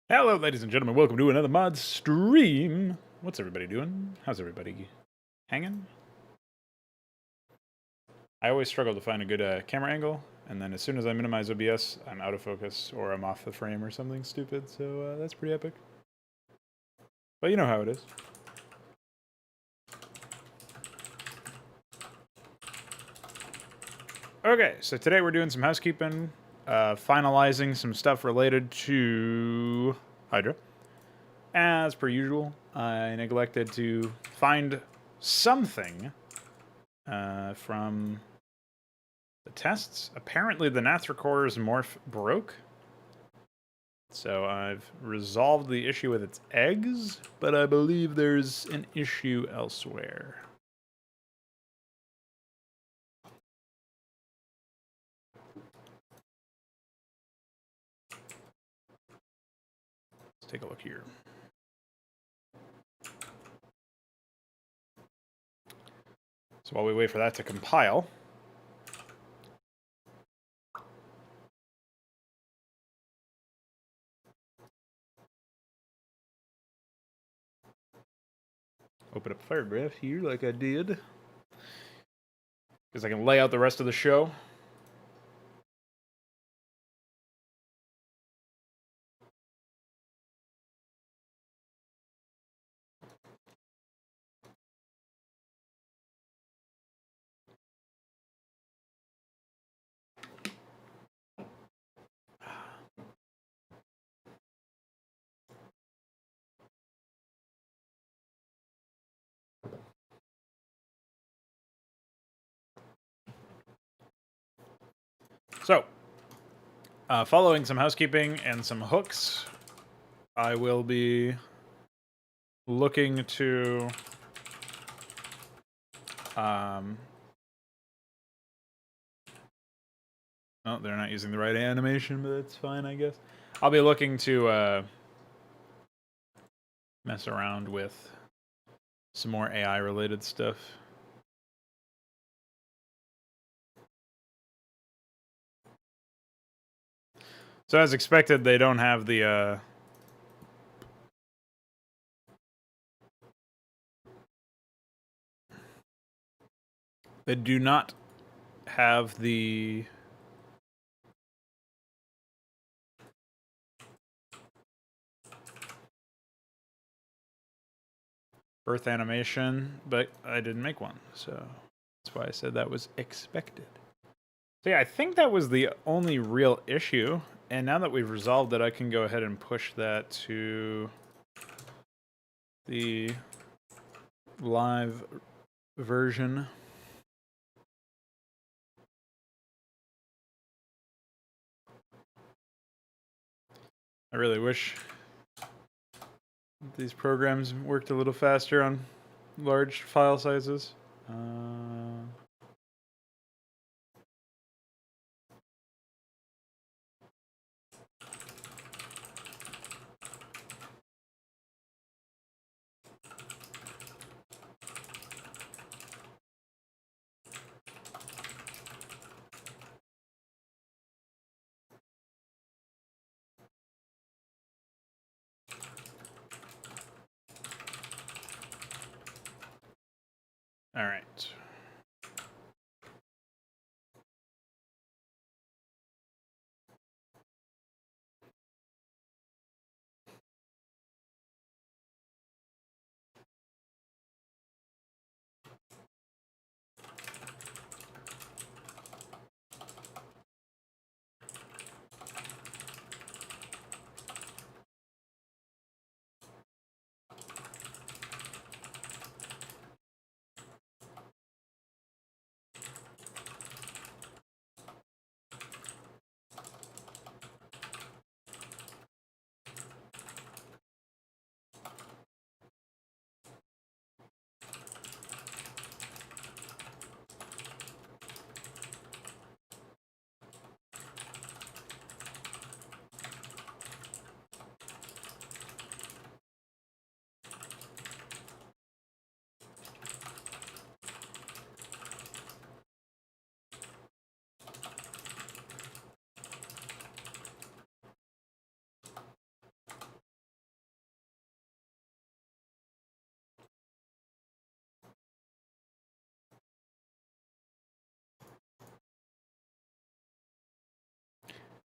Hello, ladies and gentlemen. Welcome to another mod stream. What's everybody doing? How's everybody hanging? I always struggle to find a good camera angle, and then as soon as I minimize OBS, I'm out of focus or I'm off the frame or something stupid, so that's pretty epic. But you know how it is. Okay, so today we're doing some housekeeping, finalizing some stuff related to HYDRA. As per usual, I neglected to find something from the tests. Apparently the Nathracor's morph broke. So I've resolved the issue with its eggs, but I believe there's an issue elsewhere. Let's take a look here. So while we wait for that to compile, open up Firegraph here like I did, because I can lay out the rest of the show. So, following some housekeeping and some hooks, I will be looking to oh, they're not using the right animation, but that's fine, I guess. I'll be looking to mess around with some more AI-related stuff. So as expected, they don't have the they do not have the birth animation, but I didn't make one, so that's why I said that was expected. So yeah, I think that was the only real issue, and now that we've resolved it, I can go ahead and push that to the live version. I really wish these programs worked a little faster on large file sizes. All right.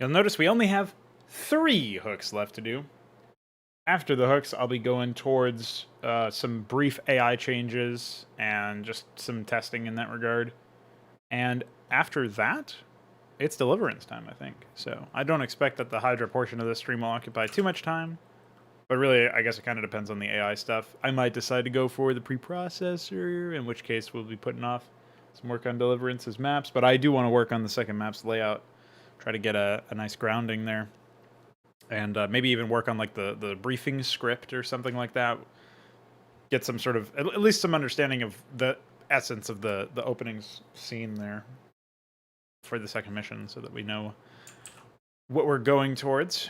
You'll notice we only have 3 hooks left to do. After the hooks, I'll be going towards some brief AI changes and just some testing in that regard. And after that, it's Deliverance time, I think. So I don't expect that the HYDRA portion of this stream will occupy too much time. But really, I guess it kind of depends on the AI stuff. I might decide to go for the preprocessor, in which case we'll be putting off some work on Deliverance's maps. But I do want to work on the second map's layout, try to get a nice grounding there. And maybe even work on like the briefing script or something like that. Get some sort of, at least some understanding of the essence of the opening scene there for the second mission so that we know what we're going towards.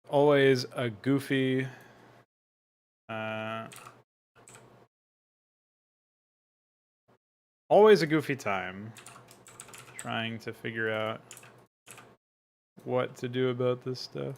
Always a goofy time trying to figure out what to do about this stuff.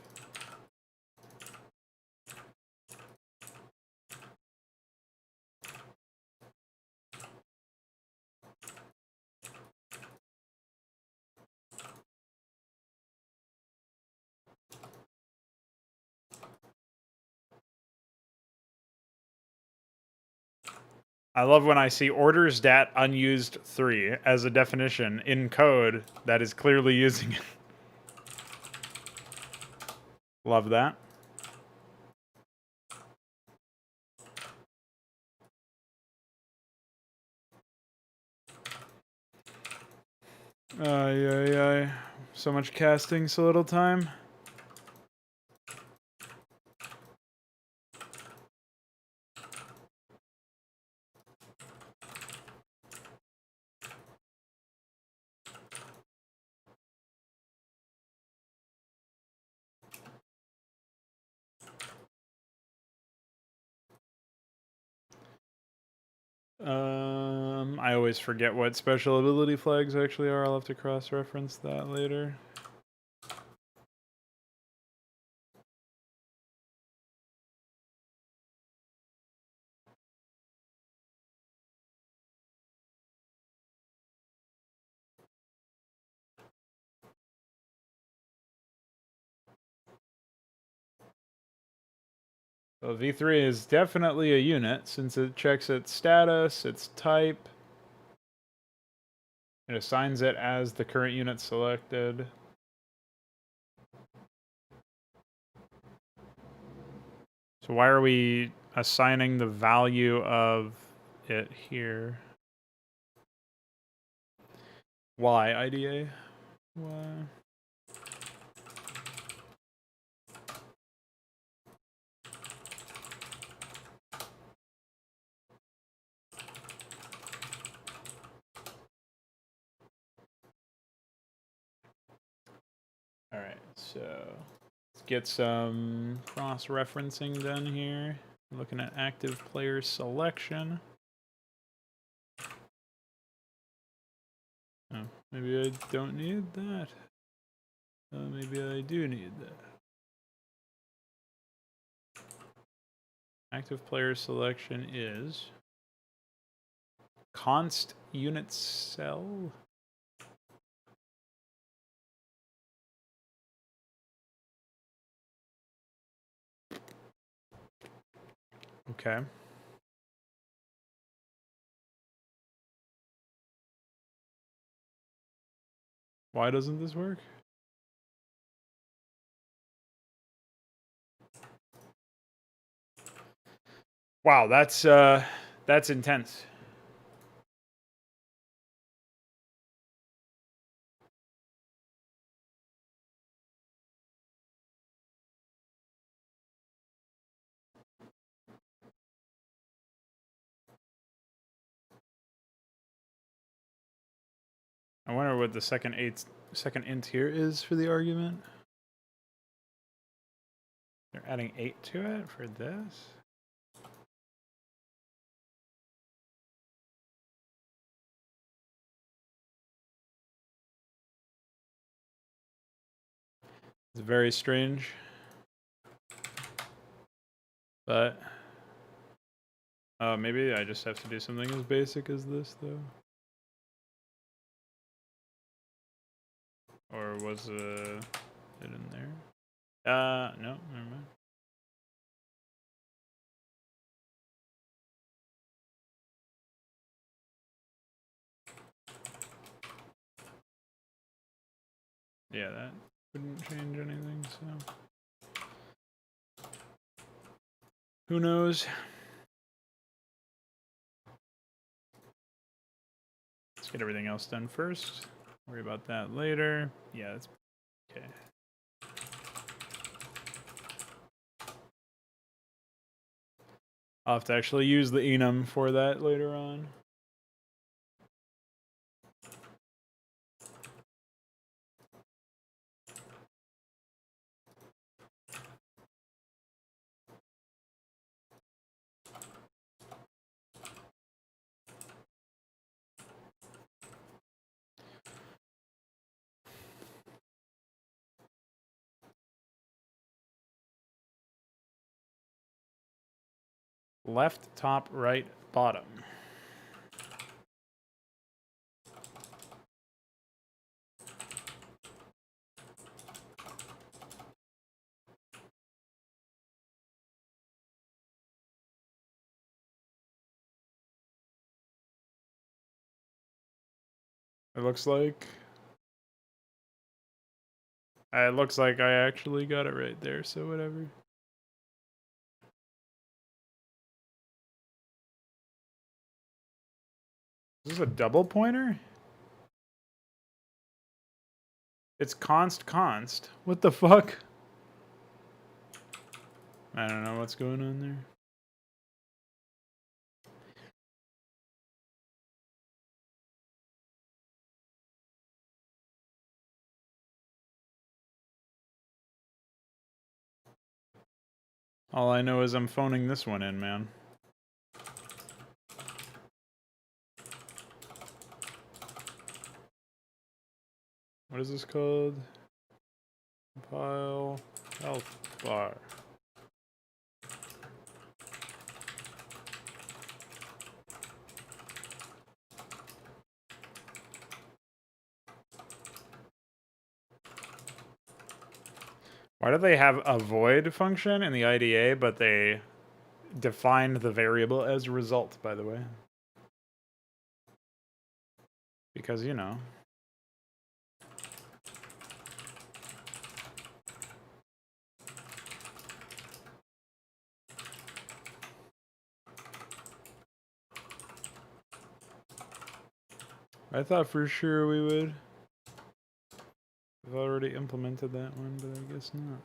I love when I see orders dat unused 3 as a definition in code that is clearly using it. Love that. So much casting, so little time. I always forget what special ability flags actually are. I'll have to cross-reference that later. So V3 is definitely a unit since it checks its status, its type. It assigns it as the current unit selected. So why are we assigning the value of it here? Why, IDA? Why? Alright, so let's get some cross-referencing done here. Looking at active player selection. Oh, maybe I don't need that. Maybe I do need that. Active player selection is const unit cell. Okay. Why doesn't this work? Wow, that's intense. I wonder what the second int here is for the argument. They're adding 8 to it for this? It's very strange. But maybe I just have to do something as basic as this, though. Or was it in there? No, never mind. Yeah, that wouldn't change anything, so. Who knows? Let's get everything else done first. Worry about that later. Yeah, that's okay. I'll have to actually use the enum for that later on. Left, top, right, bottom. It looks like I actually got it right there, so whatever. Is this a double pointer? It's const. What the fuck? I don't know what's going on there. All I know is I'm phoning this one in, man. What is this called? Compile health bar. Why do they have a void function in the IDA, but they defined the variable as result, by the way? Because, you know. I thought for sure we would. I've already implemented that one, but I guess not.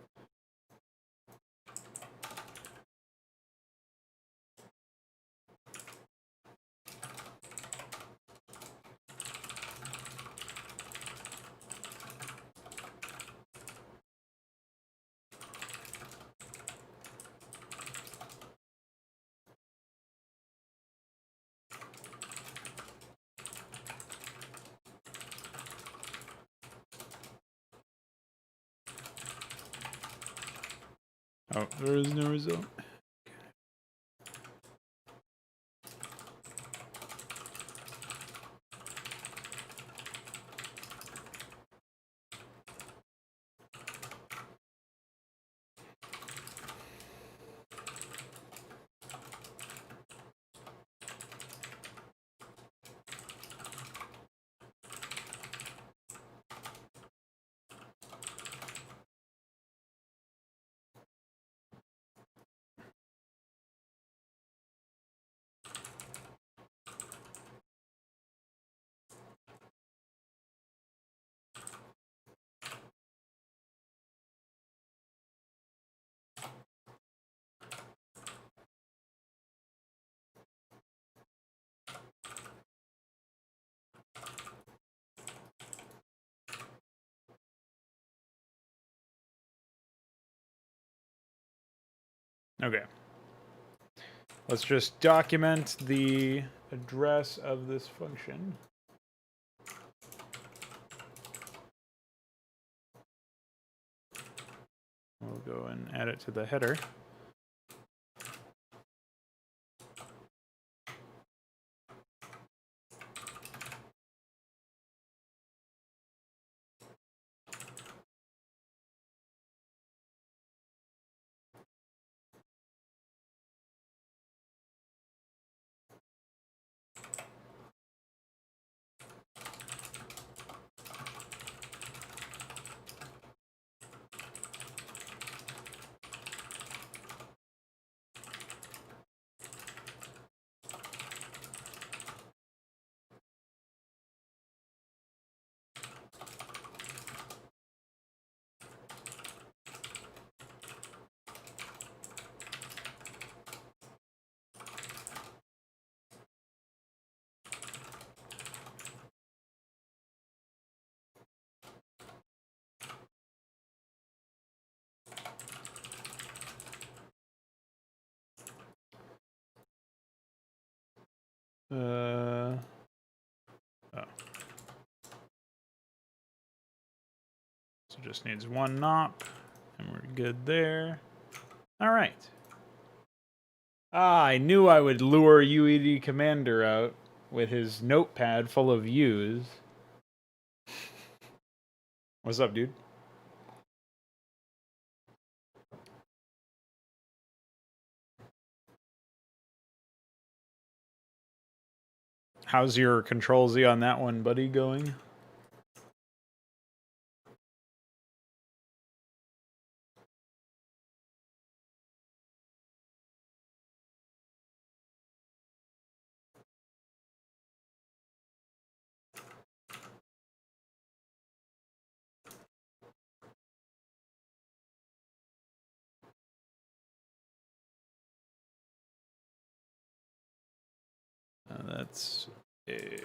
Oh, there is no result. Okay. Let's just document the address of this function. We'll go and add it to the header. Oh. So just needs one NOP, and we're good there. All right. Ah, I knew I would lure UED Commander out with his notepad full of U's. What's up, dude? How's your Control Z on that one, buddy, going? That's a...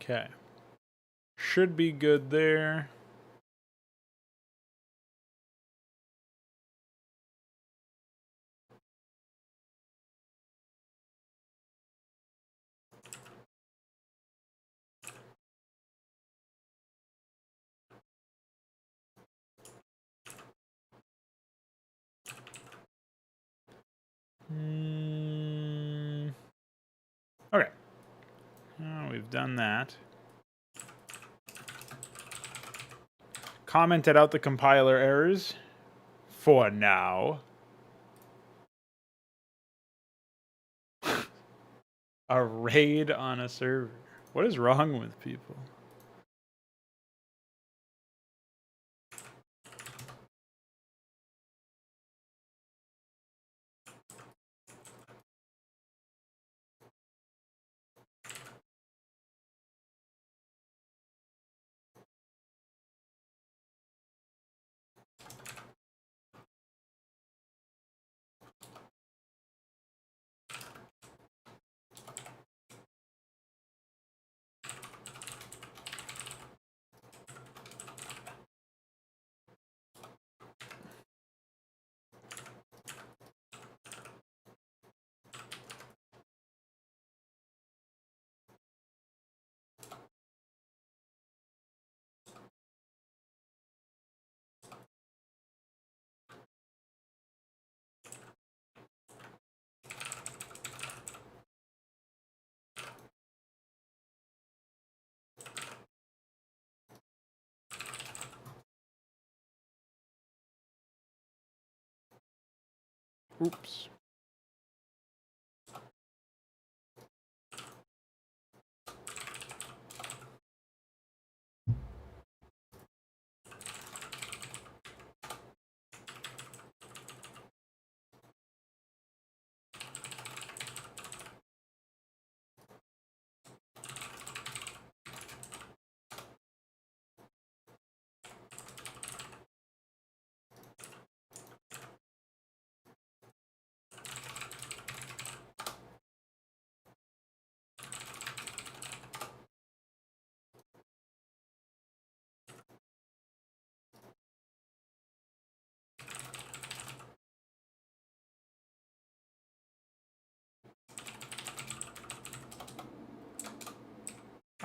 Okay. Should be good there. Okay. We've done that. Commented out the compiler errors. For now. A raid on a server. What is wrong with people? Oops.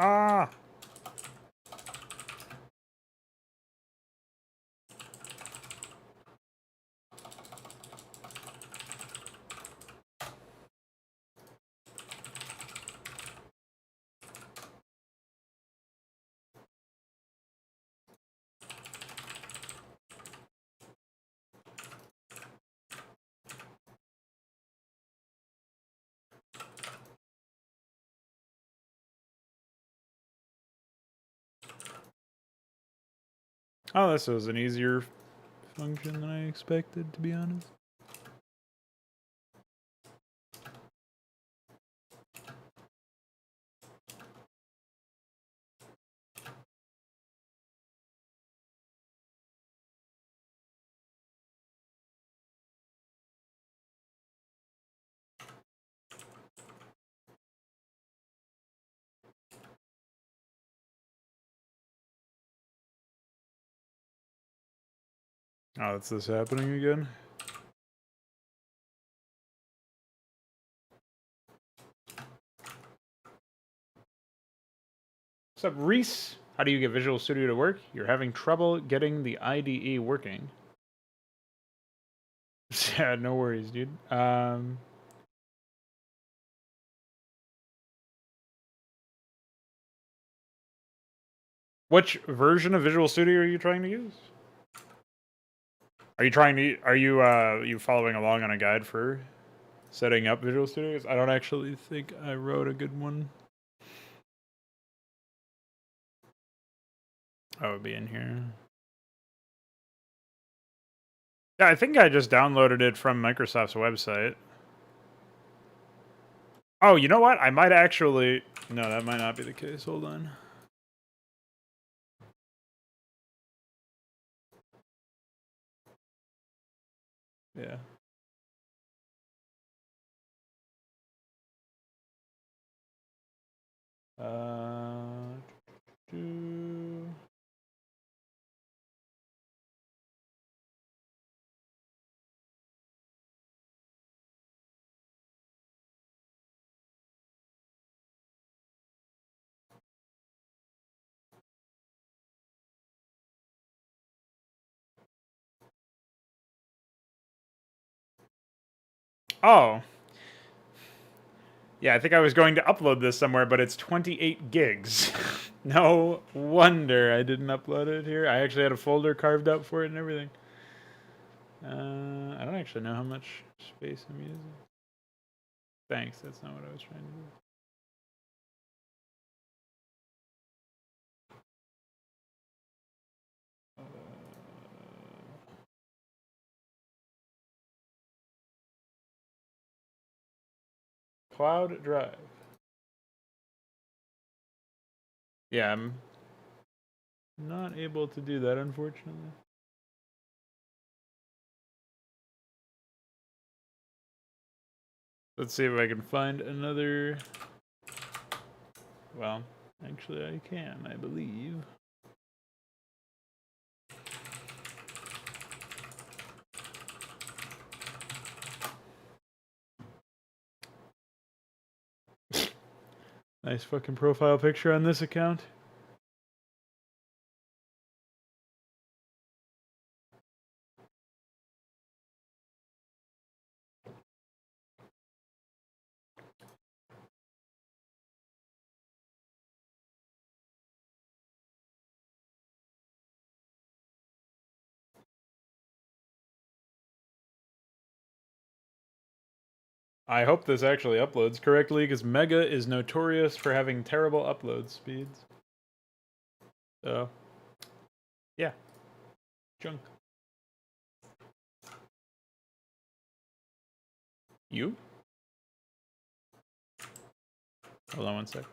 Ah! Oh, this was an easier function than I expected, to be honest. Oh, that's this happening again? What's up, Reese? How do you get Visual Studio to work? You're having trouble getting the IDE working. Yeah, no worries, dude. Which version of Visual Studio are you trying to use? Are you following along on a guide for setting up Visual Studios? I don't actually think I wrote a good one. I would be in here. Yeah, I think I just downloaded it from Microsoft's website. Oh, you know what? I might actually... No, that might not be the case. Hold on. Yeah. Do... Oh. Yeah, I think I was going to upload this somewhere, but it's 28 gigs. No wonder I didn't upload it here. I actually had a folder carved out for it and everything. I don't actually know how much space I'm using. Thanks, that's not what I was trying to do. Cloud Drive. Yeah, I'm not able to do that, unfortunately. Let's see if I can find another... Well, actually I can, I believe. Nice fucking profile picture on this account. I hope this actually uploads correctly, because Mega is notorious for having terrible upload speeds. So, yeah. Junk. You? Hold on one sec.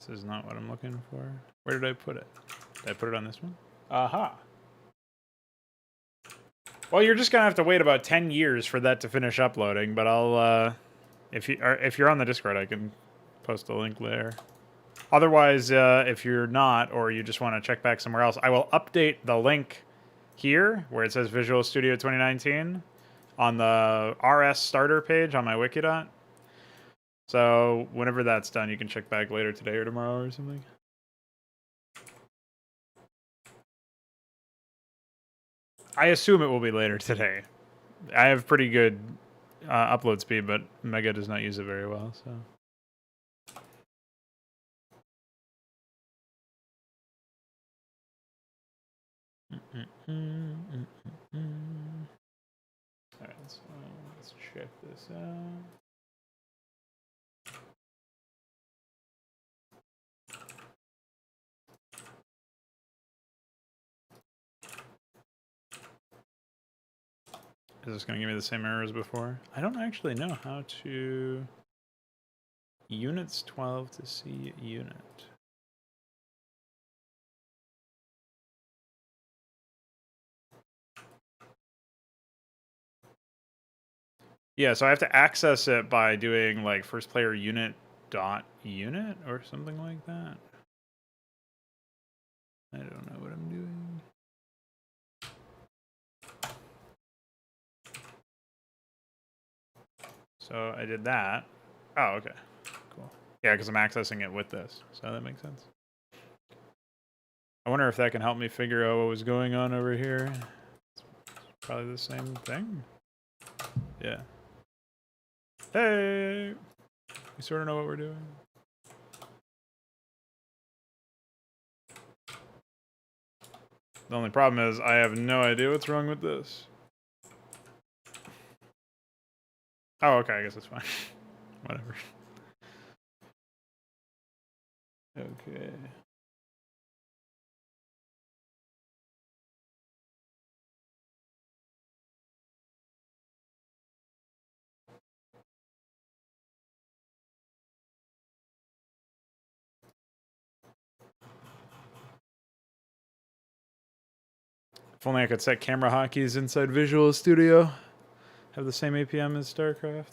This is not what I'm looking for. Where did I put it? Did I put it on this one? Aha. Well, you're just gonna have to wait about 10 years for that to finish uploading, but I'll, if you're on the Discord, I can post a link there. Otherwise, if you're not, or you just want to check back somewhere else, I will update the link here, where it says Visual Studio 2019, on the RS starter page on my Wikidot. So whenever that's done, you can check back later today or tomorrow or something. I assume it will be later today. I have pretty good upload speed, but Mega does not use it very well, so... Alright, so let's check this out. Is this going to give me the same error as before? I don't actually know how to... Units 12 to see unit. Yeah, so I have to access it by doing like first player unit dot unit or something like that. I don't know what I'm doing. So I did that. Oh, okay. Cool. Yeah, because I'm accessing it with this. So that makes sense. I wonder if that can help me figure out what was going on over here. It's probably the same thing. Yeah. Hey! We sort of know what we're doing. The only problem is I have no idea what's wrong with this. Oh, okay, I guess that's fine. Whatever. Okay. If only I could set camera hotkeys inside Visual Studio. Have the same APM as Starcraft.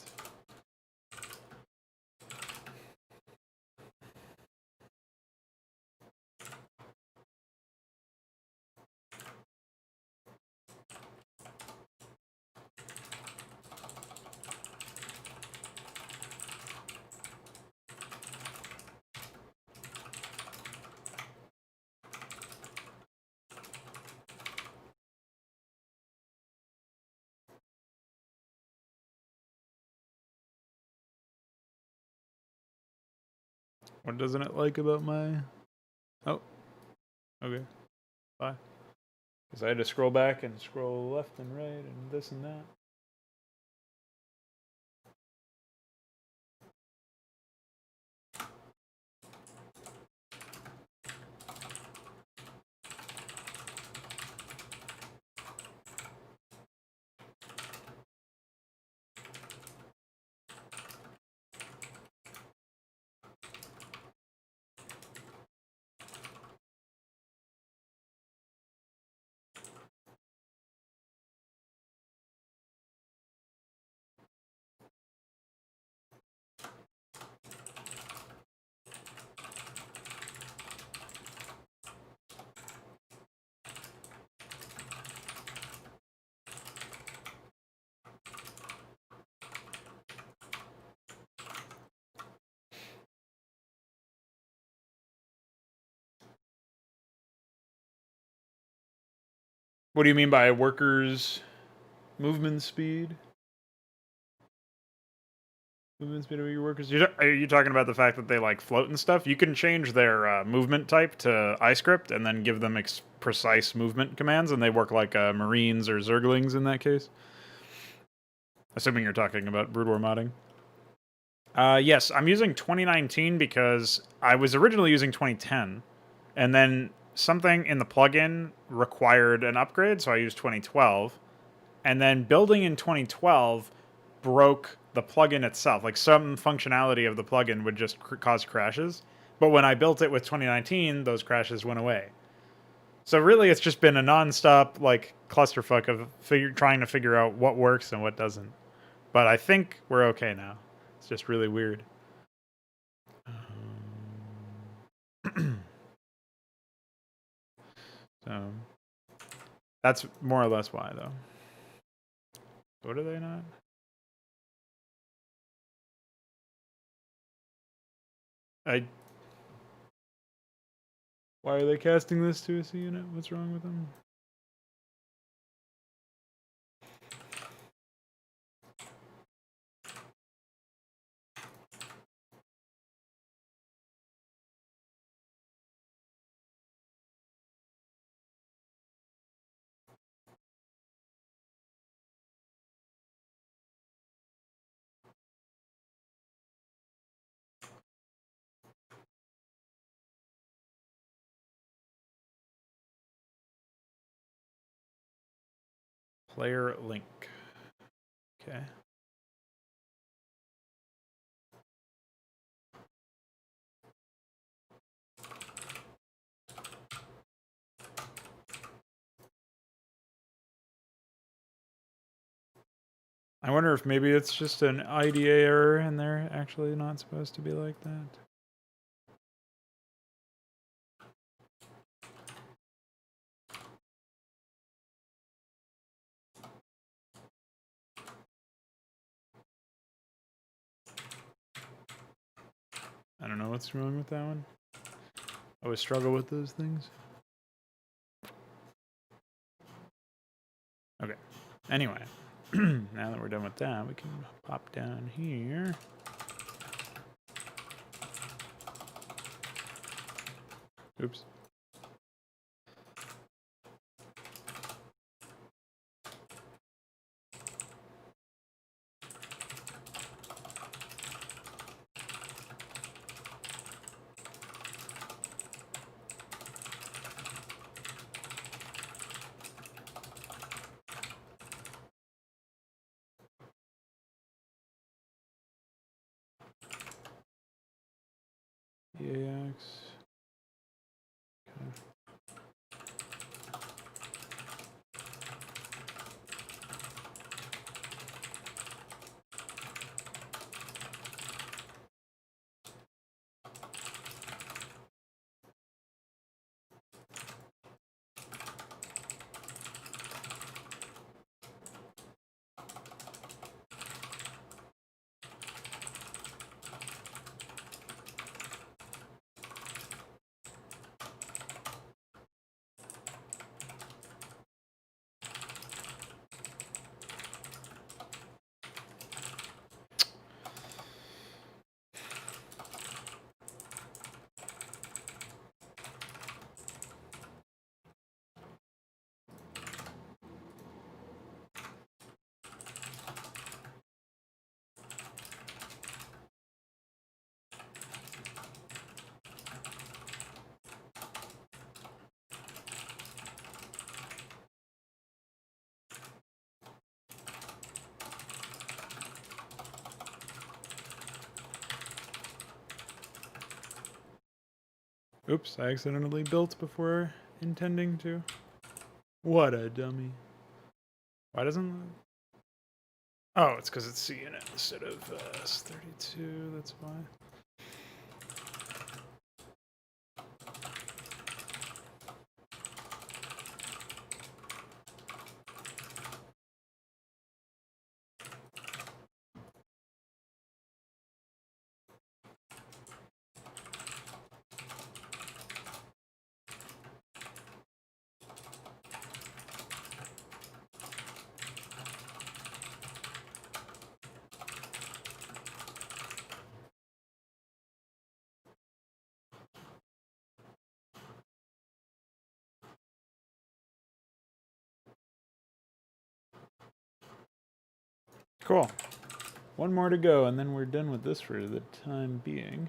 What doesn't it like about my... Oh. Okay. Bye. Because I had to scroll back and scroll left and right and this and that. What do you mean by workers' movement speed? Movement speed of your workers? Are you talking about the fact that they like float and stuff? You can change their movement type to iScript and then give them precise movement commands, and they work like Marines or Zerglings in that case. Assuming you're talking about Brood War modding. Yes, I'm using 2019 because I was originally using 2010, and then something in the plugin required an upgrade, so I used 2012. And then building in 2012 broke the plugin itself. Like some functionality of the plugin would just cause crashes. But when I built it with 2019, those crashes went away. So really, it's just been a non-stop like clusterfuck of trying to figure out what works and what doesn't. But I think we're okay now. It's just really weird. So that's more or less why, though. What are they not? Why are they casting this to a C unit? What's wrong with them? Player link. Okay. I wonder if maybe it's just an IDA error and they're actually not supposed to be like that. I don't know what's wrong with that one. I always struggle with those things. Okay. Anyway, now that we're done with that, we can pop down here. Oops. EAX. Okay. Oops, I accidentally built before intending to. What a dummy. Why doesn't... Oh, it's because it's C unit instead of S32, that's why. Cool. One more to go, and then we're done with this for the time being.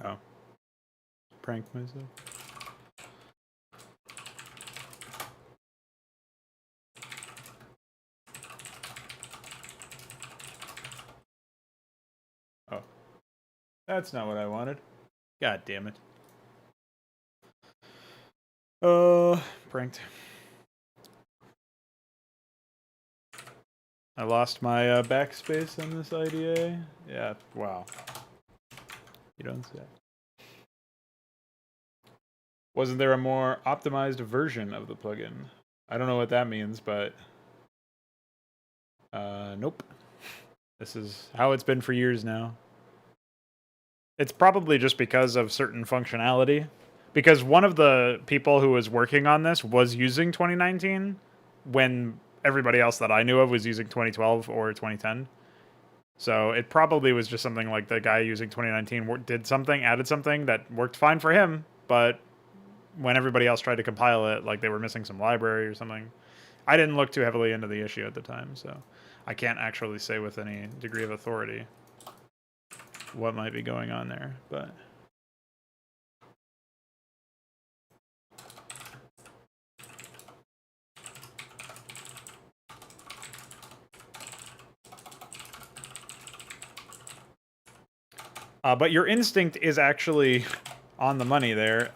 Oh. Prank myself. Oh. That's not what I wanted. God damn it. Pranked. I lost my backspace on this IDA. Yeah, wow. You don't say. Wasn't there a more optimized version of the plugin? I don't know what that means, but nope. This is how it's been for years now. It's probably just because of certain functionality. Because one of the people who was working on this was using 2019 when everybody else that I knew of was using 2012 or 2010. So it probably was just something like the guy using 2019 did something, added something that worked fine for him, but when everybody else tried to compile it, like they were missing some library or something. I didn't look too heavily into the issue at the time, so I can't actually say with any degree of authority what might be going on there, but... but your instinct is actually on the money there.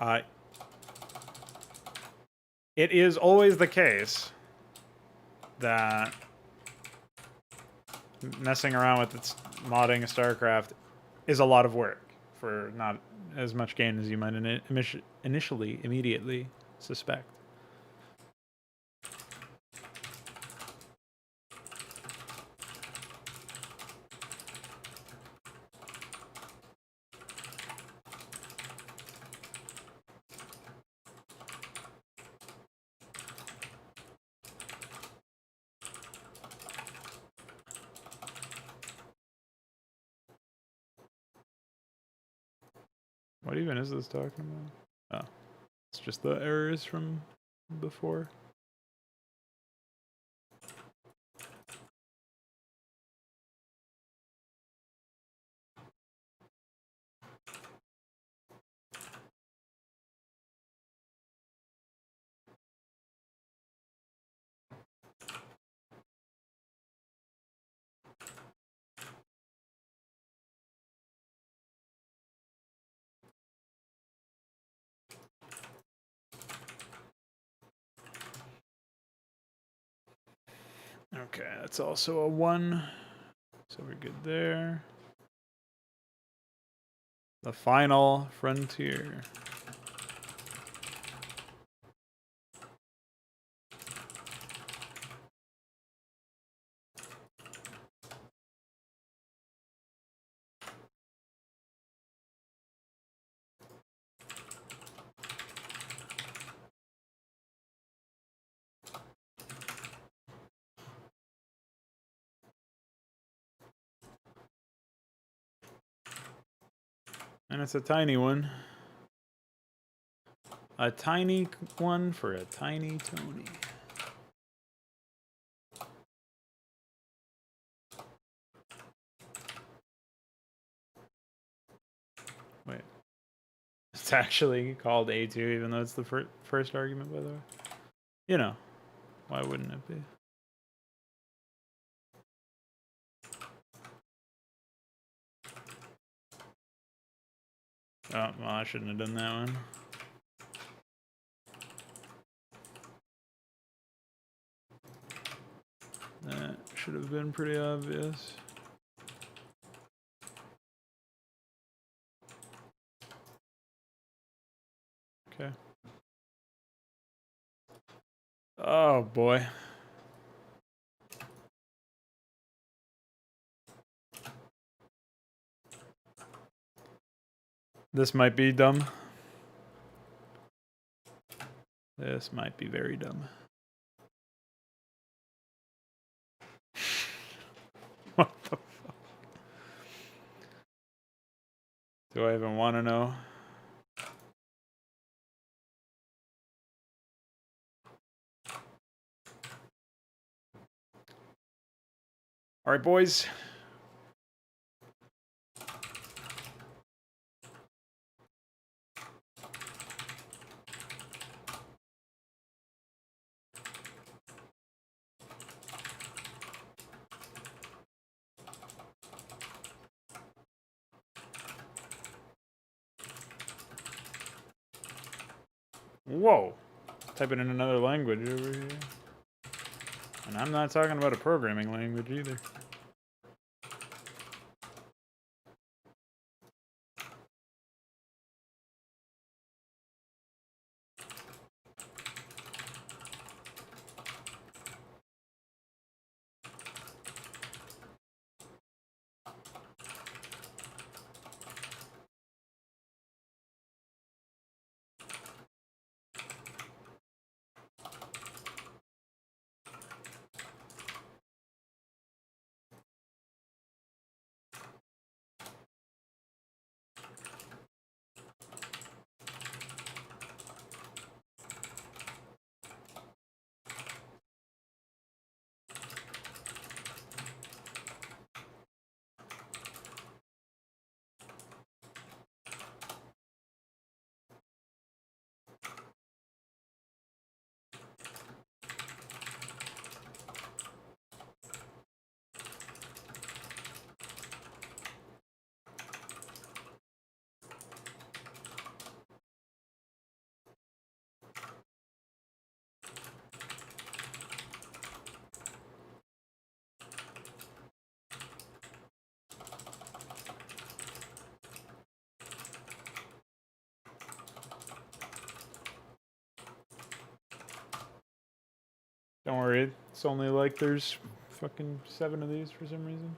It is always the case that messing around with modding Starcraft is a lot of work for not as much gain as you might immediately suspect. What even is this talking about? Oh, it's just the errors from before. Okay, that's also a 1. So we're good there. The final frontier. And it's a tiny one. A tiny one for a tiny Tony. Wait. It's actually called A2, even though it's the first argument, by the way. You know, why wouldn't it be? Oh, well, I shouldn't have done that one. That should have been pretty obvious. Okay. Oh, boy. This might be dumb. This might be very dumb. What the fuck? Do I even want to know? All right, boys. Whoa. Type it in another language over here. And I'm not talking about a programming language either. Don't worry, it's only like there's fucking 7 of these for some reason.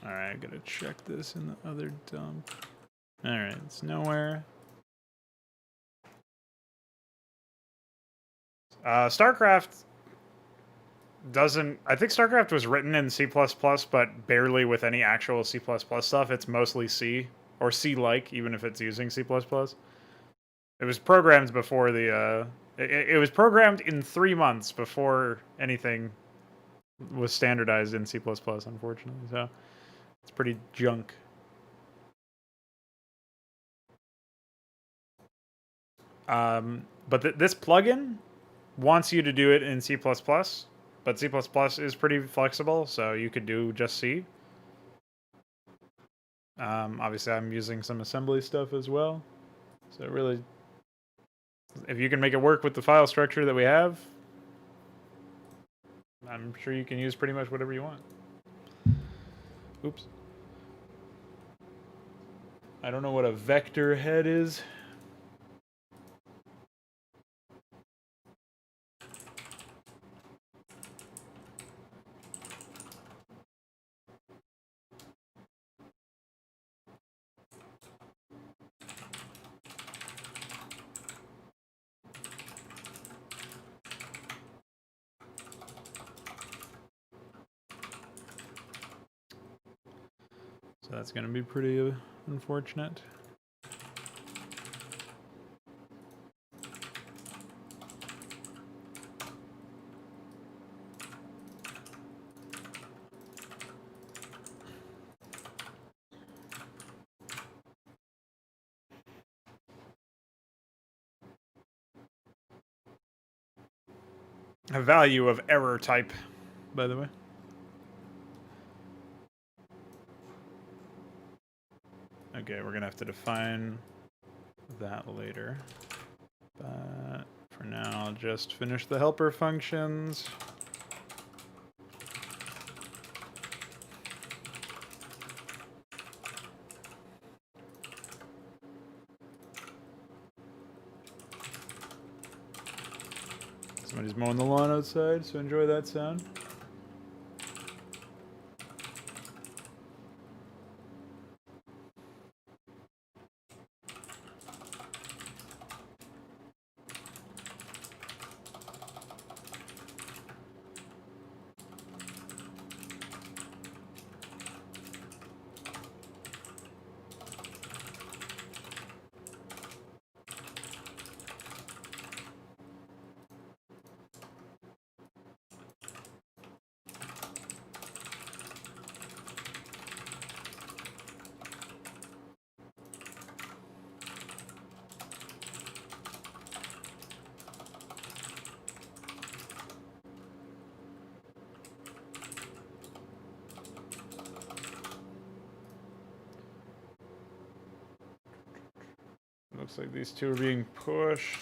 Alright, I gotta check this in the other dump. Alright, it's nowhere. Starcraft doesn't... I think Starcraft was written in C++, but barely with any actual C++ stuff. It's mostly C, or C-like, even if it's using C++. It was programmed before the... It was programmed in 3 months before anything was standardized in C++, unfortunately, so it's pretty junk. But this plugin wants you to do it in C++, but C++ is pretty flexible, so you could do just C. Obviously, I'm using some assembly stuff as well, so really, if you can make it work with the file structure that we have, I'm sure you can use pretty much whatever you want. Oops. I don't know what a vector head is. So that's going to be pretty unfortunate. A value of error type, by the way. Okay, we're gonna have to define that later. But for now, I'll just finish the helper functions. Somebody's mowing the lawn outside, so enjoy that sound. Looks like these two are being pushed.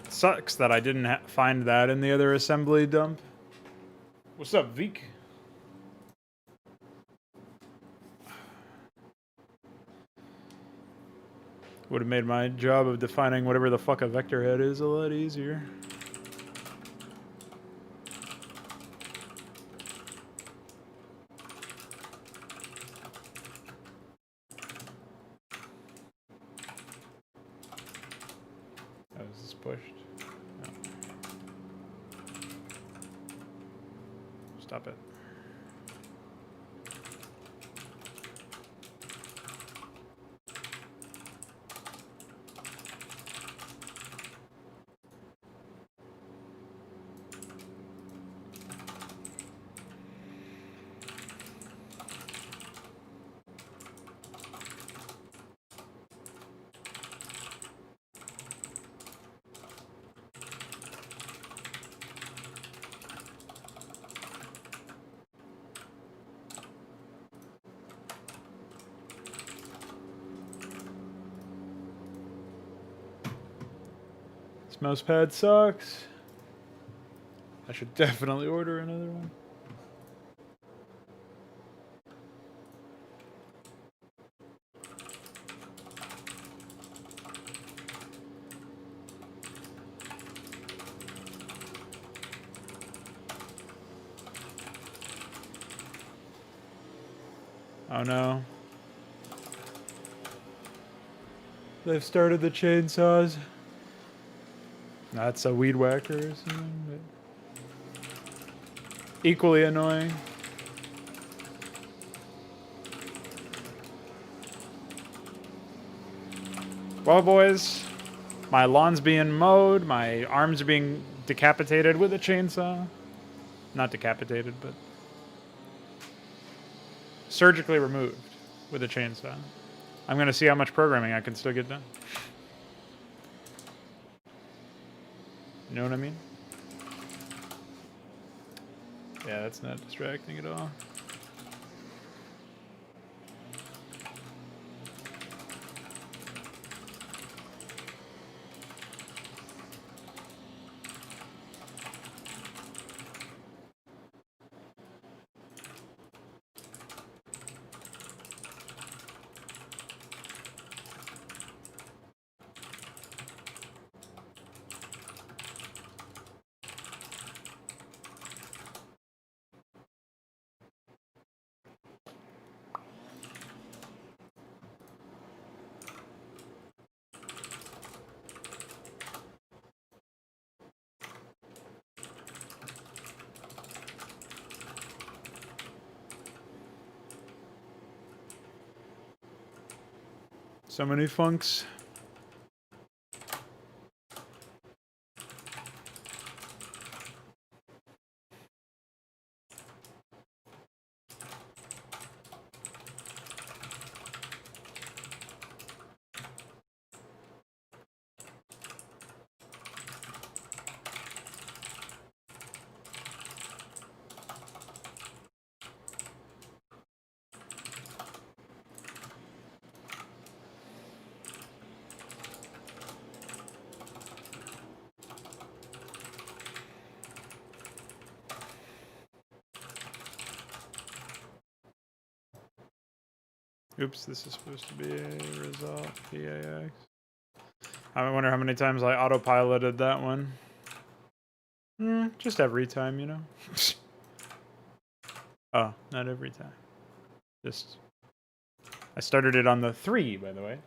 Sucks that I didn't find that in the other assembly dump. What's up, Veek? Would have made my job of defining whatever the fuck a vector head is a lot easier. Oh, is this pushed? No. Stop it. This mouse pad sucks. I should definitely order another one. Oh no. They've started the chainsaws. That's a weed whacker or something. But equally annoying. Well, boys, my lawn's being mowed. My arms are being decapitated with a chainsaw. Not decapitated, but surgically removed with a chainsaw. I'm going to see how much programming I can still get done. You know what I mean? Yeah, that's not distracting at all. So many funks. Oops, this is supposed to be a result PAX. I wonder how many times I autopiloted that one. Just every time, you know? Oh, not every time. Just... I started it on the 3, by the way.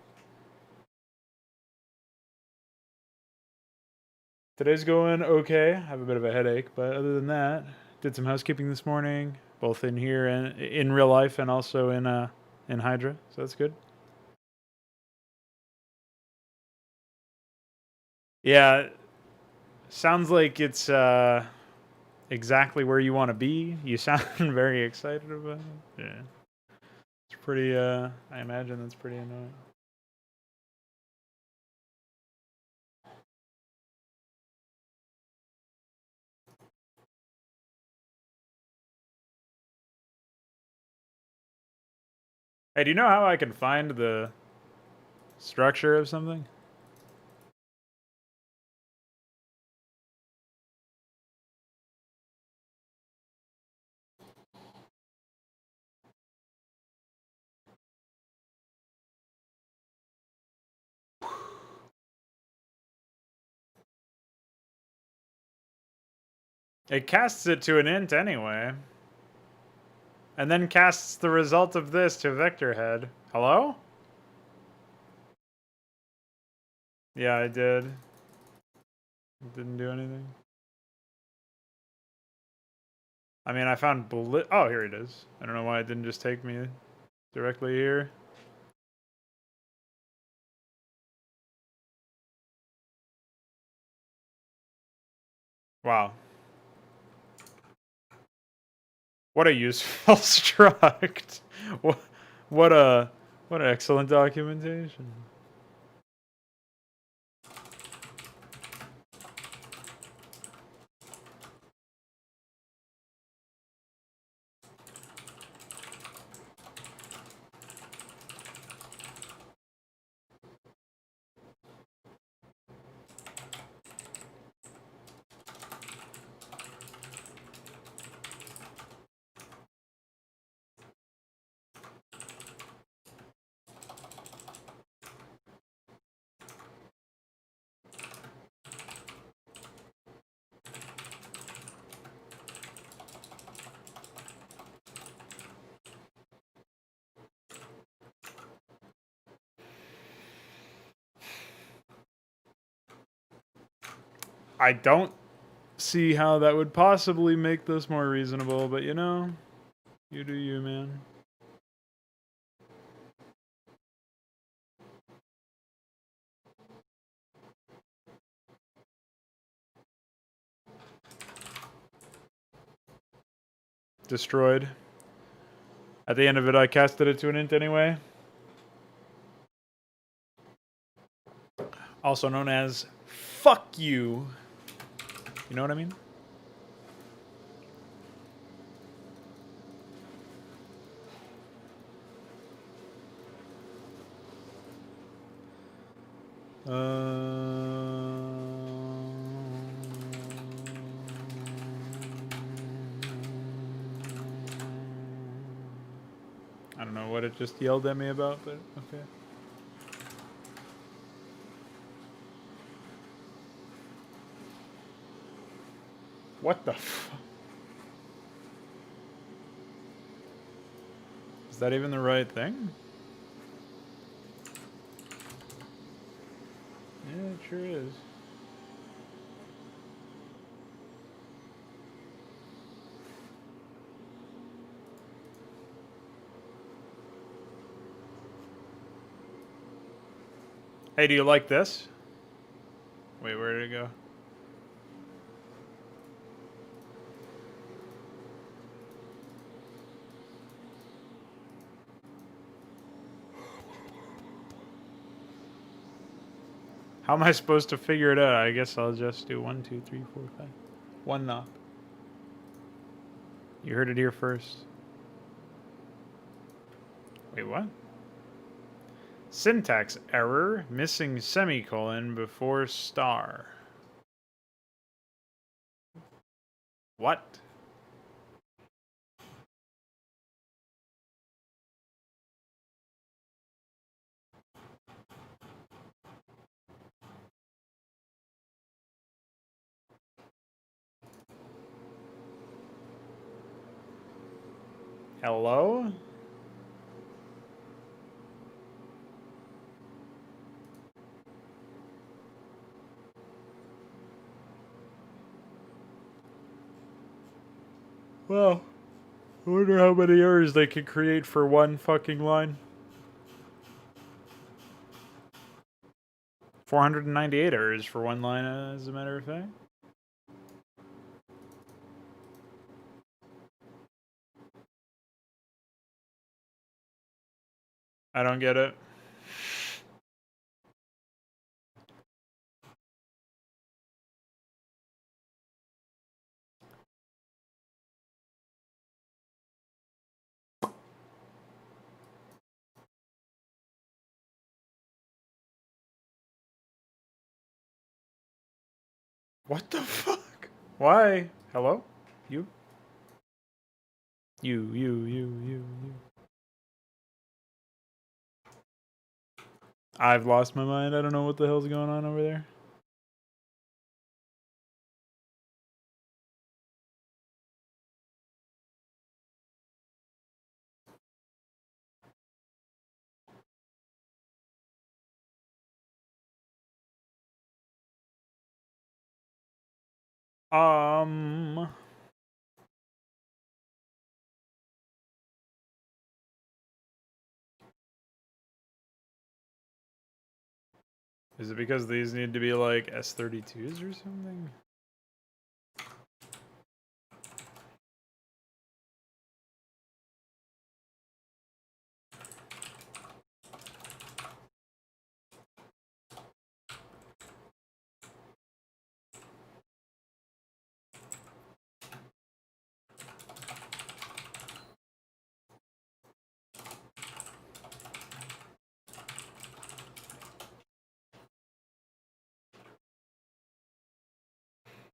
Today's going okay. I have a bit of a headache, but other than that, did some housekeeping this morning, both in here and in real life and also in HYDRA, so that's good. Yeah, sounds like it's exactly where you want to be. You sound very excited about it. Yeah. It's pretty, I imagine that's pretty annoying. Hey, do you know how I can find the structure of something? It casts it to an int anyway. And then casts the result of this to vector head. Hello? Yeah, I did. It didn't do anything. I mean, I found oh, here it is. I don't know why it didn't just take me directly here. Wow. What a useful struct. What an excellent documentation. I don't see how that would possibly make this more reasonable, but you know, you do you, man. Destroyed. At the end of it, I casted it to an int anyway. Also known as fuck you. You know what I mean? I don't know what it just yelled at me about, but okay. What the f... Is that even the right thing? Yeah, it sure is. Hey, do you like this? Wait, where did it go? How am I supposed to figure it out? I guess I'll just do 1, 2, 3, 4, 5. One knob. You heard it here first. Wait, what? Syntax error, missing semicolon before star. What? Hello? Well, I wonder how many errors they could create for one fucking line. 498 errors for one line, as a matter of fact. I don't get it. What the fuck? Why? Hello? You? You. I've lost my mind. I don't know what the hell's going on over there. Is it because these need to be like S32s or something?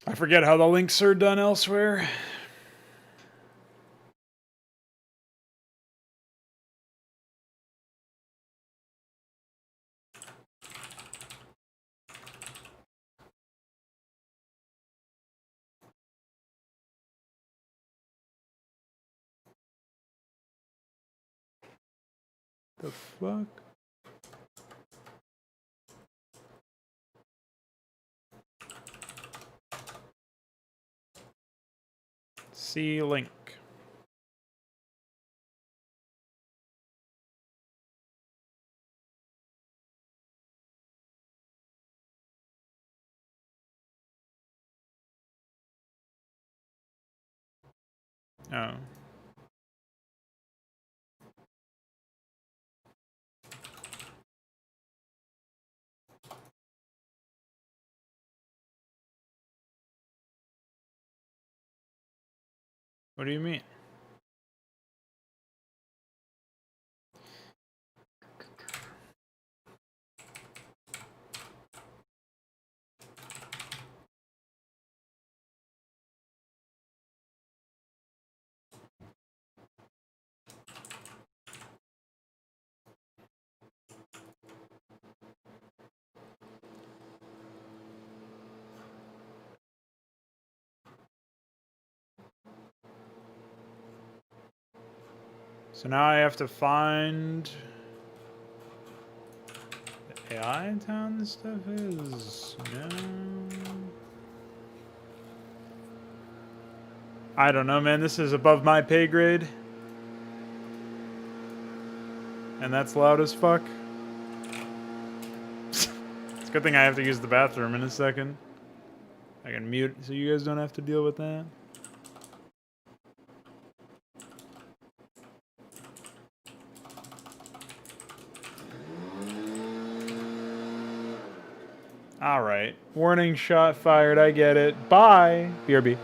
I forget how the links are done elsewhere. The fuck? See link. Oh. What do you mean? So now I have to find the AI town this stuff is? No. I don't know, man. This is above my pay grade. And that's loud as fuck. good thing I have to use the bathroom in a second. I can mute so you guys don't have to deal with that. Alright. Warning shot fired, I get it. Bye! BRB.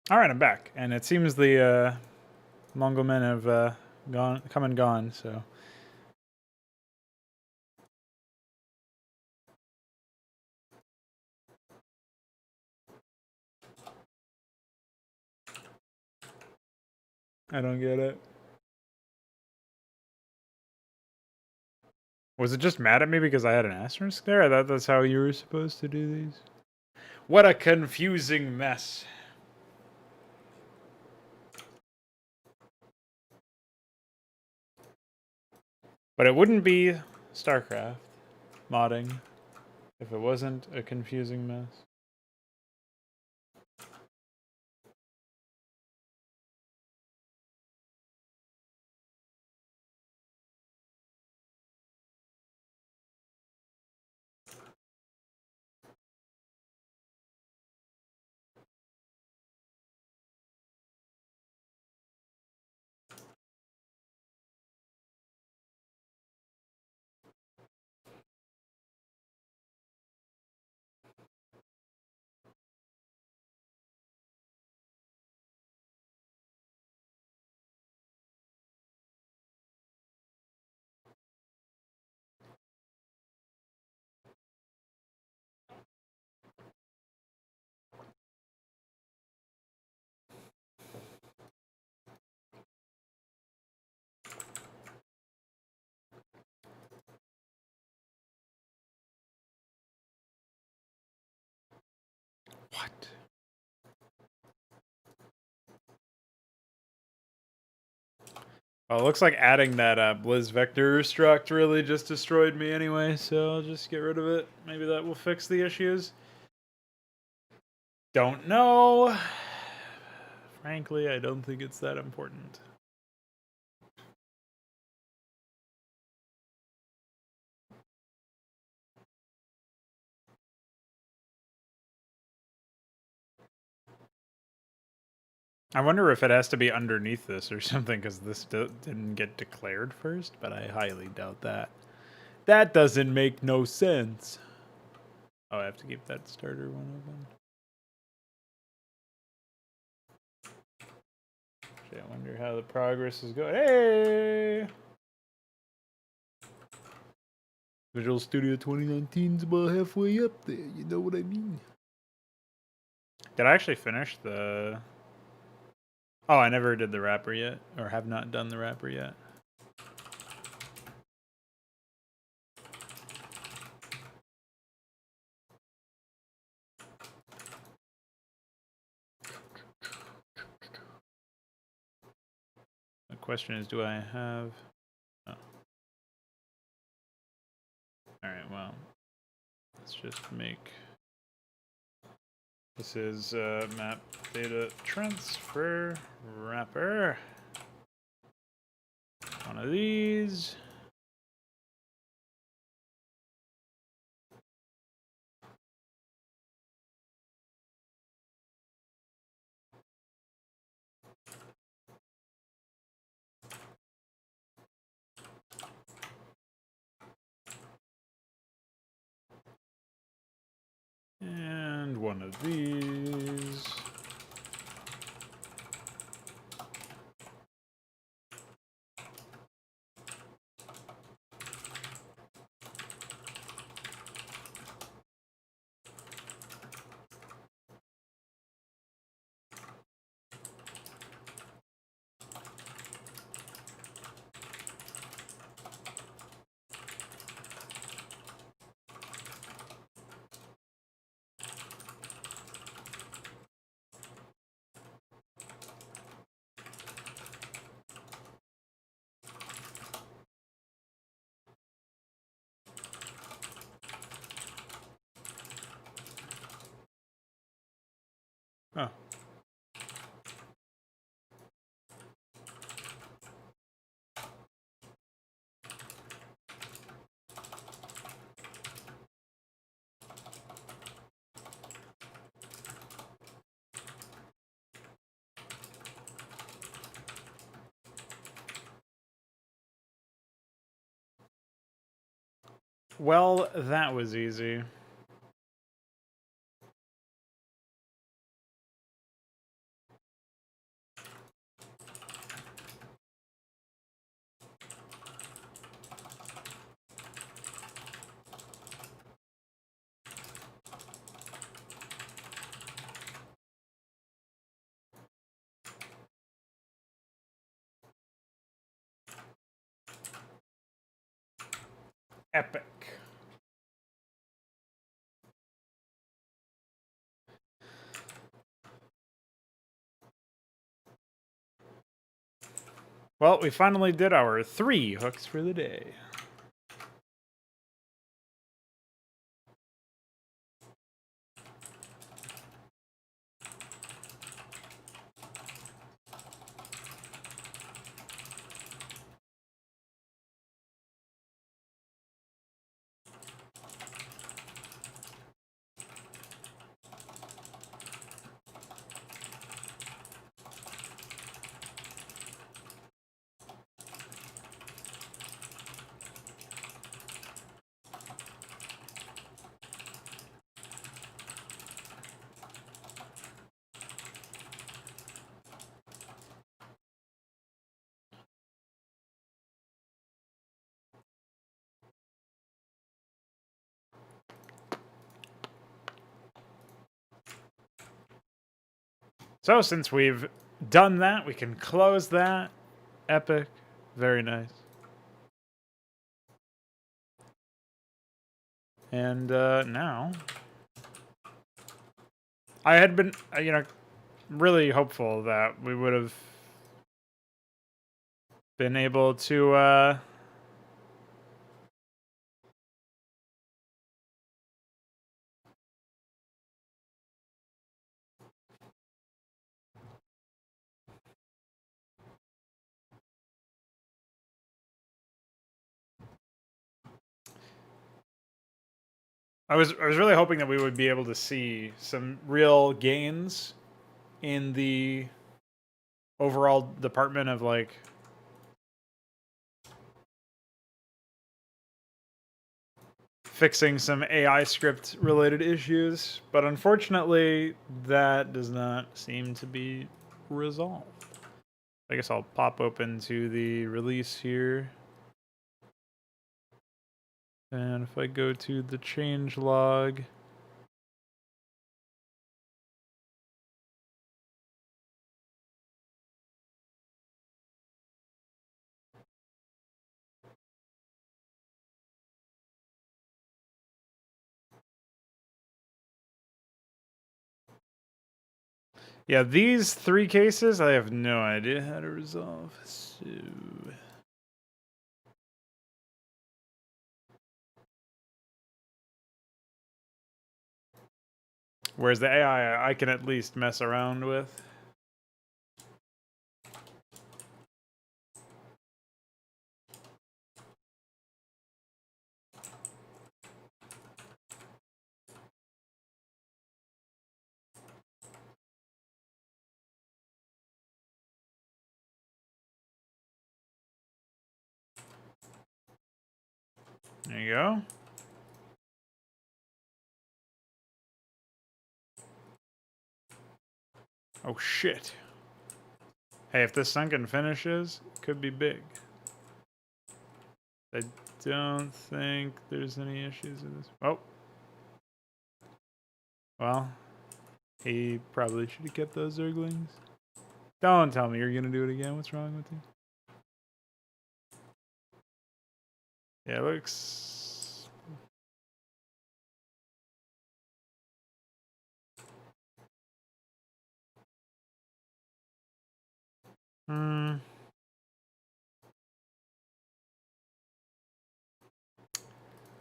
All right, I'm back, and it seems the Mongol men have come and gone. So I don't get it. Was it just mad at me because I had an asterisk there? I thought that's how you were supposed to do these. What a confusing mess. But it wouldn't be Starcraft modding if it wasn't a confusing mess. What? Well, it looks like adding that Blizz Vector struct really just destroyed me anyway, so I'll just get rid of it. Maybe that will fix the issues. Don't know. Frankly, I don't think it's that important. I wonder if it has to be underneath this or something, because this didn't get declared first, but I highly doubt that. That doesn't make no sense. Oh, I have to keep that starter one open. Actually, I wonder how the progress is going. Hey! Visual Studio 2019's about halfway up there, you know what I mean? Did I actually finish the... Oh, I never did the wrapper yet, or have not done the wrapper yet. The question is, do I have... Oh. Alright, well, let's just make... This is map data transfer wrapper. One of these. And one of these. Oh. Well, that was easy. epic. Well, we finally did our 3 hooks for the day. So since we've done that, we can close that. Epic. Very nice. And now, I had been, really hopeful that we would have been able to I was really hoping that we would be able to see some real gains in the overall department of like fixing some AI script related issues, but unfortunately that does not seem to be resolved. I guess I'll pop open to the release here. And if I go to the change log, yeah, these 3 cases I have no idea how to resolve. So whereas the AI I can at least mess around with. There you go. Oh shit. Hey, if this sunken finishes, it could be big. I don't think there's any issues with this. Oh. Well, he probably should have kept those Zerglings. Don't tell me you're gonna do it again. What's wrong with you? Yeah, it looks...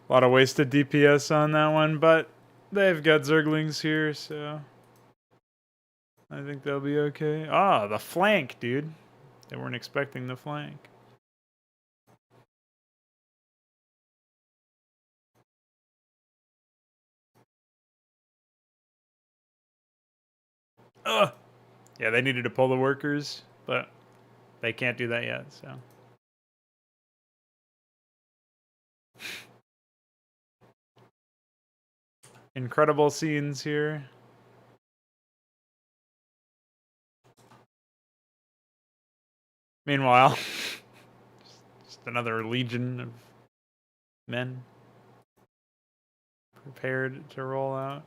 A lot of wasted DPS on that one, but they've got Zerglings here, so I think they'll be okay. Ah, the flank, dude. They weren't expecting the flank. Ugh. Yeah, they needed to pull the workers, but they can't do that yet, so. Incredible scenes here. Meanwhile, just another legion of men prepared to roll out.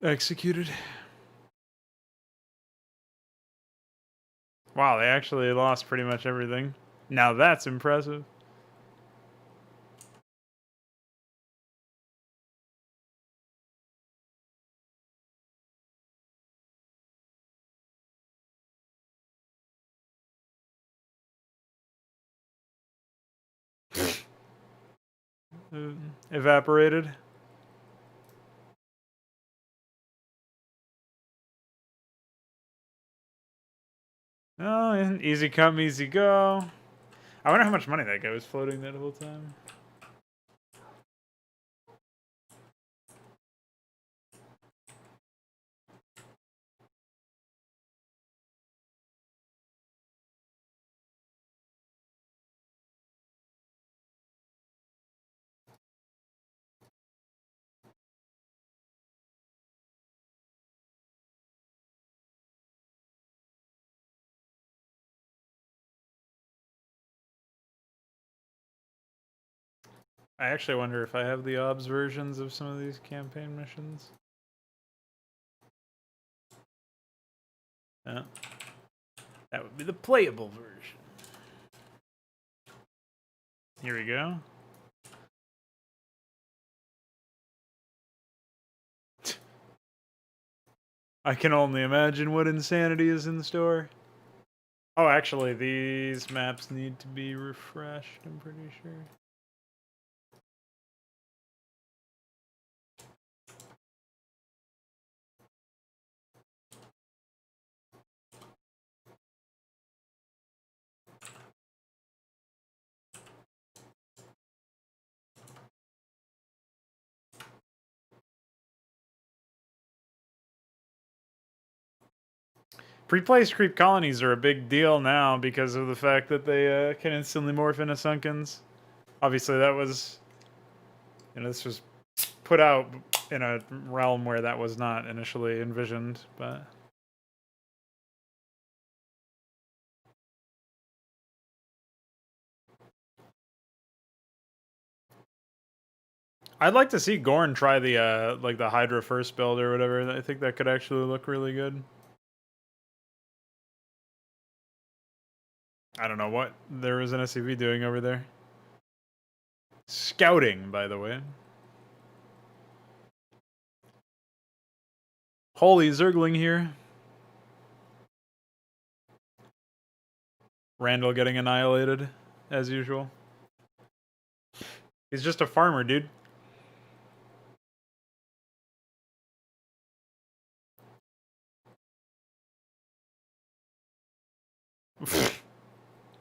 executed. Wow, they actually lost pretty much everything. Now that's impressive. Evaporated. Oh, and easy come, easy go. I wonder how much money that guy was floating that whole time. I actually wonder if I have the OBS versions of some of these campaign missions. Yeah. That would be the playable version. Here we go. I can only imagine what insanity is in store. Oh, actually, these maps need to be refreshed, I'm pretty sure. Pre-placed creep colonies are a big deal now because of the fact that they can instantly morph into Sunkens. Obviously, that was, this was put out in a realm where that was not initially envisioned, but I'd like to see Gorn try the like the Hydra first build or whatever. I think that could actually look really good. I don't know what there is an SCV doing over there. Scouting, by the way. Holy Zergling here. Randall getting annihilated, as usual. He's just a farmer, dude.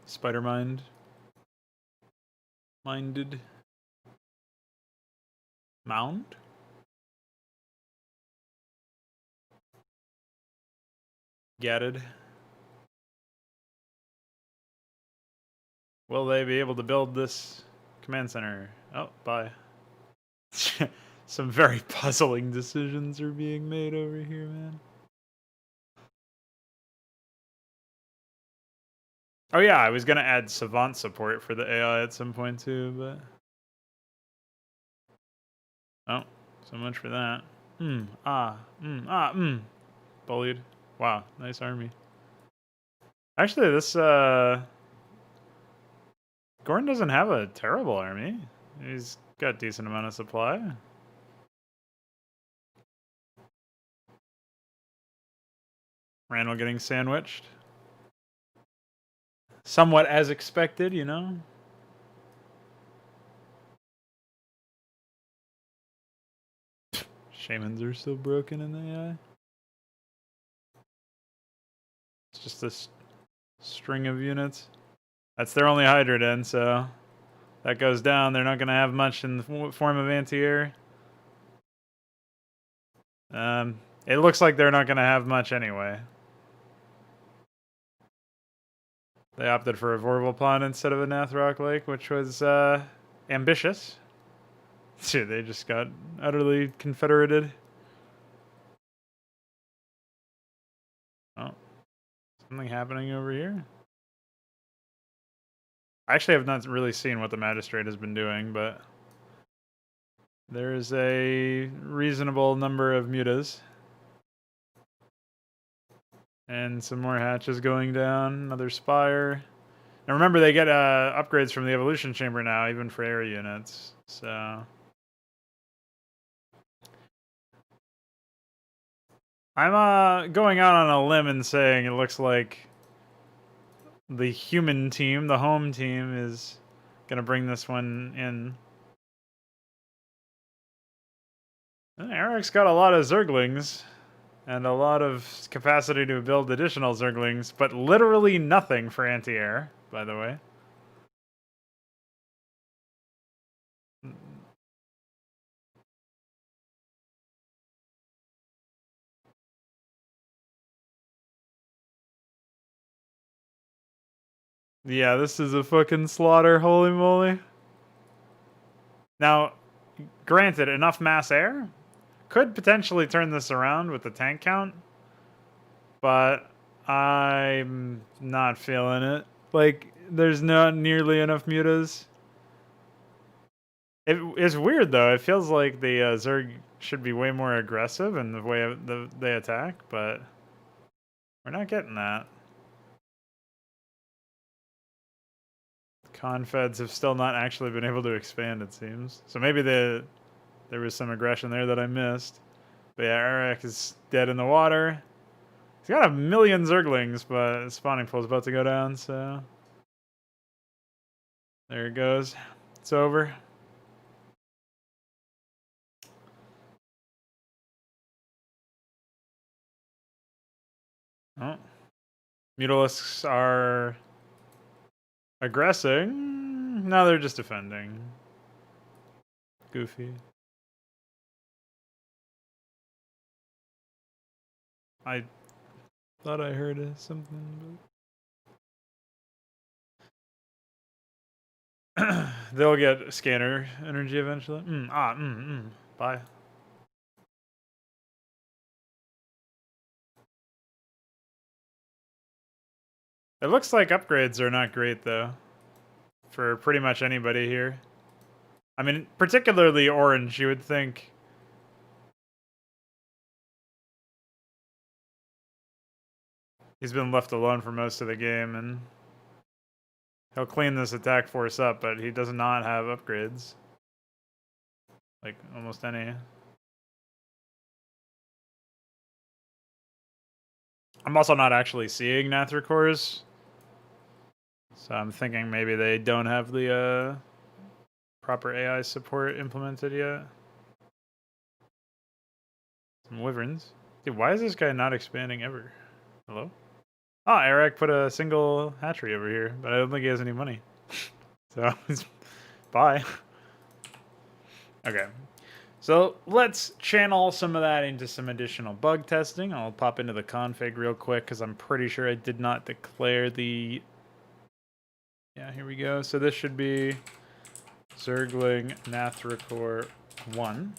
Spider mind. Minded. Mound? Gatted. Will they be able to build this command center? Oh, bye. Some very puzzling decisions are being made over here, man. Oh yeah, I was gonna add savant support for the AI at some point too, but oh, so much for that. Bullied. Wow, nice army. Actually, this Gordon doesn't have a terrible army. He's got a decent amount of supply. Randall getting sandwiched. Somewhat as expected, you know? Shamans are still broken in the AI. It's just this string of units. That's their only Hydra den, so that goes down. They're not going to have much in the form of anti-air. It looks like they're not going to have much anyway. They opted for a Vorval Pond instead of a Nathrock Lake, which was ambitious. Dude, they just got utterly confederated. Oh, something happening over here? I actually have not really seen what the Magistrate has been doing, but there is a reasonable number of mutas. And some more hatches going down. Another spire. And remember, they get upgrades from the evolution chamber now, even for air units. So I'm going out on a limb and saying it looks like the human team, the home team, is gonna bring this one in. Eric's got a lot of Zerglings and a lot of capacity to build additional Zerglings, but literally nothing for anti-air, by the way. Yeah, this is a fucking slaughter, holy moly. Now, granted, enough mass air could potentially turn this around with the tank count, but I'm not feeling it. Like, there's not nearly enough mutas. It's weird, though. It feels like the Zerg should be way more aggressive in the way they attack, but we're not getting that. Confeds have still not actually been able to expand, it seems. So maybe there was some aggression there that I missed. But yeah, Eric is dead in the water. He's got a million Zerglings, but his spawning pool is about to go down, so... There it goes. It's over. Oh. Mutalisks are aggressing. No, they're just defending. Goofy. I thought I heard something, but... They'll get scanner energy eventually. Bye. It looks like upgrades are not great, though, for pretty much anybody here. I mean, particularly Orange, you would think. He's been left alone for most of the game, and he'll clean this attack force up, but he does not have upgrades. Like, almost any. I'm also not actually seeing Nathricors, so I'm thinking maybe they don't have the proper AI support implemented yet. Some Wyverns. Dude, why is this guy not expanding ever? Hello? Oh, Eric put a single hatchery over here, but I don't think he has any money. So, bye. Okay. So, let's channel some of that into some additional bug testing. I'll pop into the config real quick because I'm pretty sure I did not declare the... Yeah, here we go. So this should be Zergling Nathricor 1.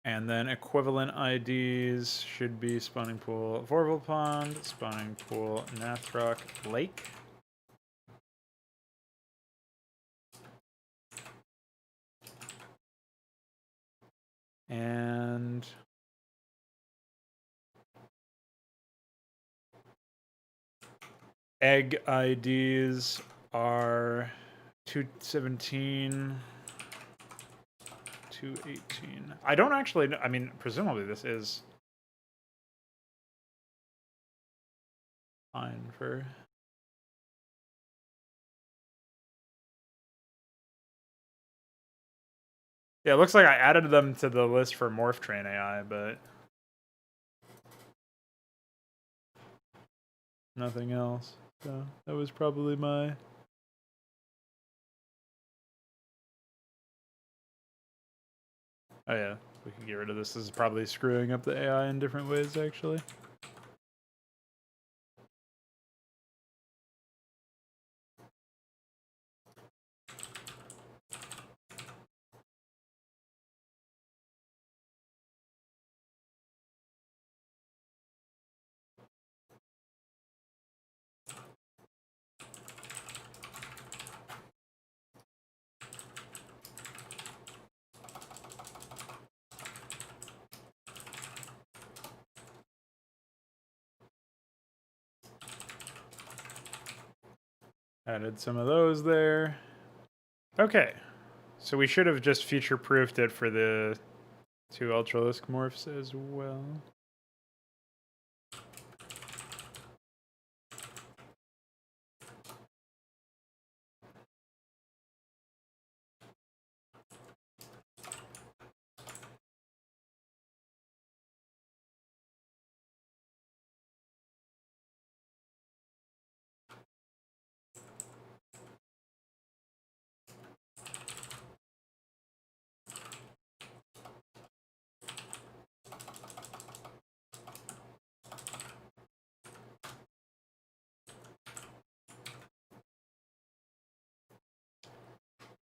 And then equivalent IDs should be spawning pool Vorval Pond, spawning pool Nathrok Lake. And egg IDs are 217, 218. I don't actually know. I mean, presumably this is fine for... Yeah, it looks like I added them to the list for Morph Train AI, but nothing else. So that was probably my... Oh yeah, we can get rid of this. This is probably screwing up the AI in different ways, actually. Added some of those there. Okay. So we should have just future-proofed it for the 2 Ultralisk morphs as well.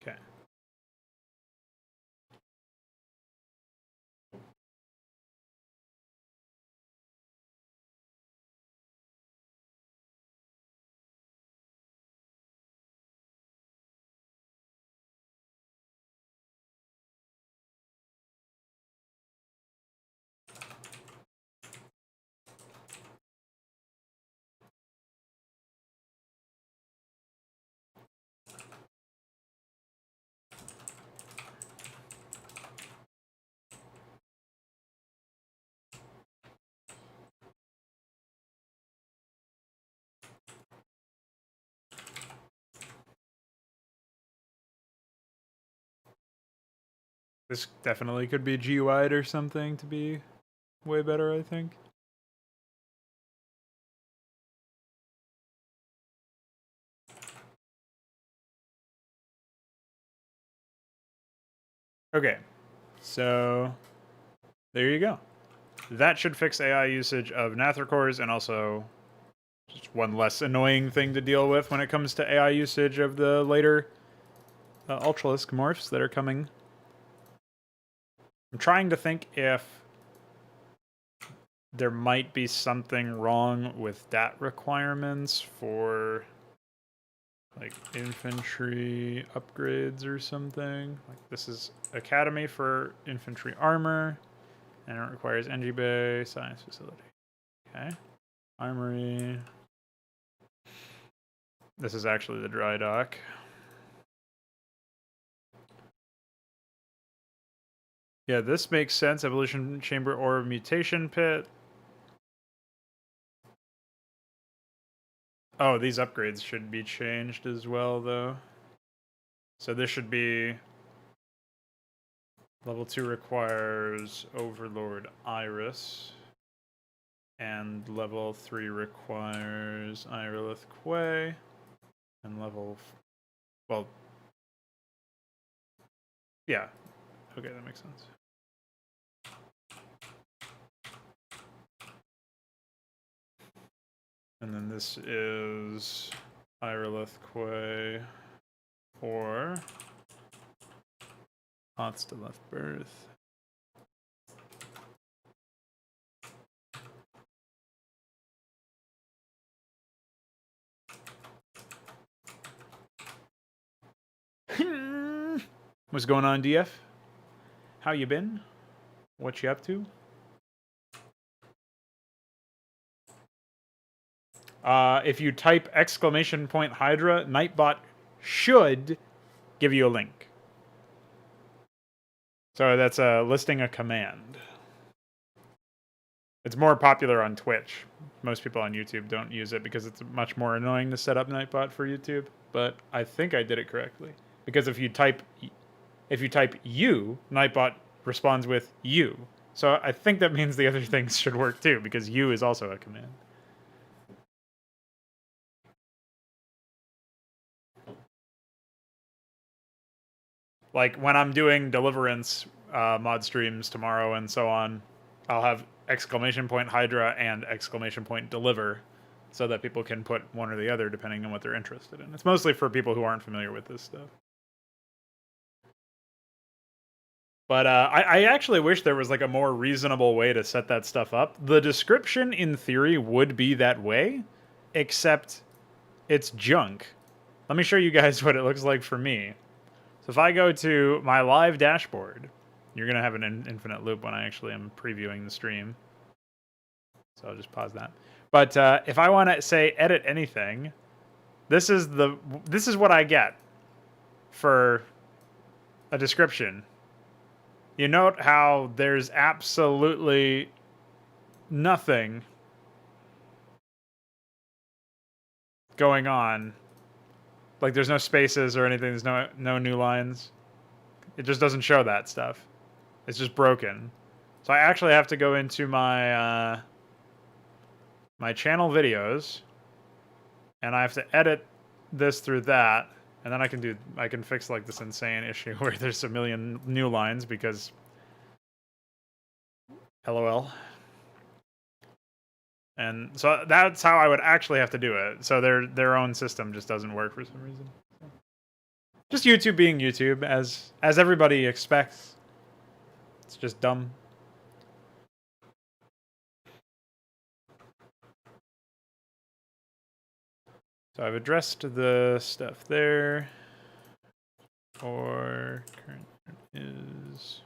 Okay. This definitely could be GUI'd or something to be way better, I think. Okay, so there you go. That should fix AI usage of Nather cores, and also just one less annoying thing to deal with when it comes to AI usage of the later Ultralisk morphs that are coming. I'm trying to think if there might be something wrong with DAT requirements for like infantry upgrades or something. Like this is Academy for infantry armor, and it requires NG Bay science facility. Okay, armory. This is actually the dry dock. Yeah, this makes sense. Evolution chamber or mutation pit. Oh, these upgrades should be changed as well, though. So this should be level 2 requires Overlord Iris, and level 3 requires Irilith Quay, and well, yeah, okay, that makes sense. And then this is Irilith Quay or Hots to Left Birth. What's going on, DF? How you been? What you up to? If you type !HYDRA, Nightbot should give you a link. So that's listing a command. It's more popular on Twitch. Most people on YouTube don't use it because it's much more annoying to set up Nightbot for YouTube. But I think I did it correctly, because if you type you, Nightbot responds with you. So I think that means the other things should work too, because you is also a command. Like when I'm doing Deliverance mod streams tomorrow and so on, I'll have !HYDRA and !deliver, so that people can put one or the other depending on what they're interested in. It's mostly for people who aren't familiar with this stuff. But I actually wish there was like a more reasonable way to set that stuff up. The description in theory would be that way, except it's junk. Let me show you guys what it looks like for me. So if I go to my live dashboard, you're going to have an infinite loop when I actually am previewing the stream. So I'll just pause that. But if I want to say edit anything, This is what I get for a description. You note how there's absolutely nothing going on. Like there's no spaces or anything. There's no new lines. It just doesn't show that stuff. It's just broken. So I actually have to go into my my channel videos, and I have to edit this through that, and then I can fix like this insane issue where there's a million new lines because LOL. And so that's how I would actually have to do it. So their own system just doesn't work for some reason. Just YouTube being YouTube, as everybody expects. It's just dumb. So I've addressed the stuff there. Or current is...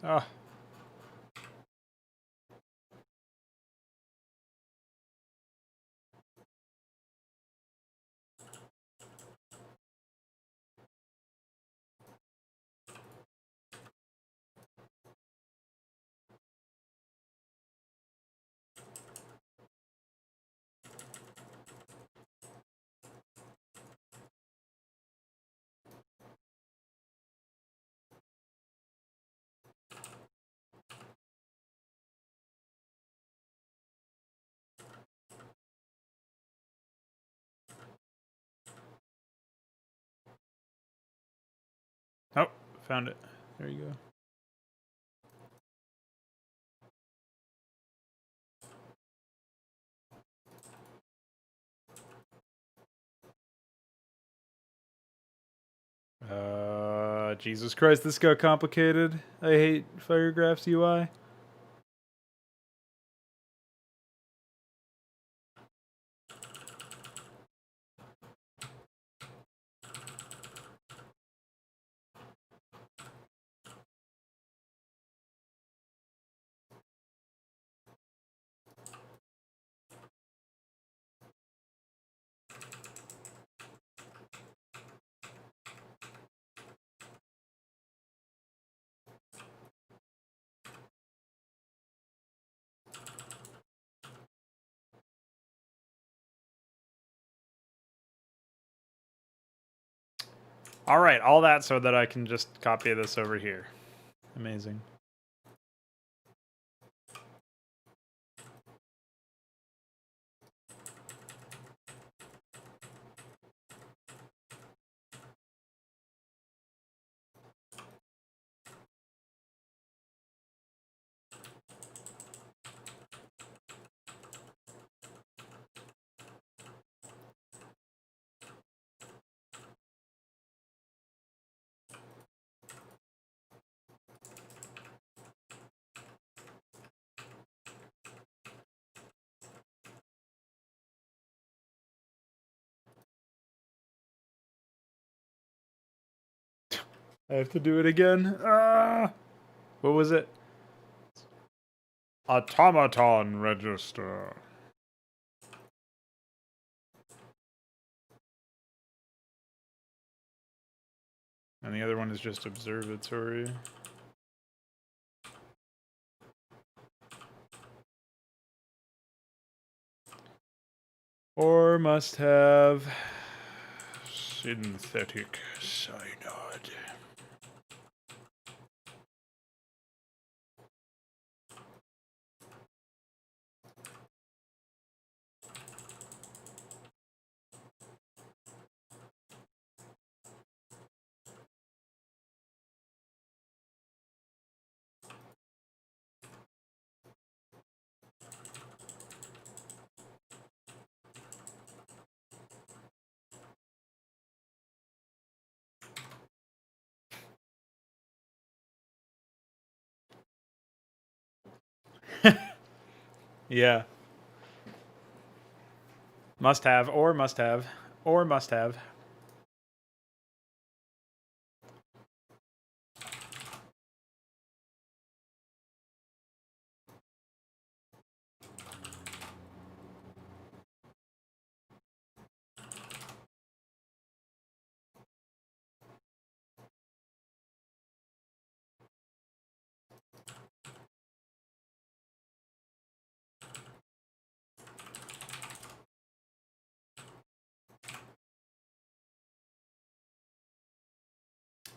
Oh. Oh, found it. There you go. Jesus Christ, this got complicated. I hate Firegraph's UI. All right, all that so that I can just copy this over here. Amazing. I have to do it again. What was it? Automaton register. And the other one is just observatory. Or must have synthetic synod. Yeah. Must have, or must have, or must have.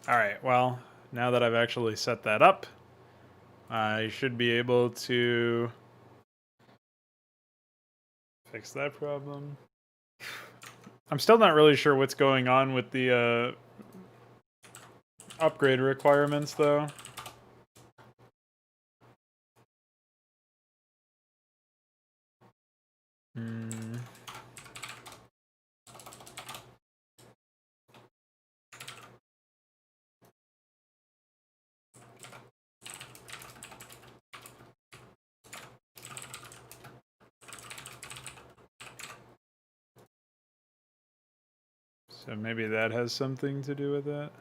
Alright, well, now that I've actually set that up, I should be able to fix that problem. I'm still not really sure what's going on with the upgrade requirements, though. So maybe that has something to do with it.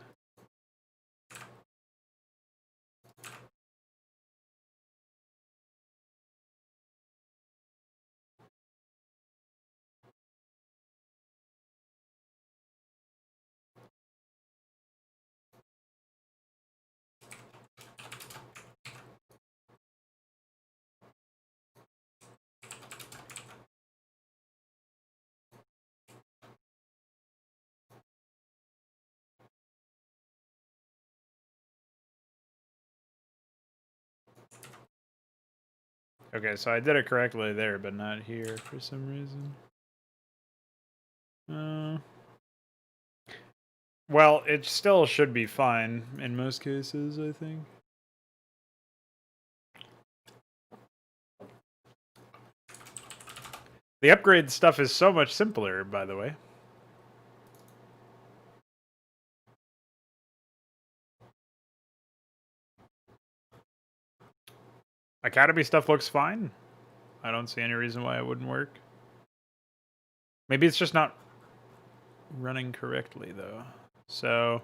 Okay, so I did it correctly there, but not here for some reason. Well, it still should be fine in most cases, I think. The upgrade stuff is so much simpler, by the way. Academy stuff looks fine. I don't see any reason why it wouldn't work. Maybe it's just not running correctly, though. So,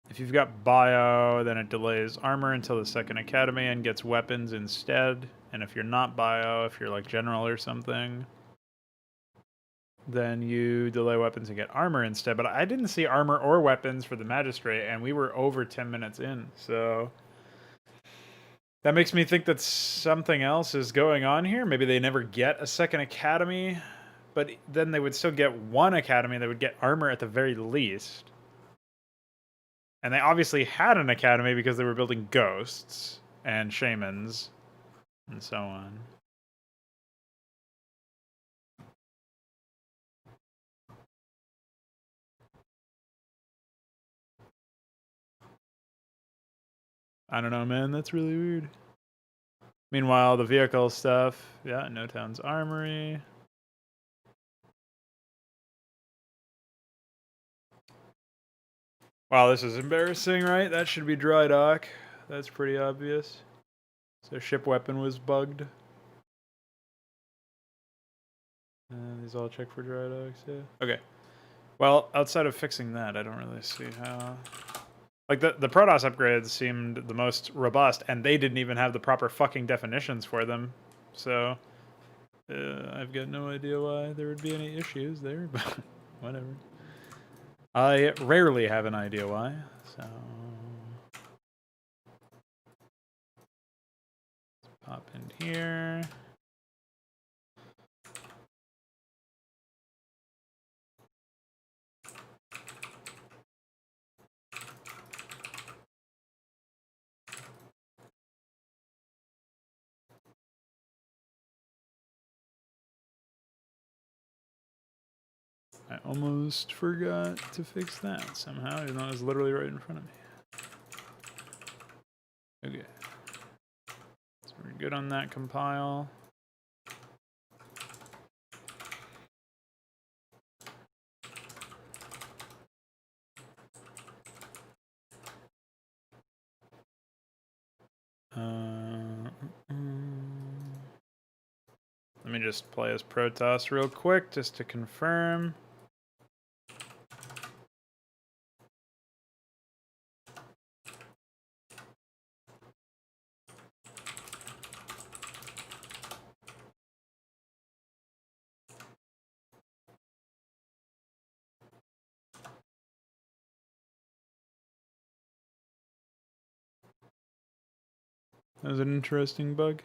if you've got bio, then it delays armor until the second academy and gets weapons instead. And if you're not bio, if you're like general or something, then you delay weapons and get armor instead. But I didn't see armor or weapons for the magistrate, and we were over 10 minutes in, so that makes me think that something else is going on here. Maybe they never get a second academy, but then they would still get one academy that would get armor at the very least. And they obviously had an academy because they were building ghosts and shamans and so on. I don't know, man. That's really weird. Meanwhile, the vehicle stuff, yeah, No Town's Armory. Wow, this is embarrassing, right? That should be dry dock. That's pretty obvious. So ship weapon was bugged. These all check for dry docks, yeah. Okay. Well, outside of fixing that, I don't really see how... Like, the Protoss upgrades seemed the most robust, and they didn't even have the proper fucking definitions for them. So, I've got no idea why there would be any issues there, but whatever. I rarely have an idea why, so... Let's pop in here. I almost forgot to fix that somehow, even though it was literally right in front of me. Okay. So we're good on that compile. me just play as Protoss real quick just to confirm. That was an interesting bug.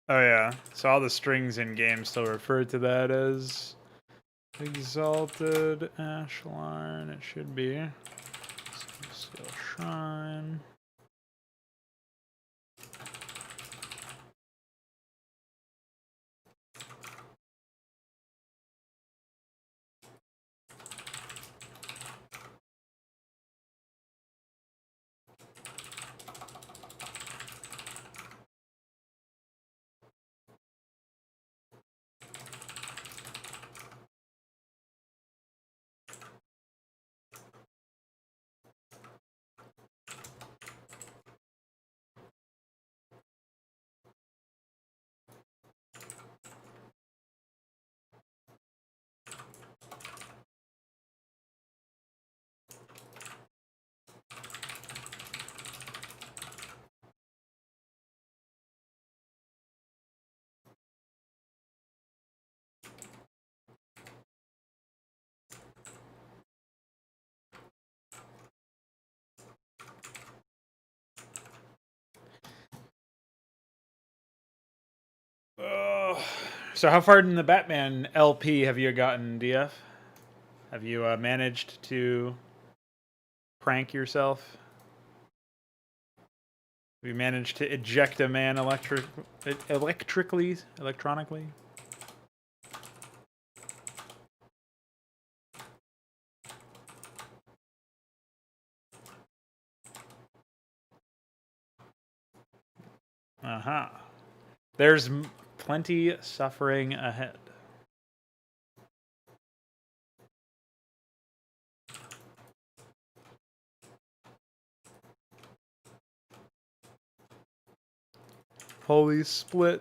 Oh yeah, so all the strings in game still refer to that as Exalted Ashlarn. It should be. Steel Shrine. So how far in the Batman LP have you gotten, DF? Have you managed to prank yourself? Have you managed to eject a man electronically? Uh-huh. There's plenty suffering ahead. Holy split.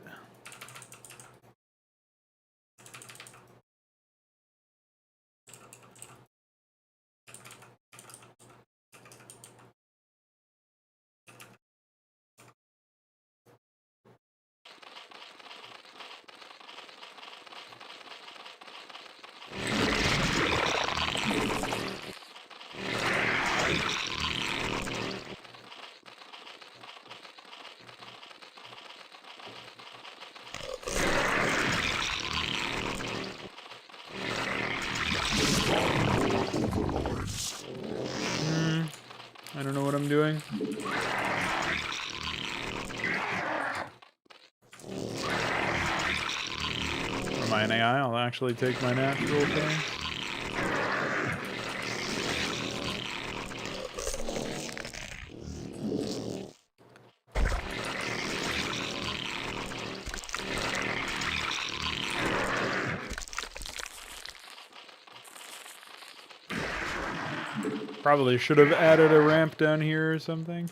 I don't know what I'm doing. For my AI, I'll actually take my natural thing. Probably should have added a ramp down here or something.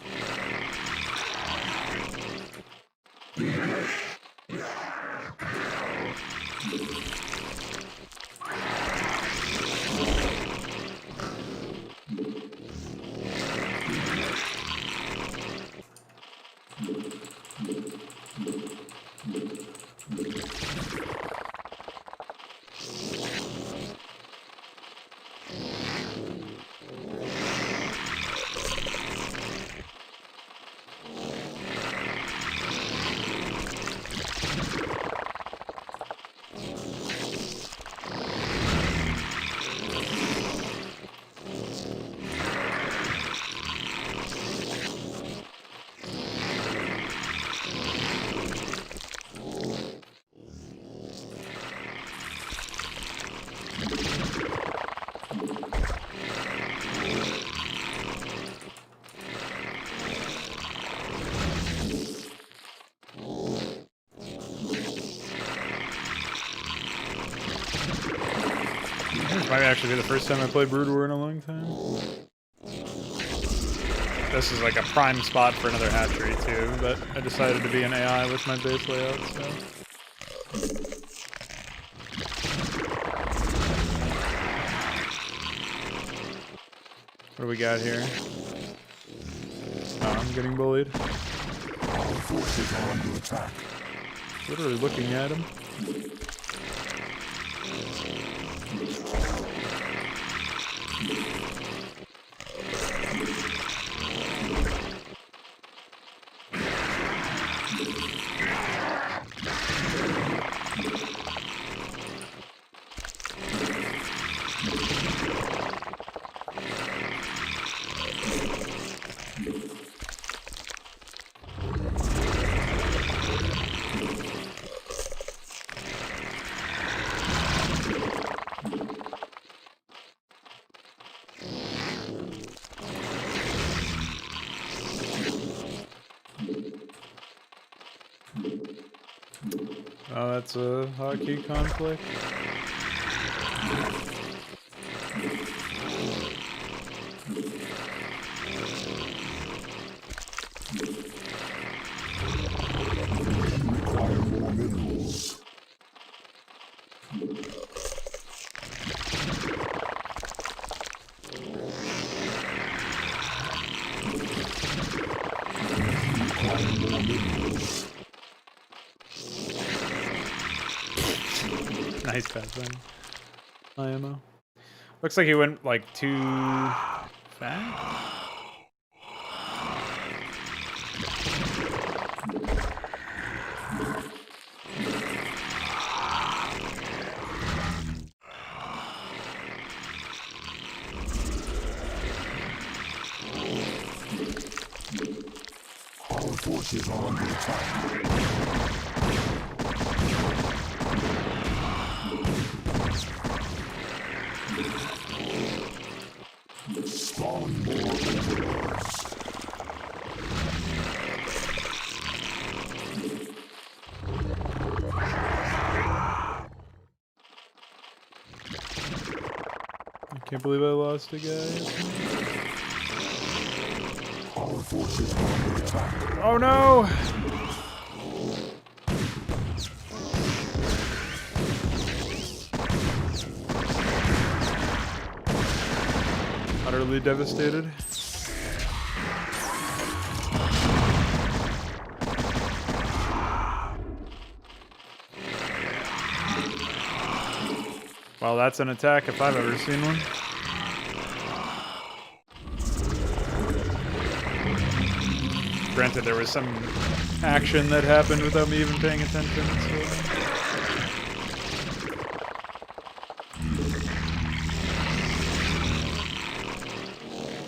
This might actually be the first time I played Brood War in a long time. This is like a prime spot for another hatchery too, but I decided to be an AI with my base layout, so. What do we got here? Oh, I'm getting bullied. Our forces are under attack. Literally looking at him. Oh, that's a hotkey conflict. Require more minerals. Require more minerals. Nice pass, IMO. Looks like he went like too fast. Our forces are under attack. Spawn more overlords. I can't believe I lost a guy. Our forces are under attack. Oh no! Utterly devastated. Well, that's an attack if I've ever seen one. Granted, there was some action that happened without me even paying attention, so...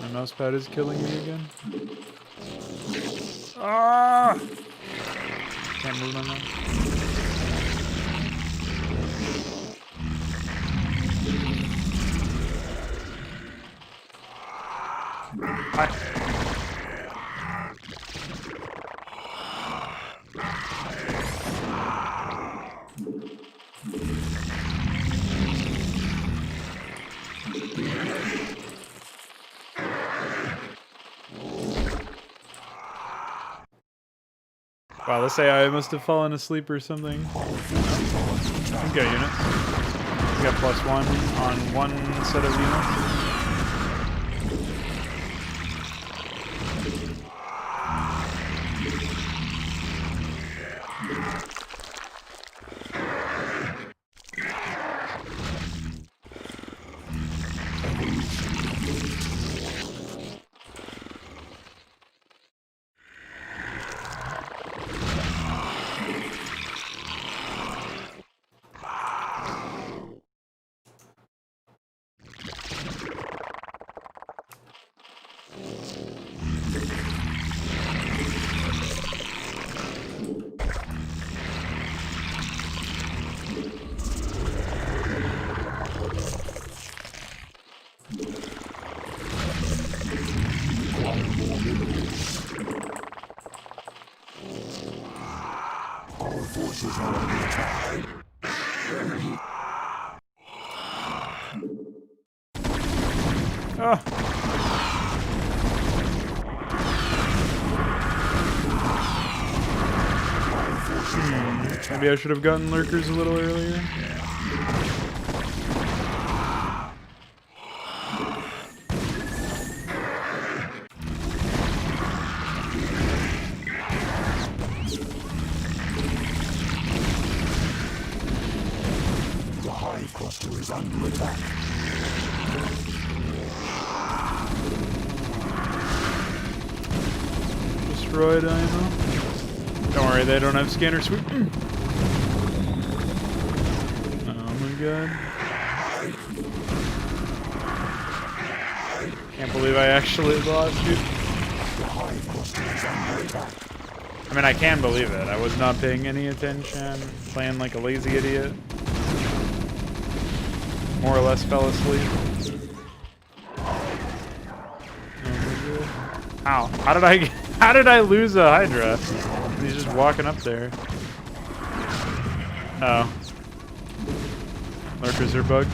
My mousepad is killing me again. Ah! Can't move my mouse. Wow, this AI must have fallen asleep or something. We've got units. We got +1 on one set of units. Our forces are under attack. Maybe I should have gotten lurkers a little earlier. The hive cluster is under attack. Destroyed ammo. Don't worry, they don't have scanner sweep. Oh my god. Can't believe I actually lost you. I mean, I can believe it. I was not paying any attention, playing like a lazy idiot. More or less fell asleep. How? How did I lose a HYDRA? He's just walking up there. Oh. Lurkers are bugged.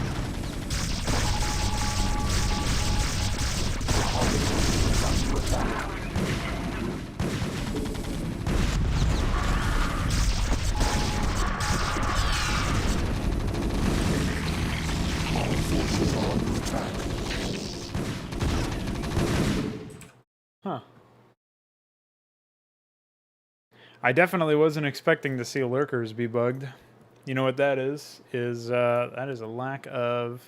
Huh. I definitely wasn't expecting to see lurkers be bugged. You know what that is? That is a lack of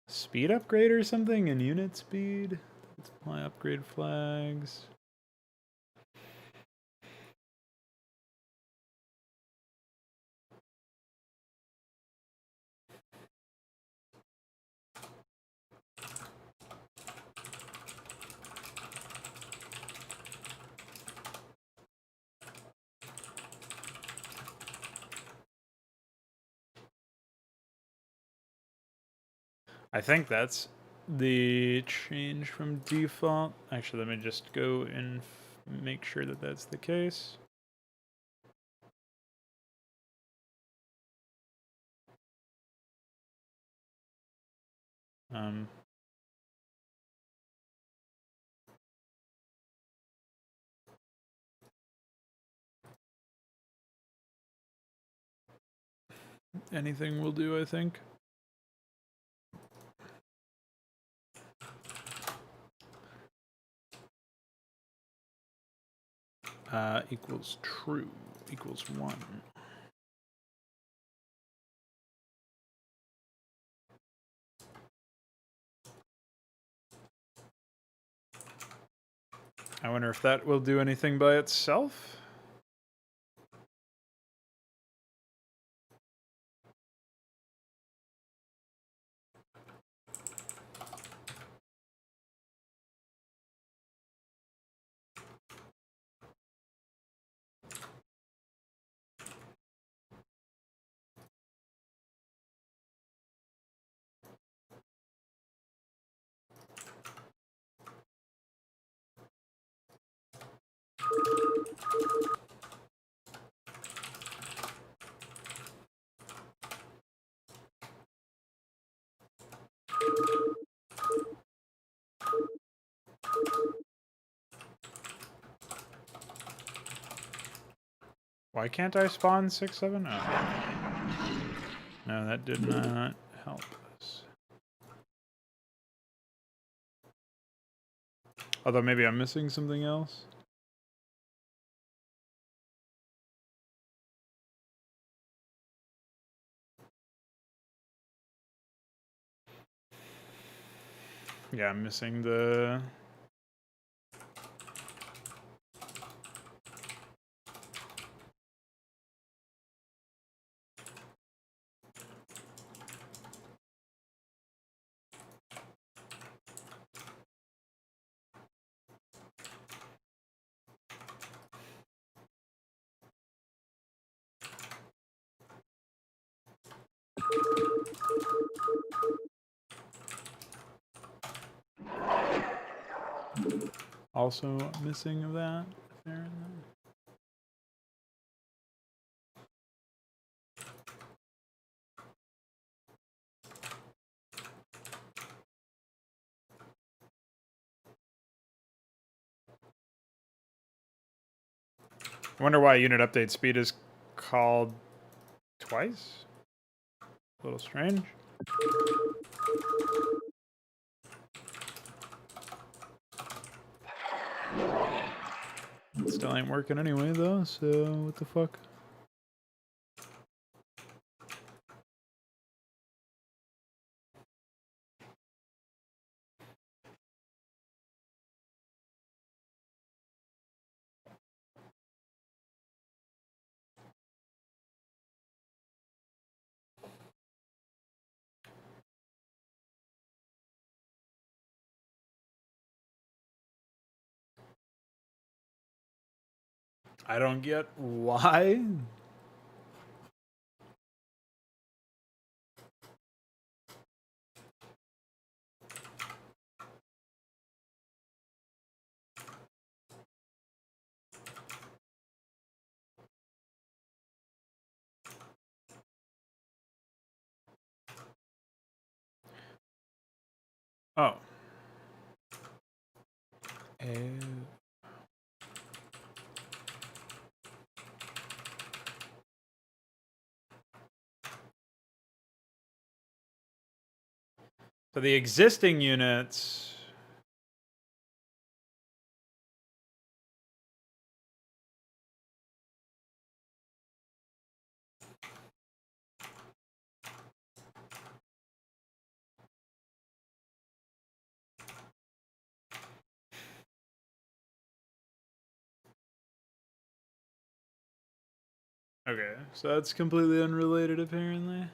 speed upgrade or something in unit speed. Let's apply upgrade flags. I think that's the change from default. Actually, let me just go and make sure that that's the case. Anything will do, I think. Equals true equals 1. I wonder if that will do anything by itself. Why can't I spawn 6, 7? Oh. No, that did not help us. Although maybe I'm missing something else. Yeah, I'm missing the... Also missing of that, apparently. I wonder why unit update speed is called twice. A little strange. It still ain't working anyway, though, so what the fuck? I don't get why. Oh. So the existing units. Okay, so that's completely unrelated, apparently.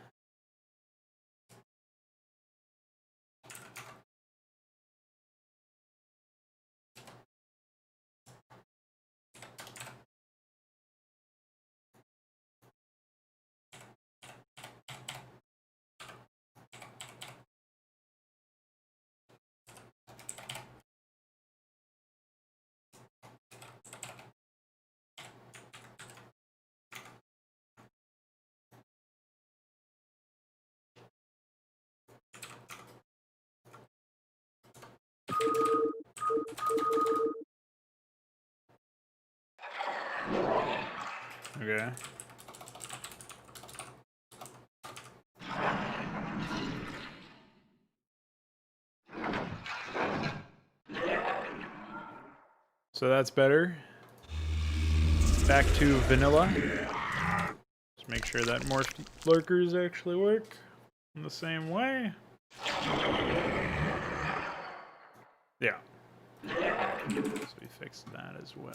Okay. So that's better. Back to vanilla. Just make sure that more lurkers actually work in the same way. Yeah. So we fixed that as well.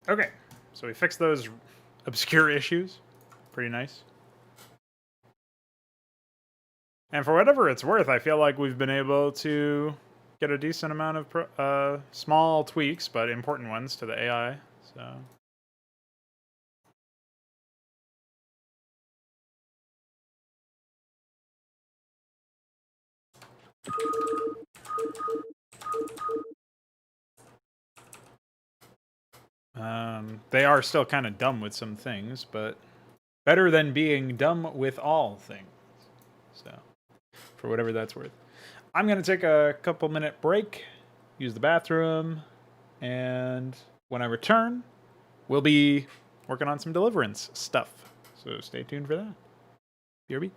Okay, so we fixed those obscure issues. Pretty nice. And for whatever it's worth, I feel like we've been able to get a decent amount of small tweaks, but important ones to the AI. So. They are still kind of dumb with some things, but better than being dumb with all things. So, for whatever that's worth. I'm going to take a couple minute break, use the bathroom, and when I return, we'll be working on some Deliverance stuff. So stay tuned for that. BRB.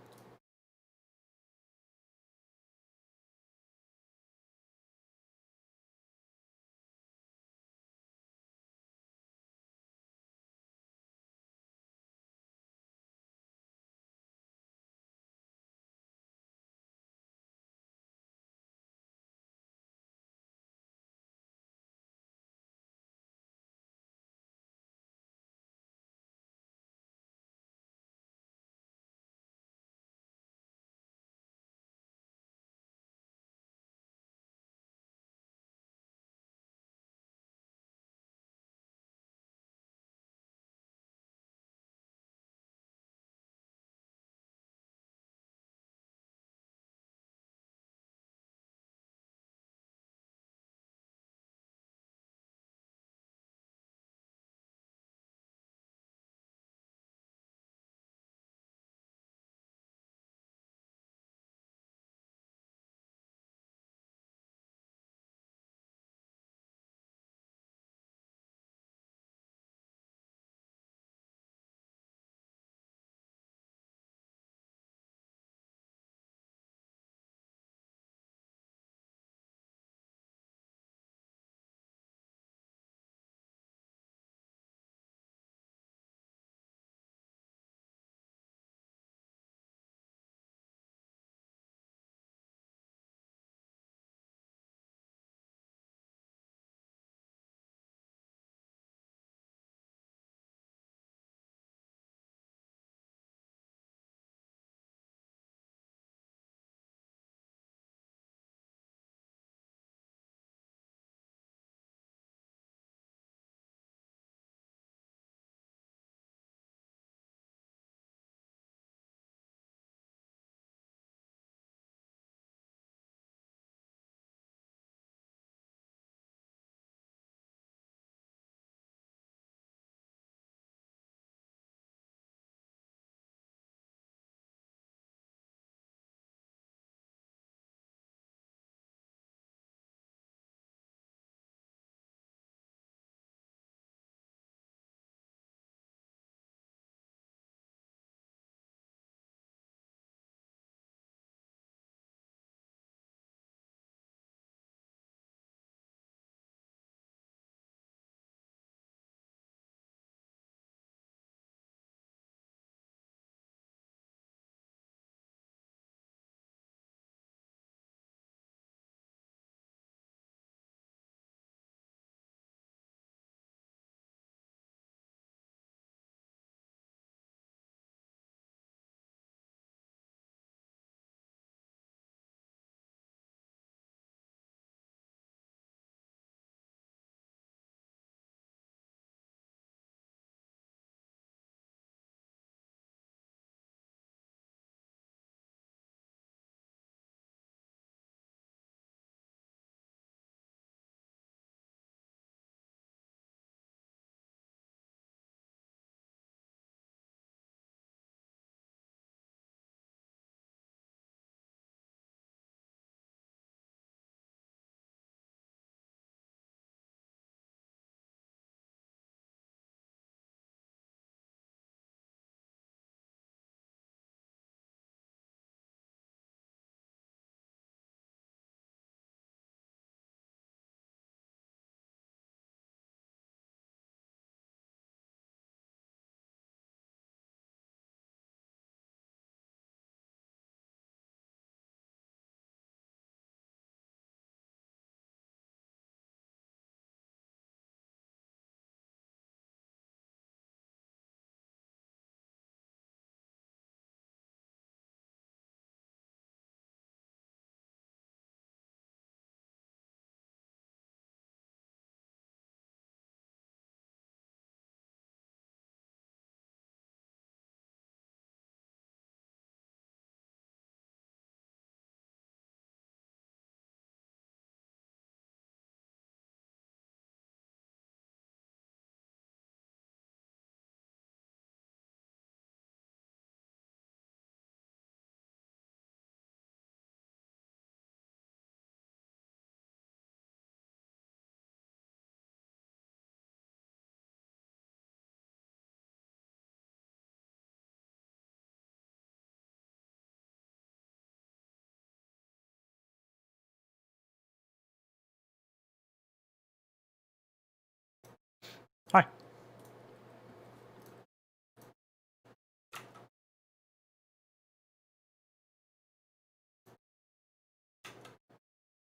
Hi.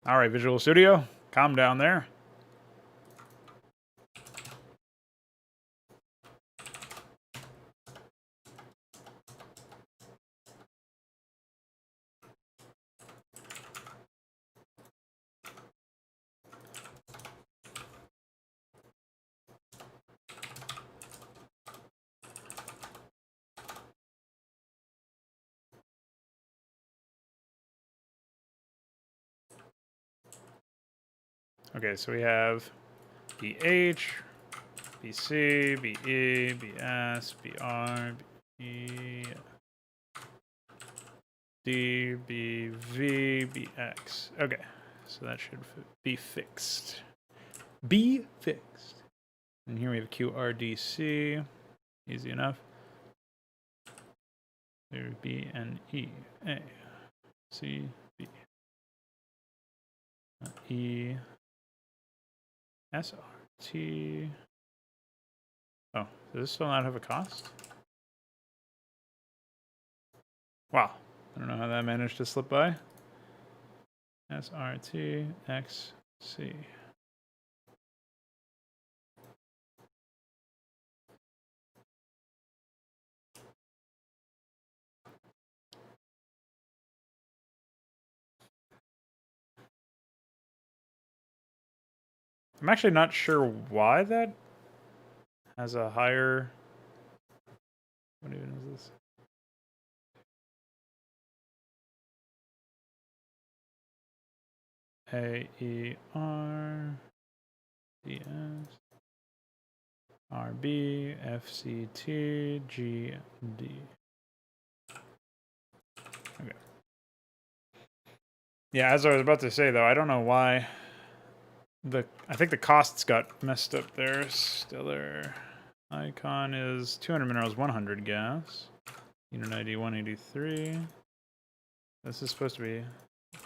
All right, Visual Studio, calm down there. Okay, so we have BH, BC, BE, BS, BR, BE, D, BV, BX. Okay, so that should be fixed. Be fixed. And here we have QRDC. Easy enough. There would be an E, A, C, B, E, S, R, T. Oh, does this still not have a cost? Wow. I don't know how that managed to slip by. S, R, T, X, C. I'm actually not sure why that has a higher... What even is this? A, E, R, D, S, R, B, F, C, T, G, D. Okay. Yeah, as I was about to say, though, I don't know why I think the costs got messed up there. Stellar icon is 200 minerals, 100 gas. Unit ID 183. This is supposed to be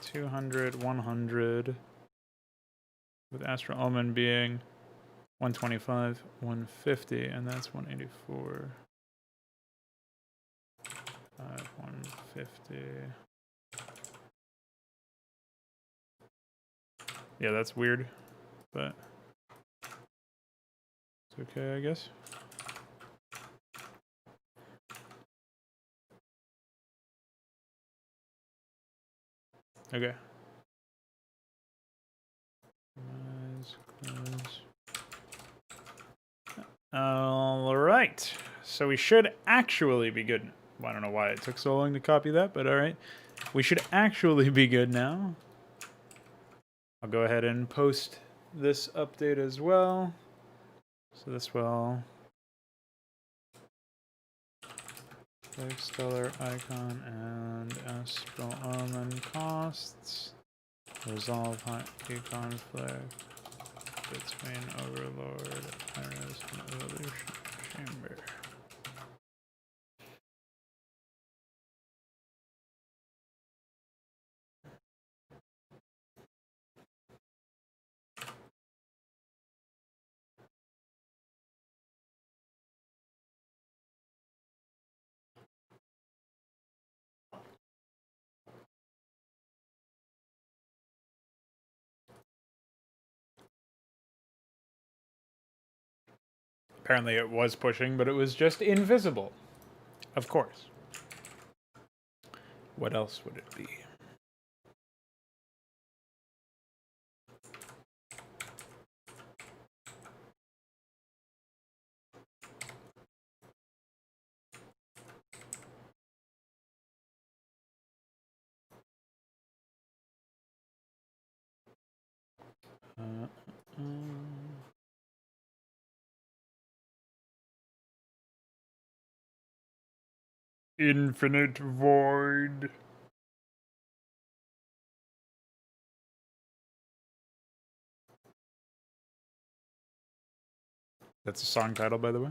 200, 100. With Astral Omen being 125, 150, and that's 184. 150. Yeah, that's weird, but it's okay, I guess. Okay. Close. All right. So we should actually be good. Well, I don't know why it took so long to copy that, but all right. We should actually be good now. I'll go ahead and post this update as well. So this will fix stellar icon and astral omen costs. Resolve hotkey conflict between Overlord, Iris, and Evolution Chamber. Apparently it was pushing, but it was just invisible. Of course. What else would it be? Infinite Void. That's a song title, by the way.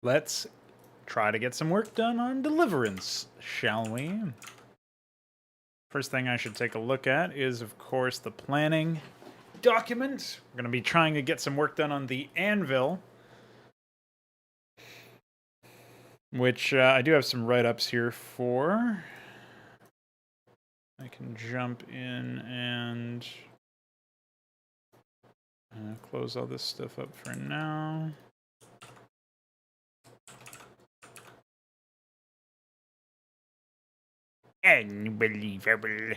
let's try to get some work done on Deliverance, shall we? First thing I should take a look at is, of course, the planning document. We're going to be trying to get some work done on the Anvil, which I do have some write-ups here for. I can jump in and close all this stuff up for now. Unbelievable.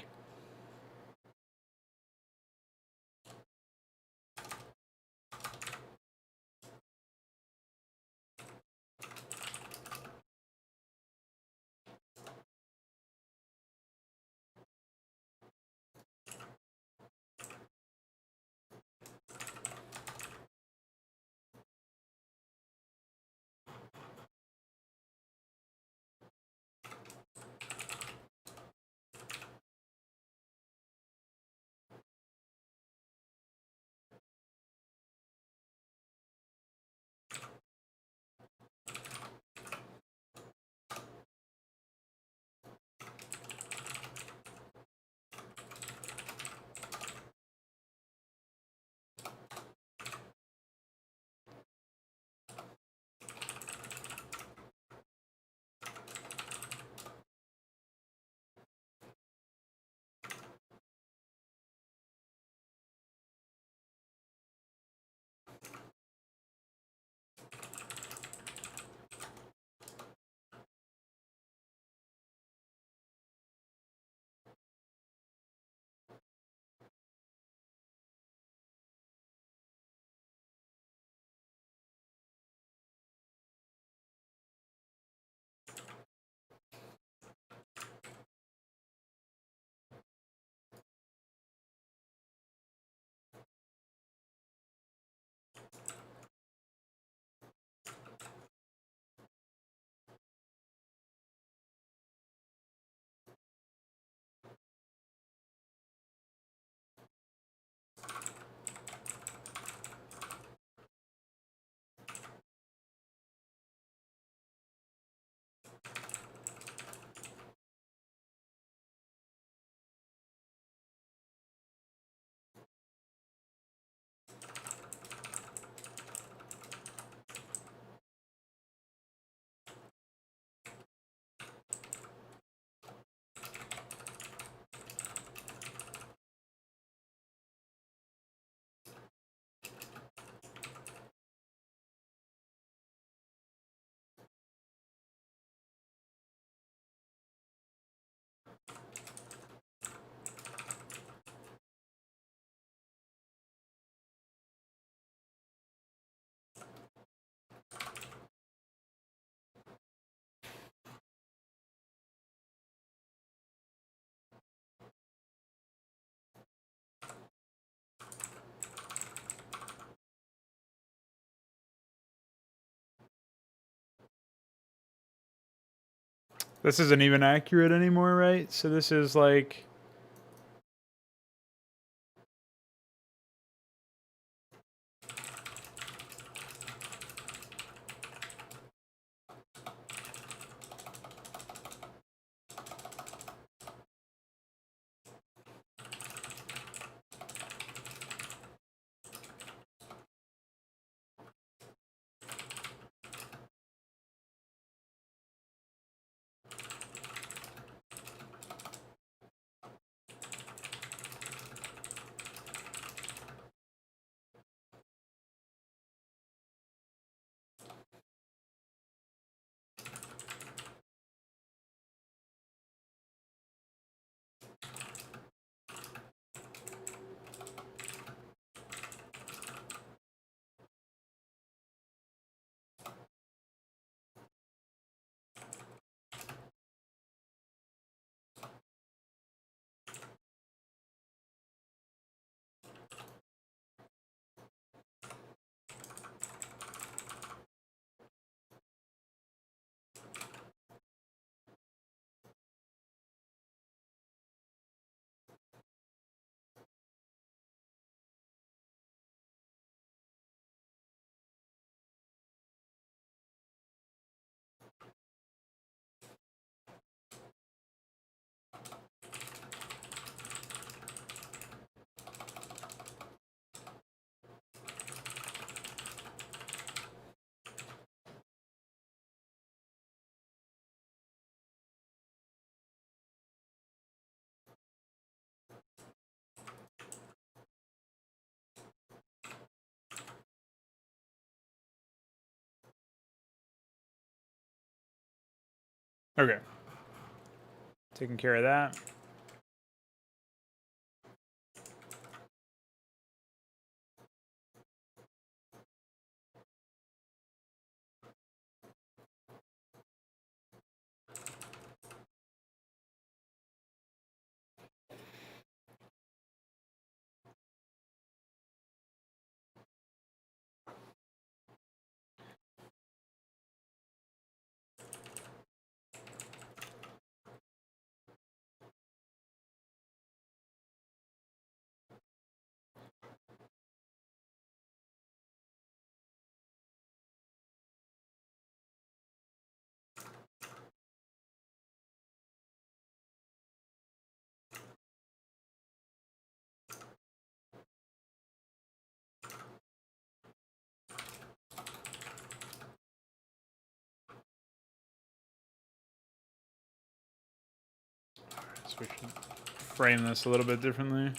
This isn't even accurate anymore, right? So this is like... Okay. Taking care of that. So we should frame this a little bit differently.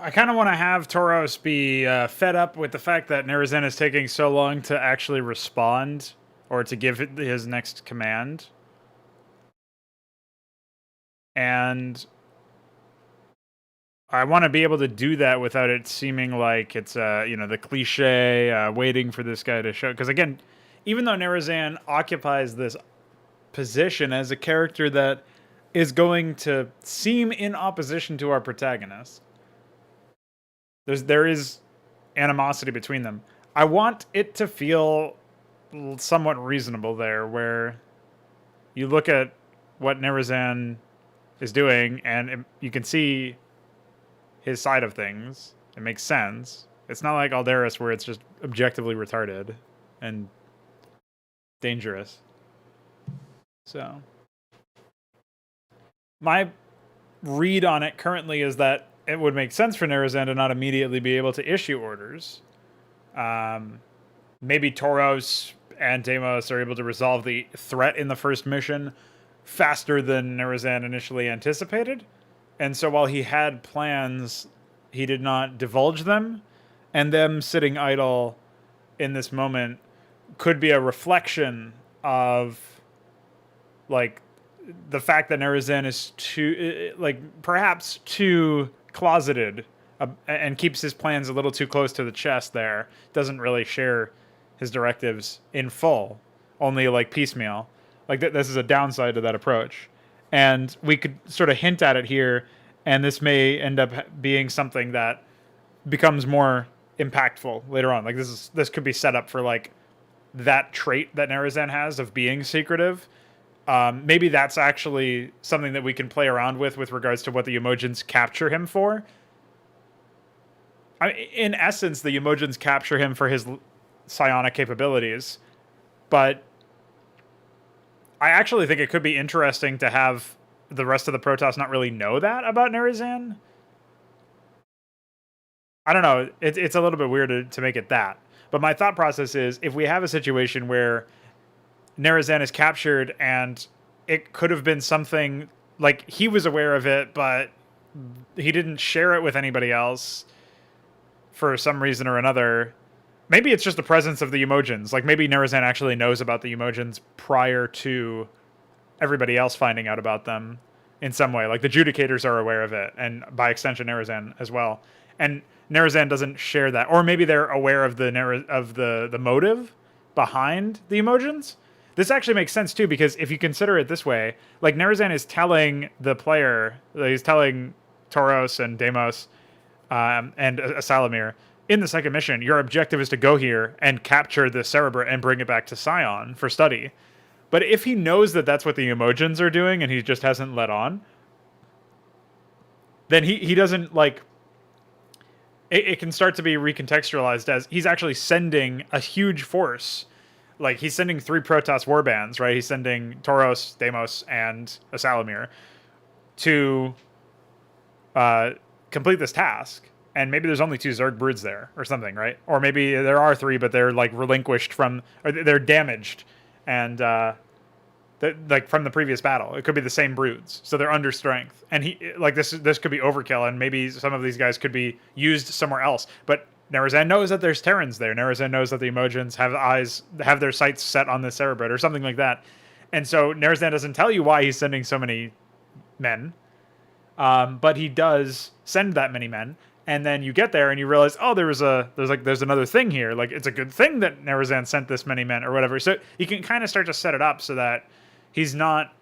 I kind of want to have Tauros be fed up with the fact that Nerezen is taking so long to actually respond or to give his next command. And I want to be able to do that without it seeming like it's, the cliche waiting for this guy to show. Because again, even though Nerezen occupies this position as a character that is going to seem in opposition to our protagonist, there is animosity between them. I want it to feel somewhat reasonable there, where you look at what Nerezen is doing and you can see his side of things. It makes sense. It's not like Aldaris where it's just objectively retarded and dangerous. So my read on it currently is that it would make sense for Nerezen to not immediately be able to issue orders. Maybe Tauros and Deimos are able to resolve the threat in the first mission faster than Nerezen initially anticipated. And so while he had plans, he did not divulge them. And them sitting idle in this moment could be a reflection of, like, the fact that Nerezen is perhaps too closeted and keeps his plans a little too close to the chest there. Doesn't really share his directives in full, only like piecemeal. Like this is a downside to that approach. And we could sort of hint at it here, and this may end up being something that becomes more impactful later on. Like this could be set up for like that trait that Nerezen has of being secretive. Maybe that's actually something that we can play around with regards to what the Emojins capture him for. In essence, the Emojins capture him for his psionic capabilities, but I actually think it could be interesting to have the rest of the Protoss not really know that about Nerezen. I don't know. It's a little bit weird to make it that. But my thought process is, if we have a situation where Nerezen is captured and it could have been something like he was aware of it, but he didn't share it with anybody else for some reason or another. Maybe it's just the presence of the Emojins. Like maybe Nerezen actually knows about the Emojins prior to everybody else finding out about them in some way. Like the Judicators are aware of it, and by extension Nerezen as well. and Nerazan doesn't share that, or maybe they're aware of the motive behind the emotions. This actually makes sense too, because if you consider it this way, like Nerazan is telling the player, he's telling Tauros and Deimos and Asalamir, in the second mission, your objective is to go here and capture the Cerebra and bring it back to Scion for study. But if he knows that that's what the emotions are doing and he just hasn't let on, then he doesn't, like, it can start to be recontextualized as he's actually sending a huge force. Like, he's sending 3 Protoss warbands, right? He's sending Tauros, Deimos, and Asalamir to complete this task. And maybe there's only 2 Zerg broods there or something, right? Or maybe there are 3, but they're, like, relinquished from, or they're damaged and like from the previous battle. It could be the same broods, so they're under strength. And he, like, this could be overkill, and maybe some of these guys could be used somewhere else. But Nerazan knows that there's Terrans there. Nerazan knows that the Emojins have their sights set on the Cerebrid or something like that. And so Nerazan doesn't tell you why he's sending so many men, but he does send that many men. And then you get there and you realize, oh, there's another thing here. Like, it's a good thing that Nerazan sent this many men or whatever. So you can kind of start to set it up so that he's not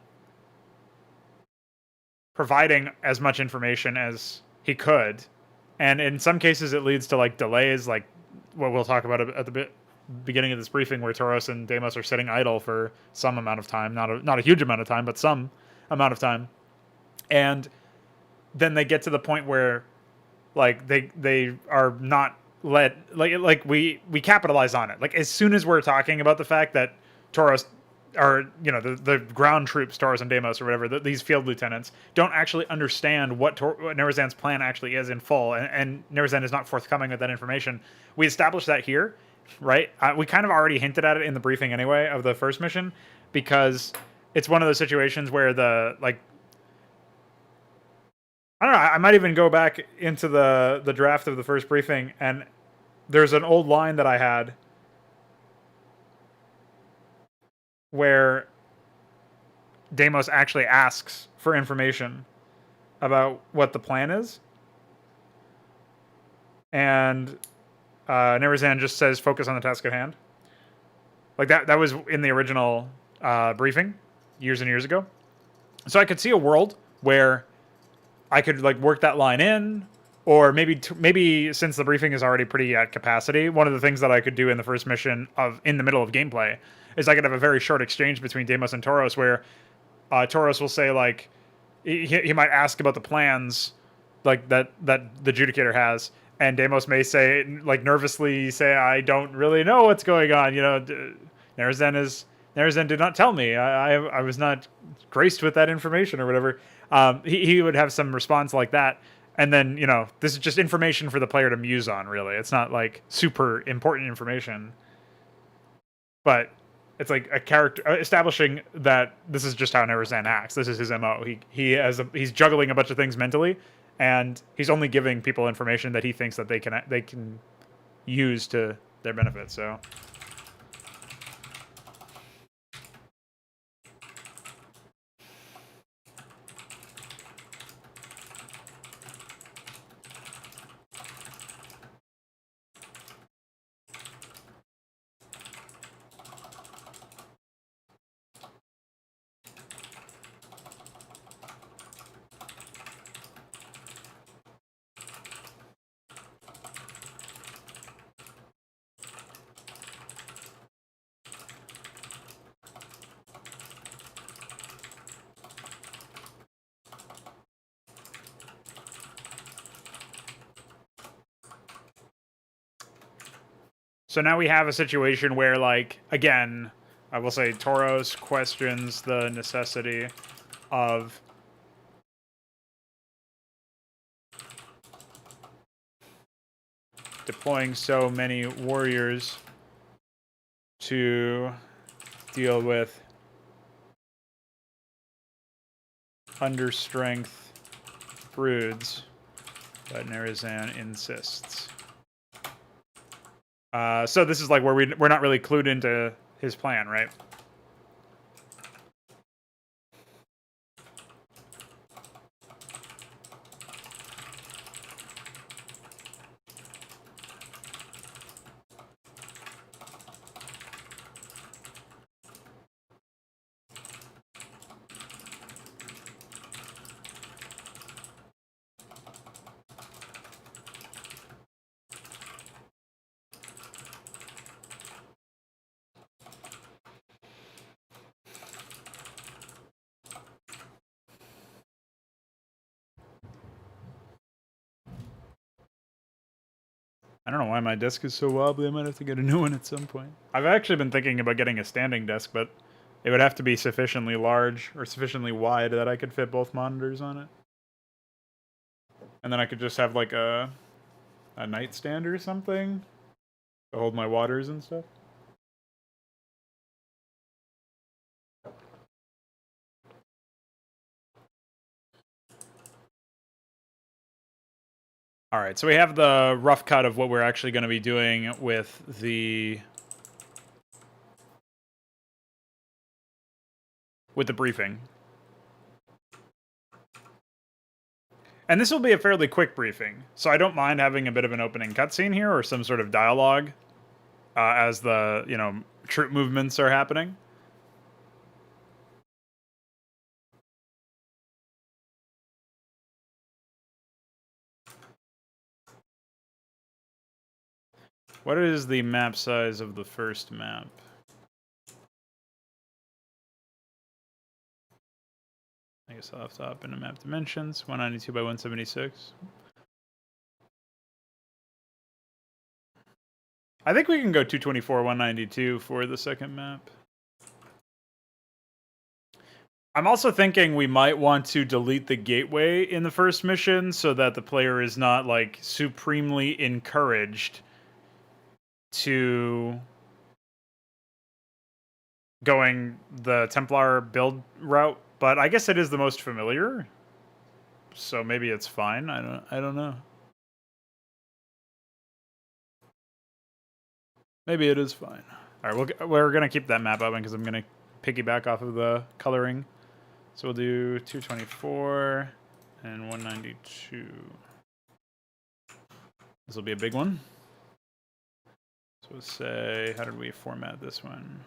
providing as much information as he could. And in some cases, it leads to, like, delays, like what we'll talk about at the beginning of this briefing, where Tauros and Deimos are sitting idle for some amount of time, not a huge amount of time, but some amount of time. And then they get to the point where, like, they are not like we capitalize on it. Like, as soon as we're talking about the fact that Tauros, or, you know, the ground troops, Tauros and Deimos or whatever, these field lieutenants don't actually understand what Nerazan's plan actually is in full, and Nerazan is not forthcoming with that information. We established that here, right? We kind of already hinted at it in the briefing anyway of the first mission, because it's one of those situations where I don't know, I might even go back into the draft of the first briefing, and there's an old line that I had where Deimos actually asks for information about what the plan is. And Nerazan just says, focus on the task at hand. Like, that was in the original briefing years and years ago. So I could see a world where I could, like, work that line in, or maybe since the briefing is already pretty at capacity, one of the things that I could do in the first mission in the middle of gameplay is I could have a very short exchange between Deimos and Tauros, where Tauros will say, like, he might ask about the plans, like, that the Judicator has, and Deimos may say, like, nervously say, I don't really know what's going on, you know. Nerazan did not tell me. I was not graced with that information or whatever. He would have some response like that. And then, you know, this is just information for the player to muse on, really. It's not, like, super important information. But it's like a character establishing that this is just how Nerazan acts. This is his MO. He's juggling a bunch of things mentally, and he's only giving people information that he thinks that they can use to their benefit. So So now we have a situation where, like, again, I will say Tauros questions the necessity of deploying so many warriors to deal with understrength broods, but Nerazan insists. So this is like where we're not really clued into his plan, right? I don't know why my desk is so wobbly. I might have to get a new one at some point. I've actually been thinking about getting a standing desk, but it would have to be sufficiently large or sufficiently wide that I could fit both monitors on it. And then I could just have like a nightstand or something to hold my waters and stuff. All right, so we have the rough cut of what we're actually going to be doing with the briefing. And this will be a fairly quick briefing, so I don't mind having a bit of an opening cutscene here or some sort of dialogue as the, troop movements are happening. What is the map size of the first map? I guess I'll have to hop into map dimensions, 192 by 176. I think we can go 224, 192 for the second map. I'm also thinking we might want to delete the gateway in the first mission so that the player is not, like, supremely encouraged to going the Templar build route, but I guess it is the most familiar, so maybe it's fine. I don't know. Maybe it is fine. All right, we're gonna keep that map open because I'm gonna piggyback off of the coloring. So we'll do 224 and 192. This will be a big one. So we'll say, how did we format this one?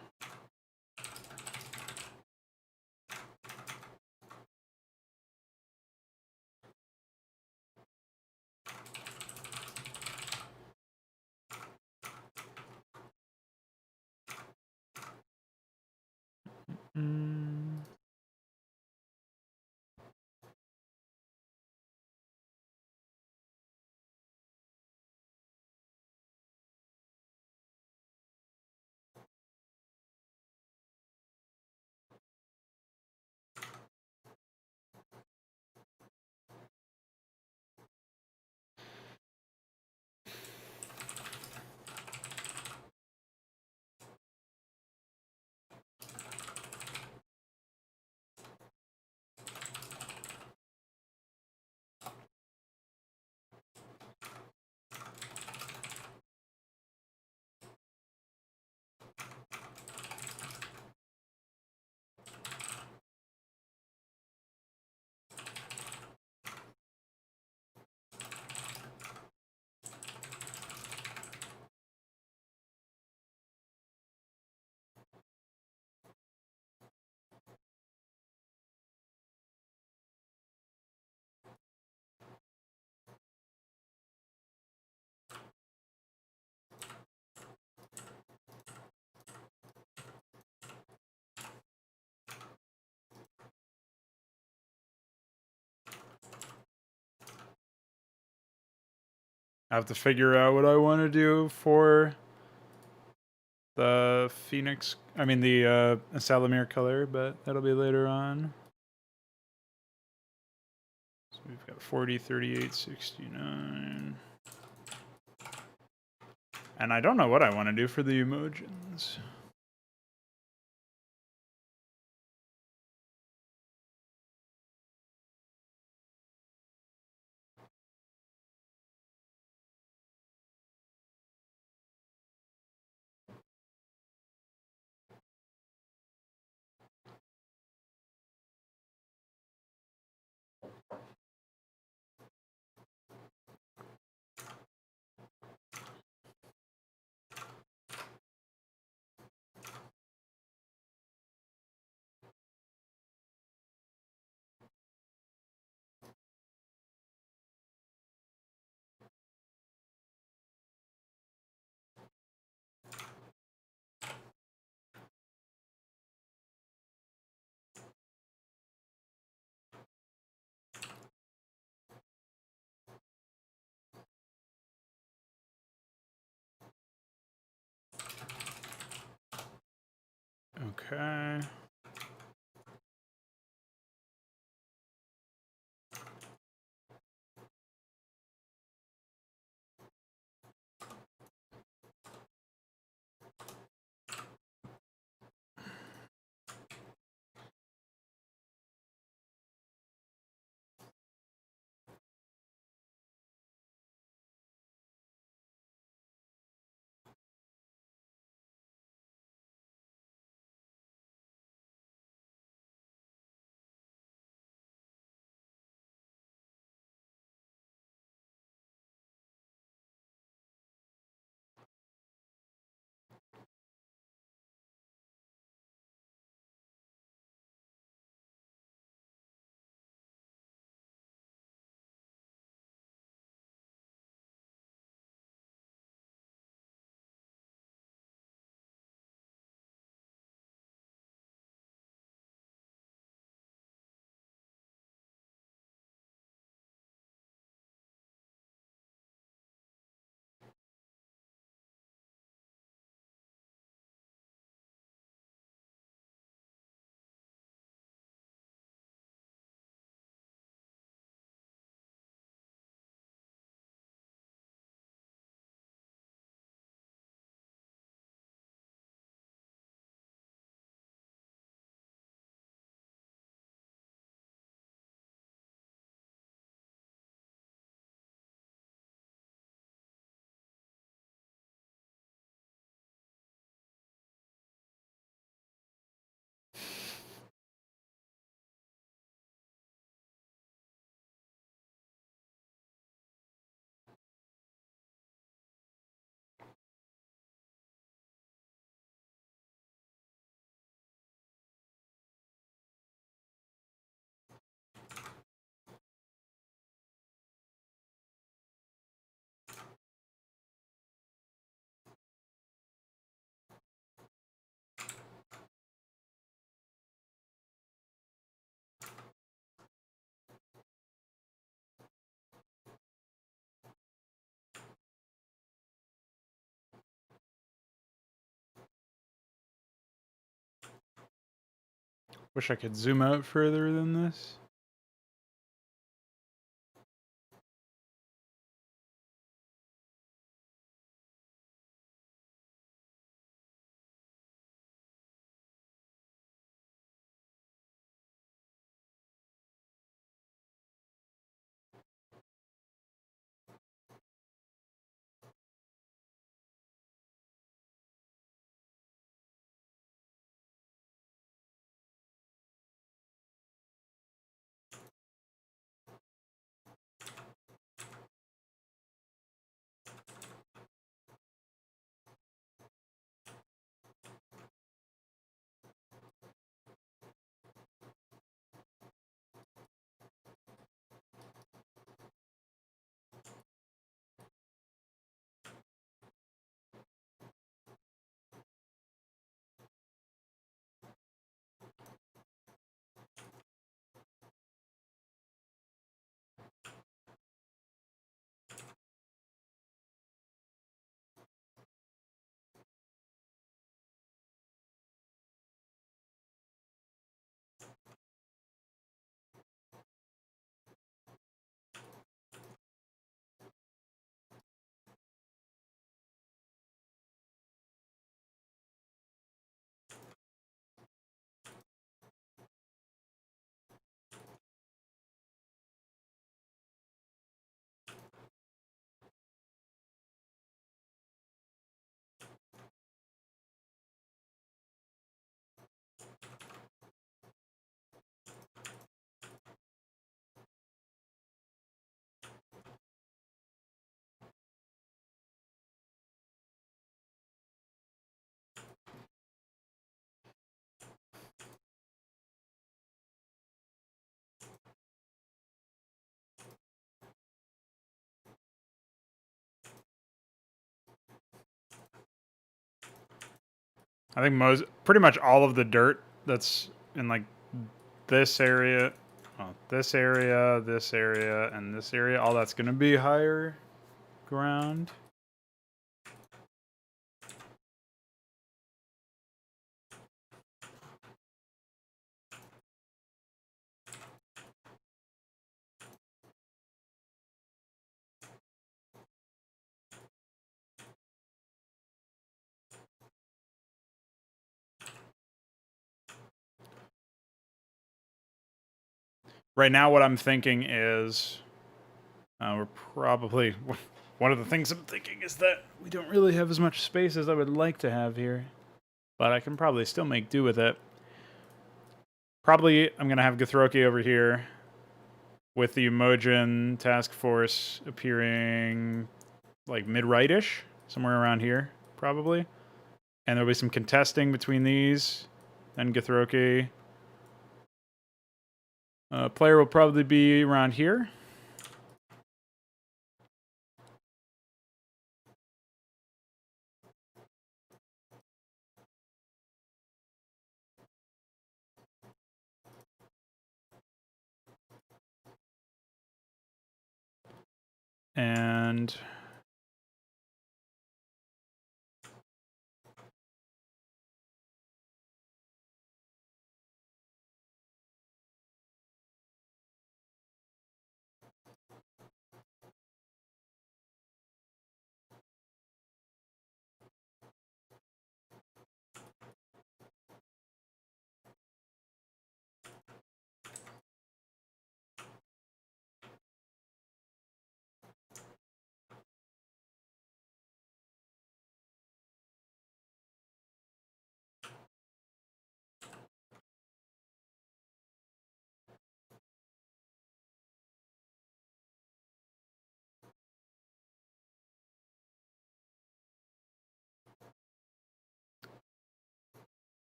I have to figure out what I want to do for the Phoenix, the Salamir color, but that'll be later on. So we've got 40, 38, 69. And I don't know what I want to do for the emojis. Okay. Wish I could zoom out further than this. I think pretty much all of the dirt that's in like this area, well, this area, and this area, all that's going to be higher ground. Right now, what I'm thinking is we're probably... One of the things I'm thinking is that we don't really have as much space as I would like to have here. But I can probably still make do with it. Probably I'm going to have Githroki over here with the Emojin task force appearing like mid-right-ish, somewhere around here, probably. And there'll be some contesting between these and Githroki. Player will probably be around here. And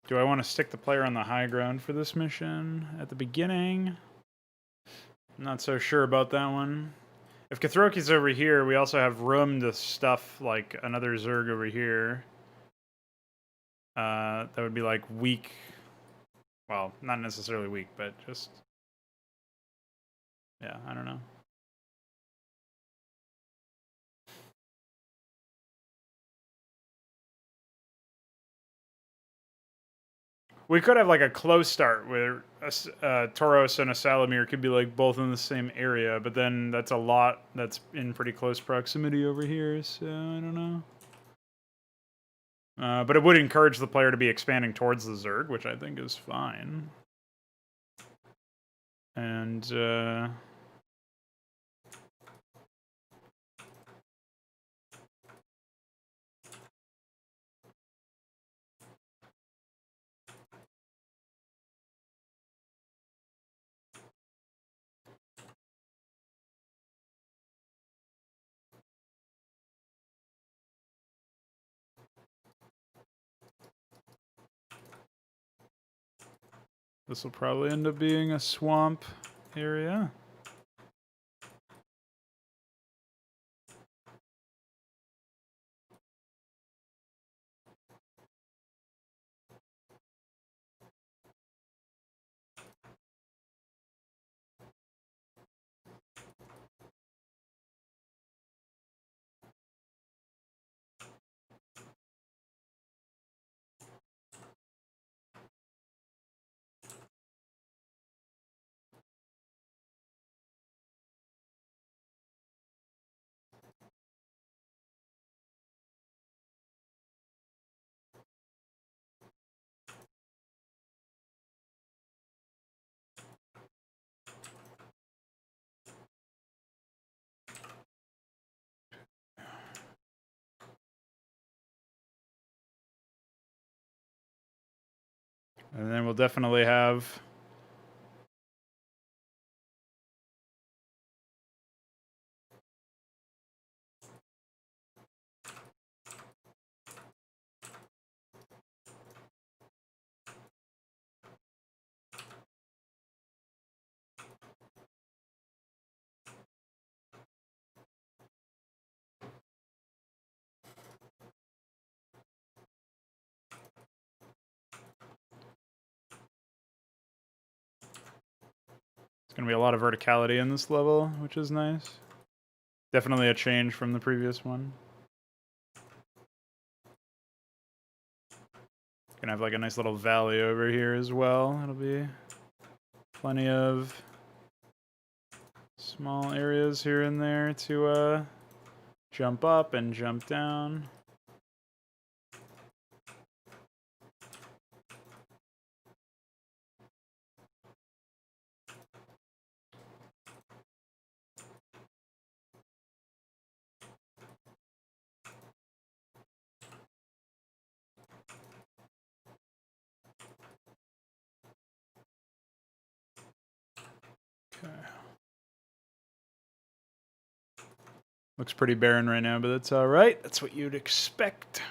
do I want to stick the player on the high ground for this mission at the beginning? I'm not so sure about that one. If Githroki's over here, we also have room to stuff like another Zerg over here. That would be like weak. Well, not necessarily weak, but just... Yeah, I don't know. We could have like a close start where a Tauros and a Salamir could be like both in the same area, but then that's a lot that's in pretty close proximity over here, so I don't know. But it would encourage the player to be expanding towards the Zerg, which I think is fine. And this will probably end up being a swamp area. And then we'll definitely have... It's going to be a lot of verticality in this level, which is nice. Definitely a change from the previous one. Gonna have like a nice little valley over here as well. It'll be plenty of small areas here and there to jump up and jump down. Looks pretty barren right now, but that's all right. That's what you'd expect.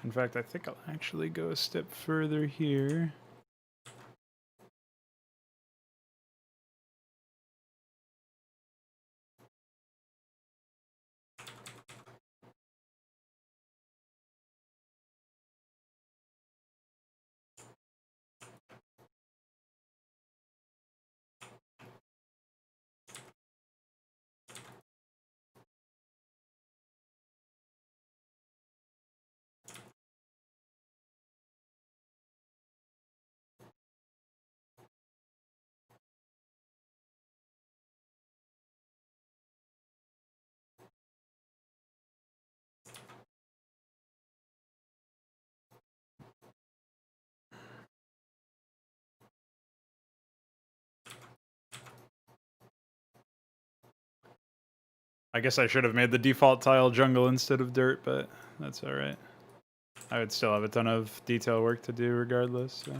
In fact, I think I'll actually go a step further here. I guess I should have made the default tile jungle instead of dirt, but that's all right. I would still have a ton of detail work to do regardless. So.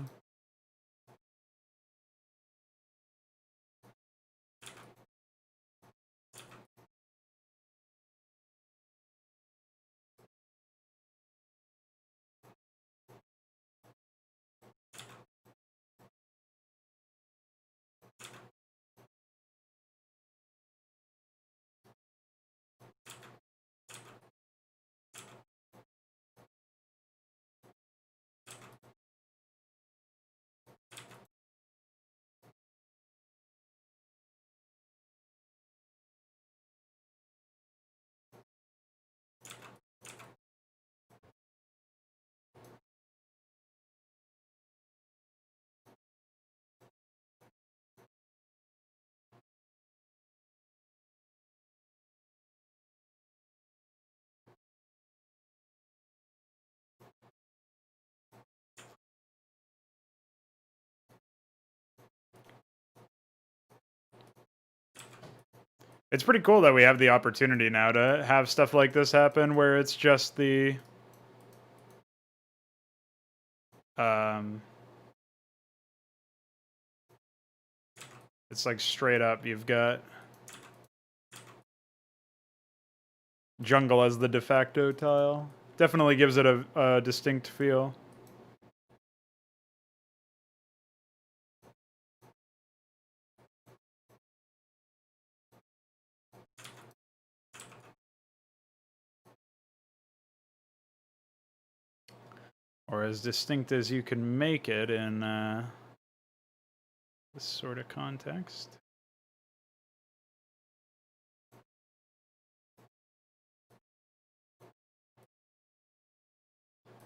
It's pretty cool that we have the opportunity now to have stuff like this happen where it's just the it's like straight up you've got jungle as the de facto tile. Definitely gives it a distinct feel. Or as distinct as you can make it in this sort of context.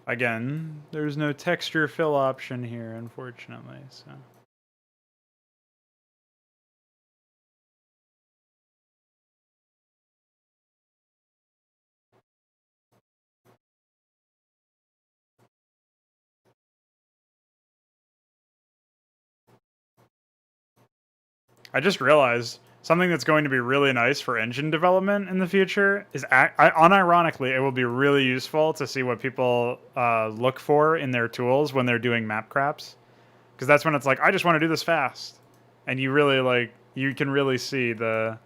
Again, there's no texture fill option here, unfortunately, so. I just realized something that's going to be really nice for engine development in the future is, unironically, it will be really useful to see what people look for in their tools when they're doing map craps. Because that's when it's like, I just want to do this fast. And you really, like, you can really see the...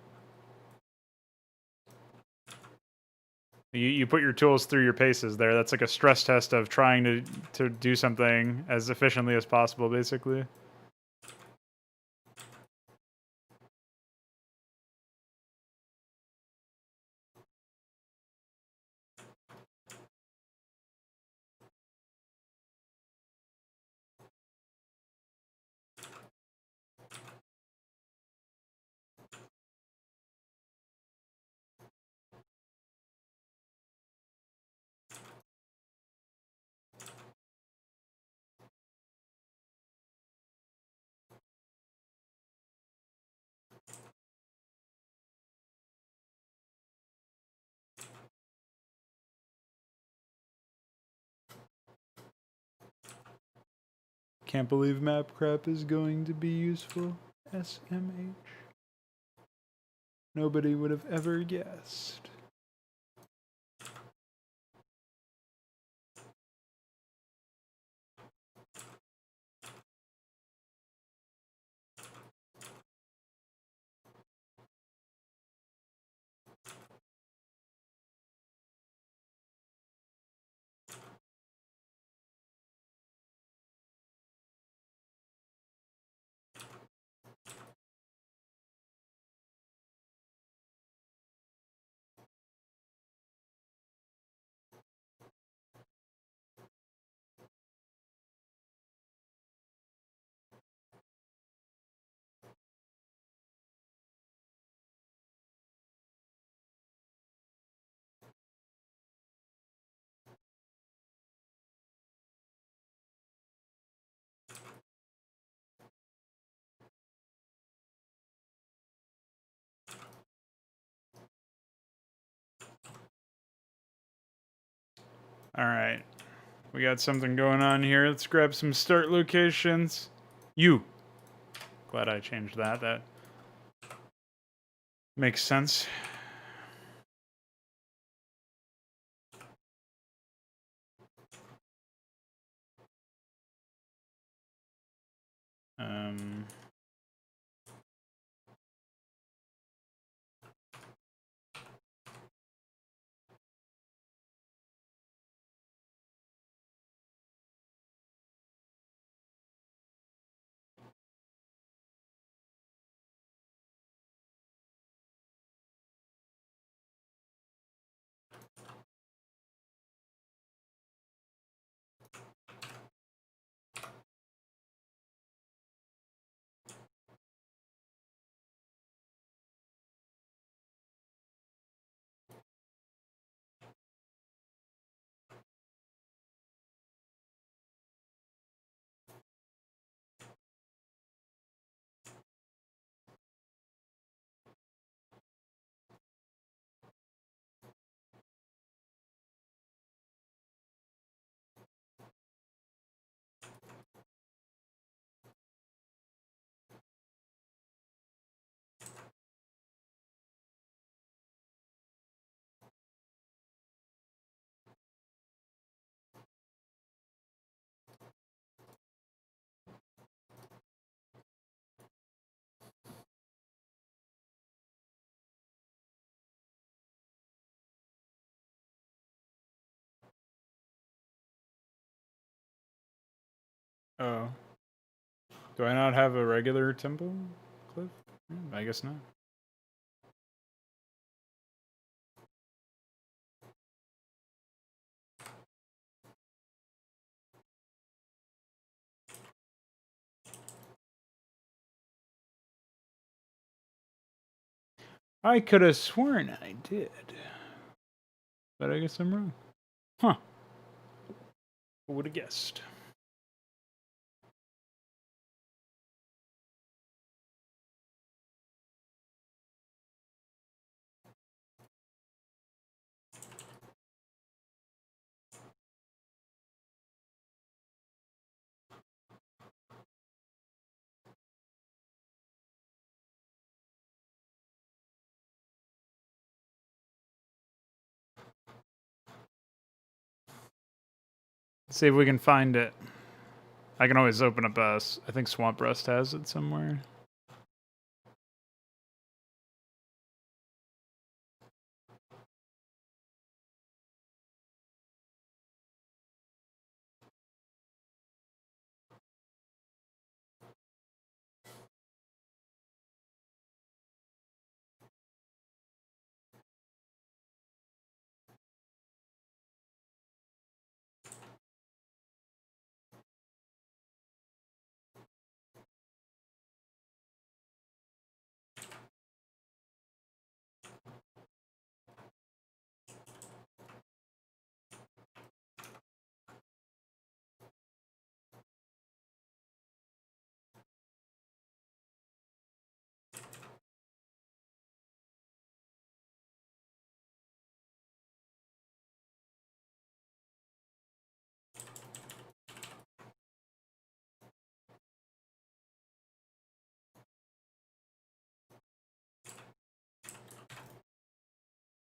You put your tools through your paces there. That's like a stress test of trying to do something as efficiently as possible, basically. Can't believe map crap is going to be useful. SMH. Nobody would have ever guessed. Alright. We got something going on here. Let's grab some start locations. You. Glad I changed that. That makes sense. Um... Oh. Do I not have a regular tempo cliff? I guess not. I could have sworn I did. But I guess I'm wrong. Huh. Who would have guessed? Let's see if we can find it. I can always open up us. I think Swamp Rust has it somewhere.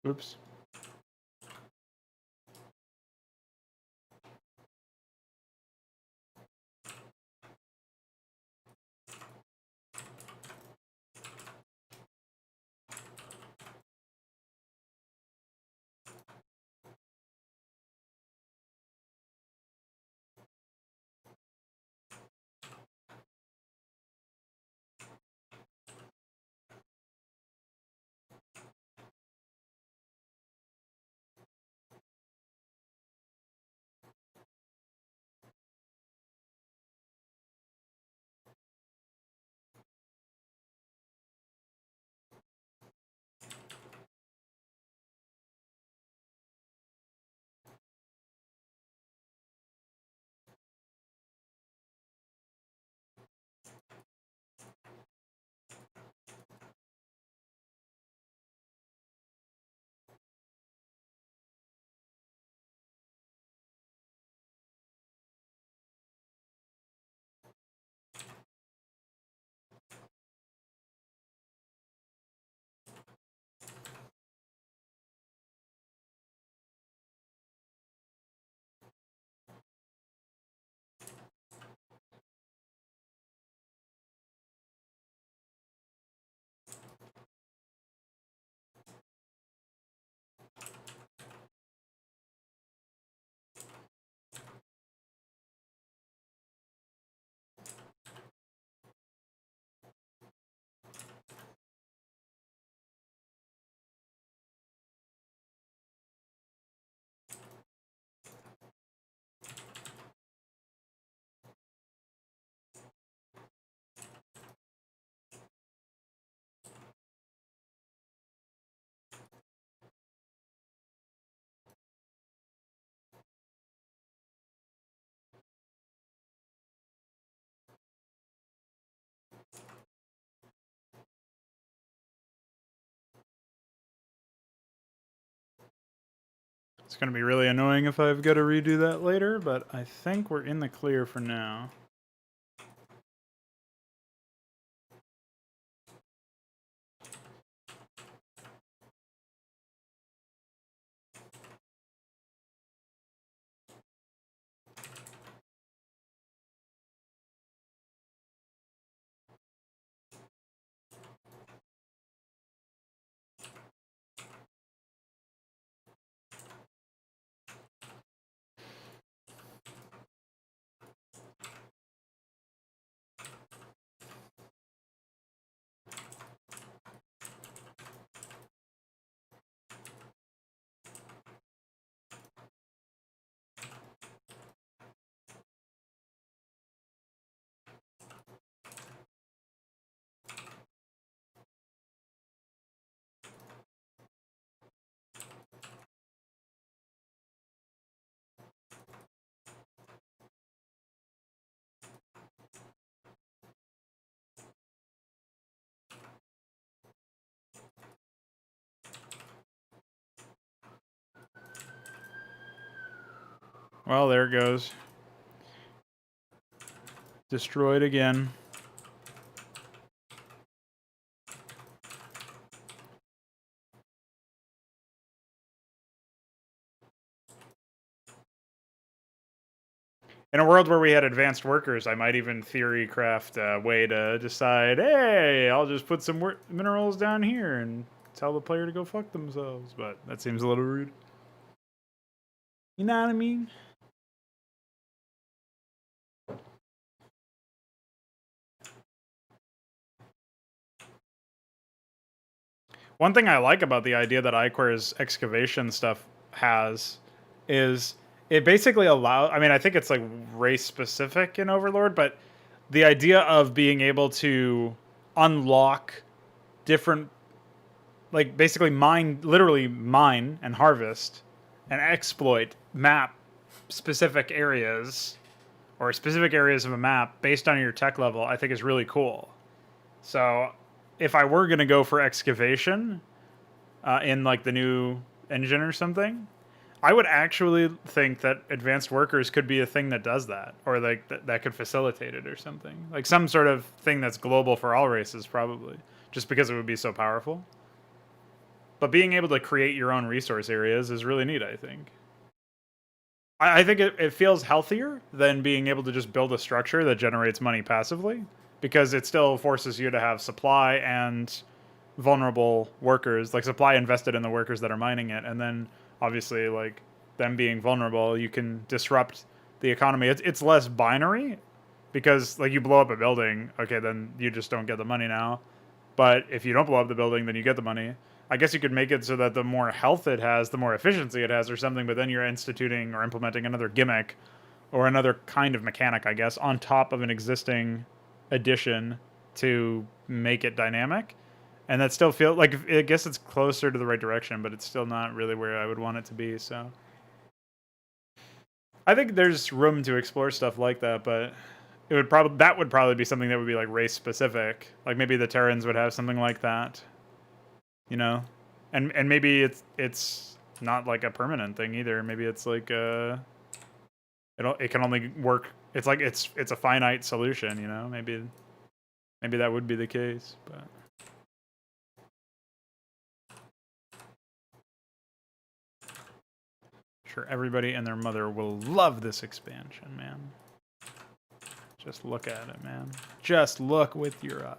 Oops. It's going to be really annoying if I've got to redo that later, but I think we're in the clear for now. Well, there it goes. Destroyed again. In a world where we had advanced workers, I might even theory craft a way to decide, hey, I'll just put some minerals down here and tell the player to go fuck themselves. But that seems a little rude. You know what I mean? One thing I like about the idea that iQuare's excavation stuff has is it basically allows, I mean, I think it's like race specific in Overlord, but the idea of being able to unlock different, like basically mine, literally mine and harvest and exploit map specific areas or specific areas of a map based on your tech level, I think is really cool. So if I were going to go for excavation in like the new engine or something, I would actually think that advanced workers could be a thing that does that, or like that could facilitate it or something. Like some sort of thing that's global for all races, probably, just because it would be so powerful. But being able to create your own resource areas is really neat, I think. I think it feels healthier than being able to just build a structure that generates money passively, because it still forces you to have supply and vulnerable workers, like supply invested in the workers that are mining it, and then obviously like them being vulnerable, you can disrupt the economy. It's less binary because like you blow up a building, okay, then you just don't get the money now. But if you don't blow up the building, then you get the money. I guess you could make it so that the more health it has, the more efficiency it has, or something. But then you're instituting or implementing another gimmick or another kind of mechanic, I guess, on top of an existing addition to make it dynamic. And that still feels like, I guess it's closer to the right direction, but it's still not really where I would want it to be. So I think there's room to explore stuff like that, but that would probably be something that would be like race specific. Like maybe the Terrans would have something like that, you know, and maybe it's not like a permanent thing either. Maybe it's like it can only work. It's like it's a finite solution, you know. Maybe that would be the case, but. Sure, everybody and their mother will love this expansion, man. Just look at it, man. Just look with your eyes.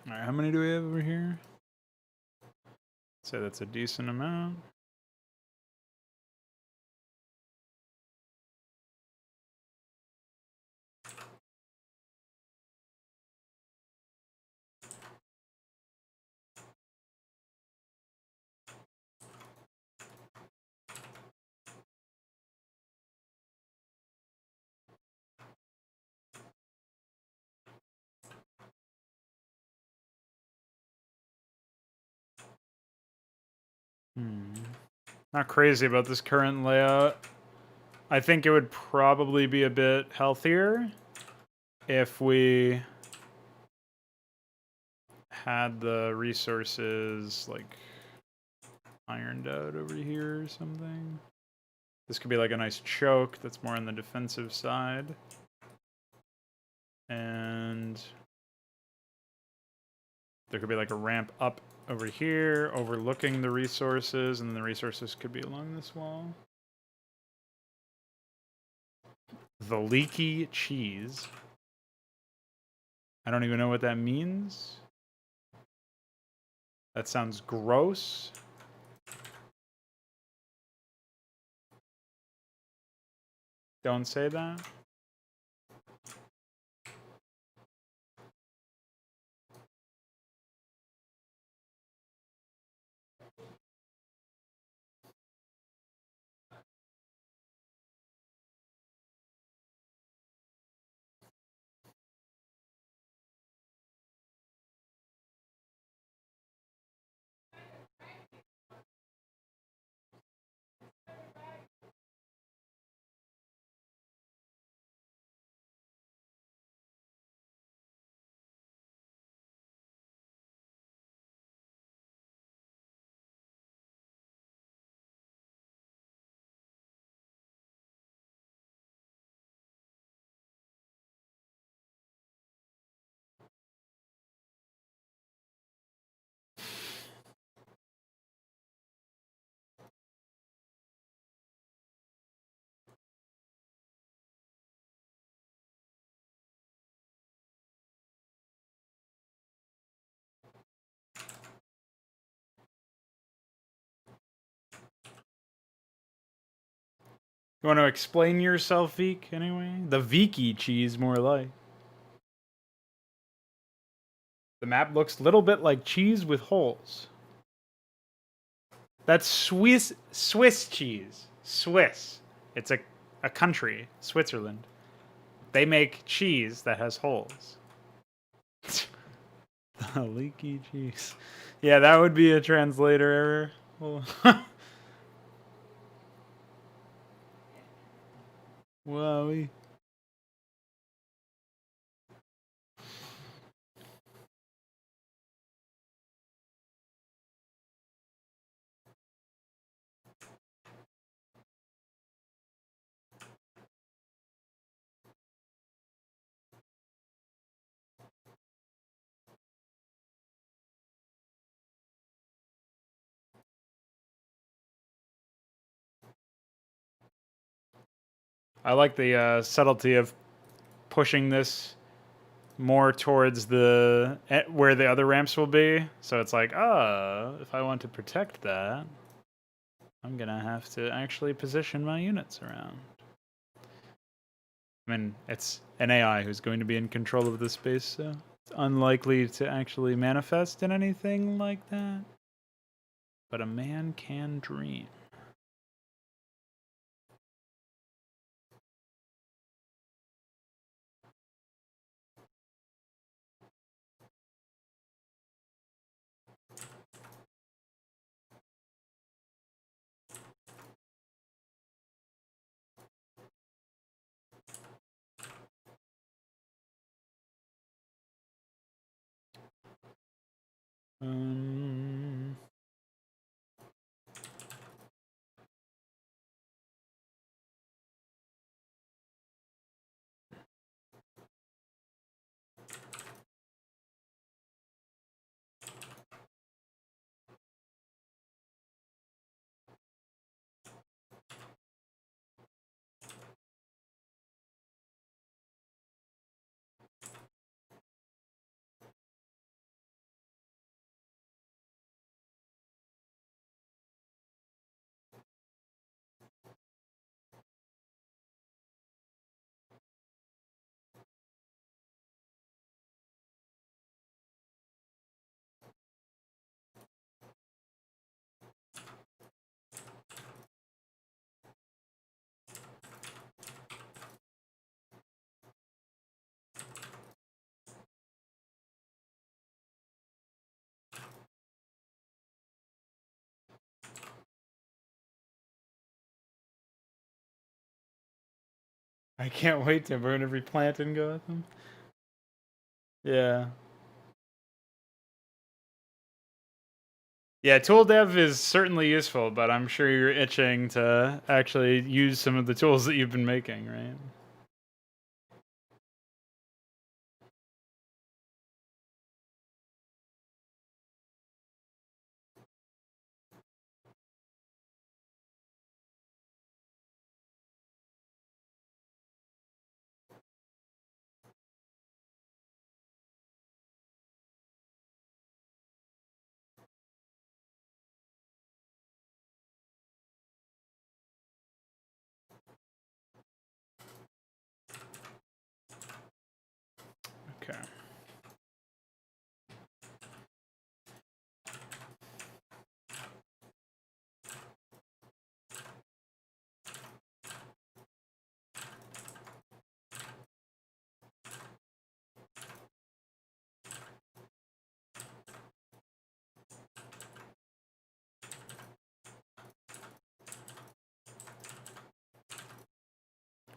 All right, how many do we have over here? So that's a decent amount. Not crazy about this current layout. I think it would probably be a bit healthier if we had the resources like ironed out over here or something. This could be like a nice choke that's more on the defensive side. And there could be like a ramp up over here, overlooking the resources, and then the resources could be along this wall. The leaky cheese. I don't even know what that means. That sounds gross. Don't say that. You want to explain yourself, Veek, anyway? The Veeky cheese, more like. The map looks a little bit like cheese with holes. That's Swiss cheese. Swiss. It's a country, Switzerland. They make cheese that has holes. The leaky cheese. Yeah, that would be a translator error. Wowie. I like the subtlety of pushing this more towards the where the other ramps will be. So it's like, if I want to protect that, I'm gonna have to actually position my units around. I mean, it's an AI who's going to be in control of the space, so it's unlikely to actually manifest in anything like that. But a man can dream. I can't wait to burn every plant in Gotham. Yeah. Yeah, tool dev is certainly useful, but I'm sure you're itching to actually use some of the tools that you've been making, right? Okay.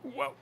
Whoa.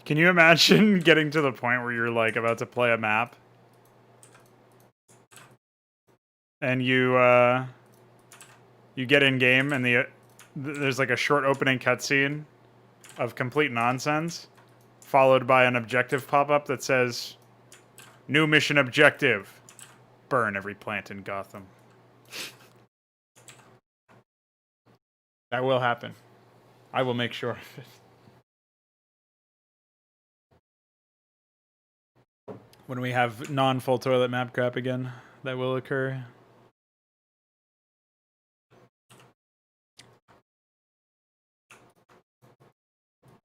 Can you imagine getting to the point where you're like about to play a map and you get in game and there's like a short opening cutscene of complete nonsense, followed by an objective pop-up that says, "New mission objective: burn every plant in Gotham." That will happen. I will make sure of it. When we have non-full toilet map crap again, that will occur.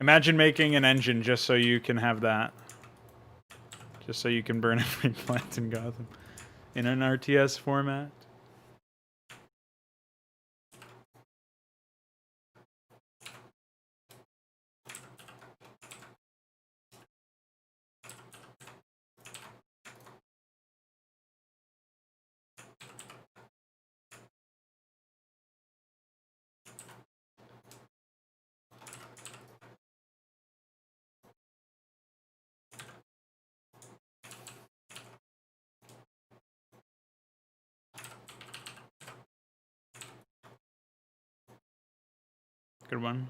Imagine making an engine just so you can have that. Just so you can burn every plant in Gotham in an RTS format. Good one.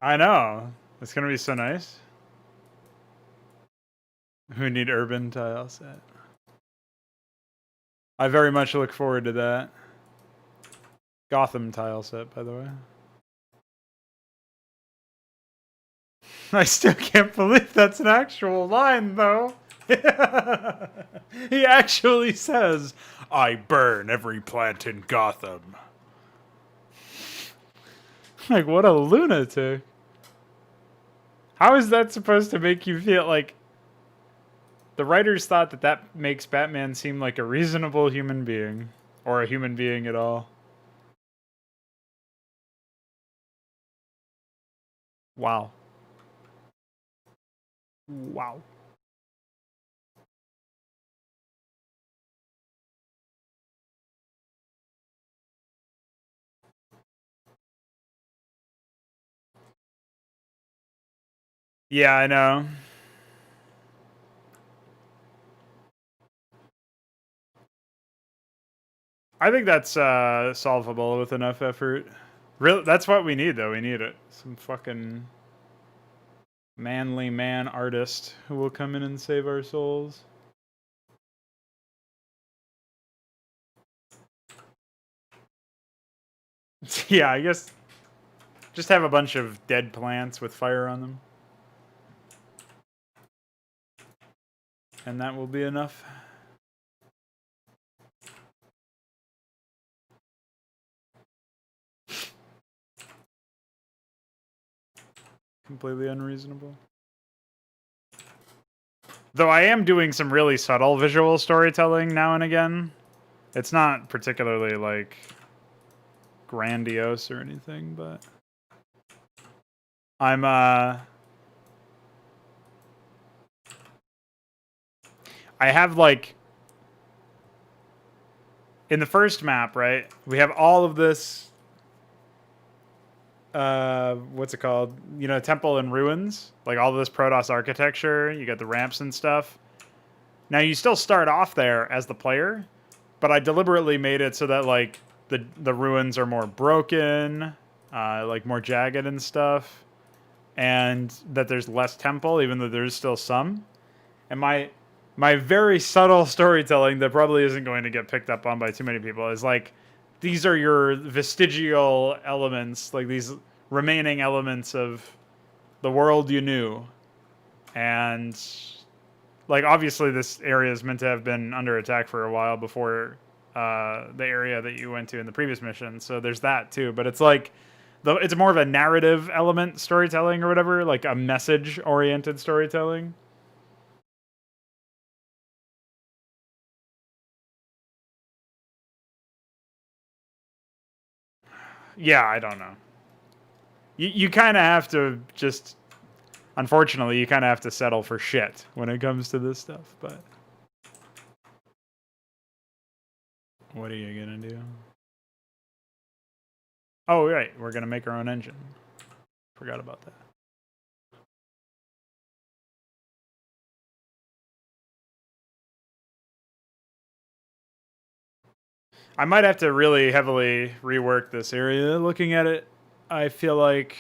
I know. It's gonna be so nice. We need urban tile set. I very much look forward to that. Gotham tile set, by the way. I still can't believe that's an actual line, though. He actually says, "I burn every plant in Gotham." Like, what a lunatic. How is that supposed to make you feel like... The writers thought that that makes Batman seem like a reasonable human being. Or a human being at all. Wow. Wow. Yeah, I know. I think that's solvable with enough effort. Really, that's what we need, though. We need it. Some fucking manly man artist who will come in and save our souls. Yeah, I guess just have a bunch of dead plants with fire on them. And that will be enough. Completely unreasonable. Though I am doing some really subtle visual storytelling now and again. It's not particularly, like, grandiose or anything, but... I'm, I have, like... In the first map, right? We have all of this... what's it called? You know, temple and ruins. Like, all of this Protoss architecture. You got the ramps and stuff. Now, you still start off there as the player, but I deliberately made it so that like the ruins are more broken, like more jagged and stuff, and that there's less temple, even though there's still some. And my very subtle storytelling that probably isn't going to get picked up on by too many people is like, these are your vestigial elements, like these remaining elements of the world you knew. And like, obviously this area is meant to have been under attack for a while before the area that you went to in the previous mission. So there's that too, but it's like, it's more of a narrative element storytelling or whatever, like a message oriented storytelling. Yeah, I don't know. You kind of have to just, unfortunately, you kind of have to settle for shit when it comes to this stuff, but what are you gonna do? Oh, right, we're gonna make our own engine. Forgot about that. I might have to really heavily rework this area. Looking at it, I feel like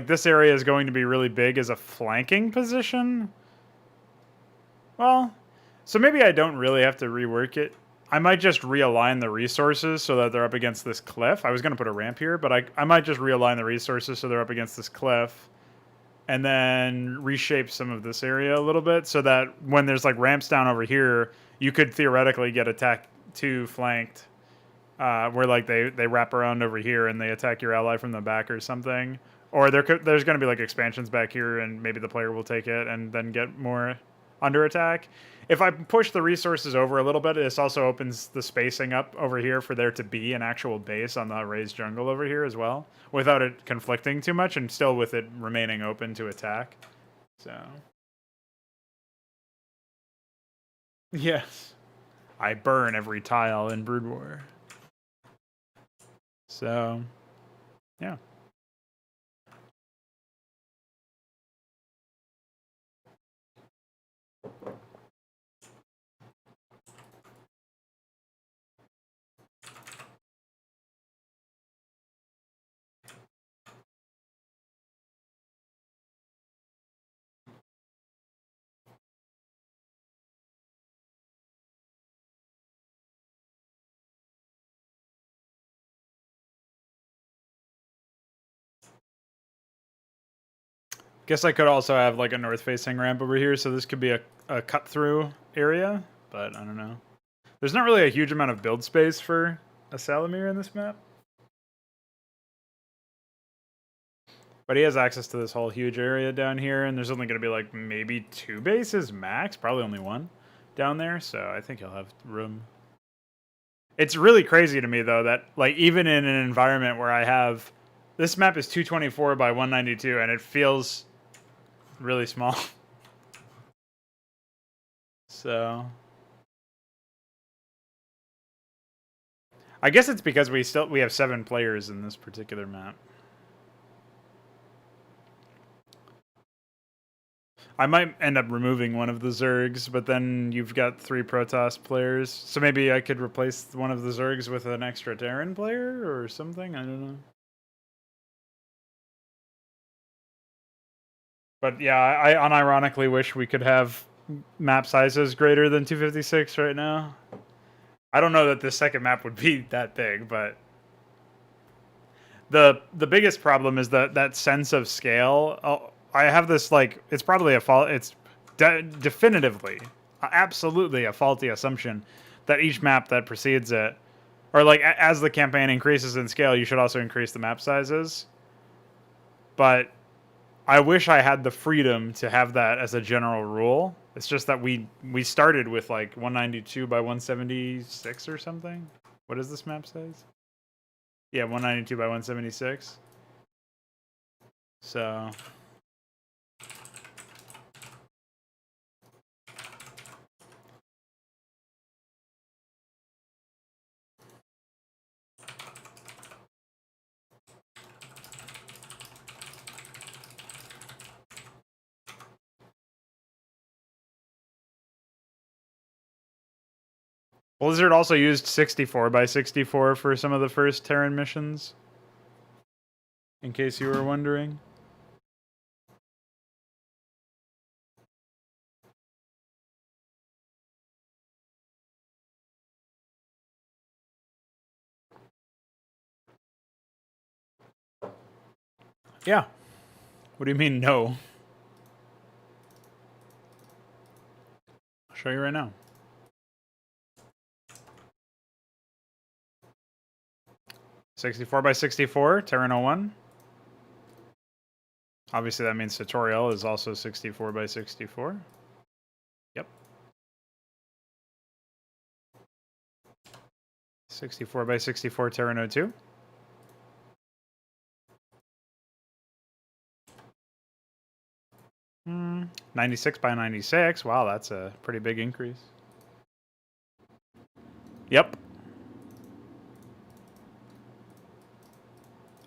this area is going to be really big as a flanking position. Well, so maybe I don't really have to rework it. I might just realign the resources so that they're up against this cliff. I was going to put a ramp here, but I might just realign the resources so they're up against this cliff, and then reshape some of this area a little bit so that when there's like ramps down over here, you could theoretically get attack 2 flanked, where like they wrap around over here and they attack your ally from the back or something. Or there's going to be like expansions back here, and maybe the player will take it and then get more under attack. If I push the resources over a little bit, this also opens the spacing up over here for there to be an actual base on the raised jungle over here as well, without it conflicting too much and still with it remaining open to attack. So, yes, I burn every tile in Brood War. So, yeah. Guess I could also have like a north-facing ramp over here, so this could be a cut-through area, but I don't know. There's not really a huge amount of build space for a Salamir in this map. But he has access to this whole huge area down here, and there's only going to be like maybe 2 bases max, probably only 1 down there, so I think he'll have room. It's really crazy to me, though, that like even in an environment where I have... This map is 224 by 192, and it feels really small. So I guess it's because we have 7 players in this particular map. I might end up removing one of the Zergs, but then you've got 3 Protoss players, so maybe I could replace one of the Zergs with an extra Terran player or something. I don't know. But yeah, I unironically wish we could have map sizes greater than 256 right now. I don't know that this second map would be that big, but the biggest problem is that sense of scale. I have this like, it's probably a fault. It's definitively, absolutely a faulty assumption that each map that precedes it, or like as the campaign increases in scale, you should also increase the map sizes. But I wish I had the freedom to have that as a general rule. It's just that we started with like 192 by 176 or something. What is this map size? Yeah, 192 by 176. So Blizzard also used 64 by 64 for some of the first Terran missions. In case you were wondering. Yeah. What do you mean, no? I'll show you right now. .64 by 64, Terran 01. Obviously, that means tutorial is also 64 by 64. Yep. 64 by 64, Terran 02. Hmm. 96 by 96. Wow, that's a pretty big increase. Yep.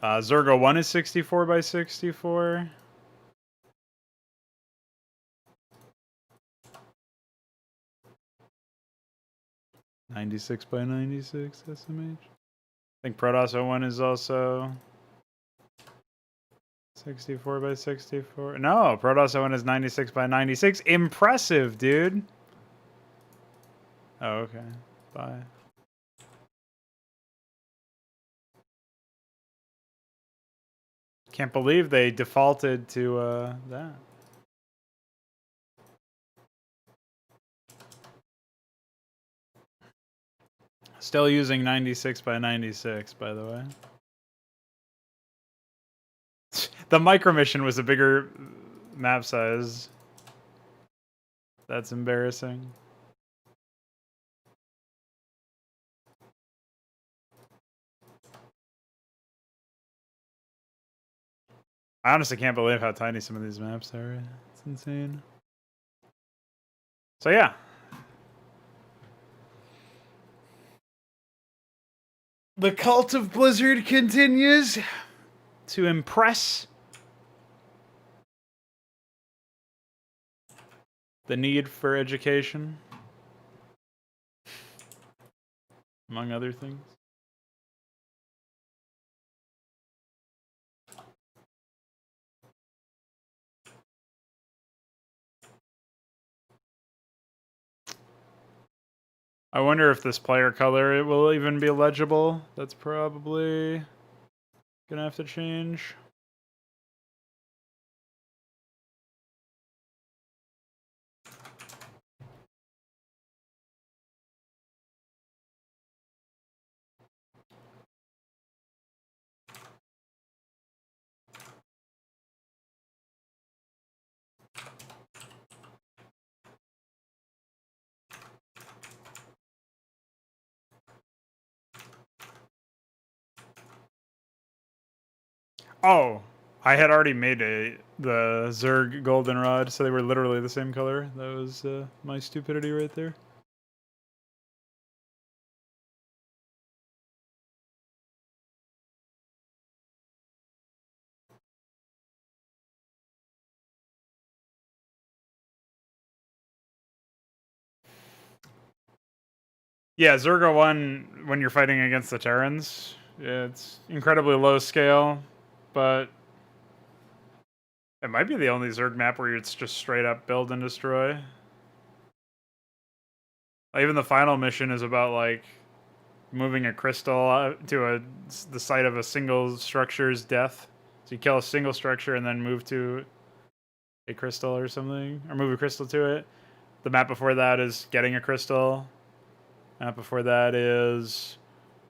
Zergo 1 is 64 by 64. .96 by 96 SMH. I think Protoss 01 is also 64 by 64. No, Protoss 01 is 96 by 96. Impressive, dude. Oh, okay. Bye. Can't believe they defaulted to that. Still using 96 by 96, by the way. The micro mission was a bigger map size. That's embarrassing. I honestly can't believe how tiny some of these maps are. It's insane. So yeah. The cult of Blizzard continues to impress. The need for education, among other things. I wonder if this player color will even be legible. That's probably gonna have to change. Oh, I had already made the Zerg goldenrod, so they were literally the same color. That was my stupidity right there. Yeah, Zergo 1, when you're fighting against the Terrans, it's incredibly low scale, but it might be the only Zerg map where it's just straight up build and destroy. Even the final mission is about, like, moving a crystal to the site of a single structure's death. So you kill a single structure and then move to a crystal or something, or move a crystal to it. The map before that is getting a crystal. Map before that is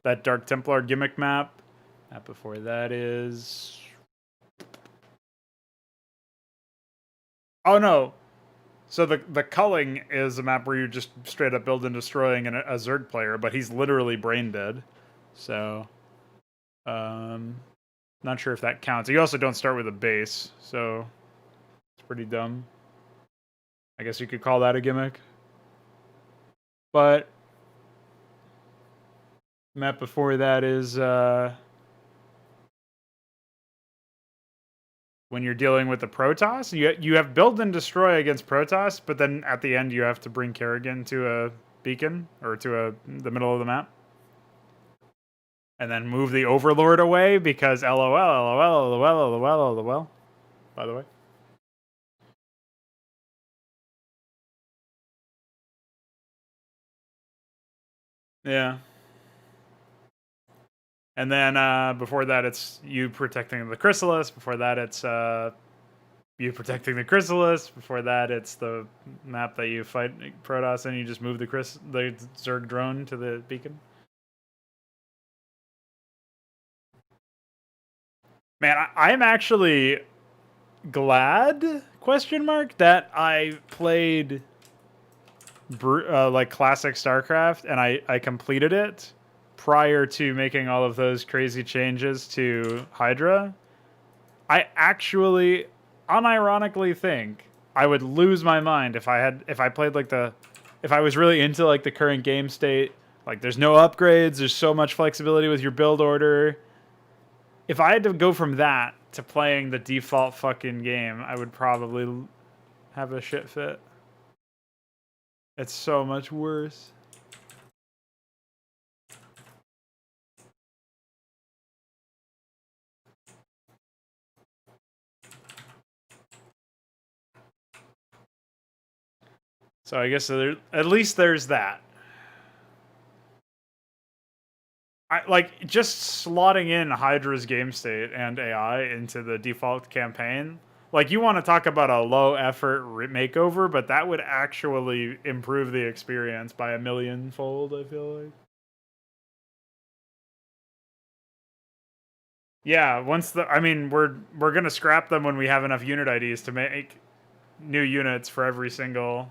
that Dark Templar gimmick map. Map before that is... Oh no! So the culling is a map where you're just straight up build and destroying a Zerg player, but he's literally brain dead. So, not sure if that counts. You also don't start with a base, so it's pretty dumb. I guess you could call that a gimmick. But map before that is when you're dealing with the Protoss. You have build and destroy against Protoss, but then at the end you have to bring Kerrigan to beacon or to the middle of the map. And then move the overlord away because LOL, LOL, LOL, LOL, LOL, by the way. Yeah. And then before that, it's you protecting the chrysalis. Before that, it's you protecting the chrysalis. Before that, it's the map that you fight Protoss and you just move the Zerg drone to the beacon. Man, I'm actually glad, question mark, that I played like classic Starcraft and I completed it prior to making all of those crazy changes to HYDRA. I actually unironically think I would lose my mind if I played like if I was really into like the current game state. Like there's no upgrades, there's so much flexibility with your build order. If I had to go from that to playing the default fucking game, I would probably have a shit fit. It's so much worse. So I guess at least there's that. I like just slotting in HYDRA's game state and AI into the default campaign. Like you want to talk about a low effort makeover, but that would actually improve the experience by 1,000,000-fold, I feel like. Yeah, I mean, we're gonna scrap them when we have enough unit IDs to make new units for every single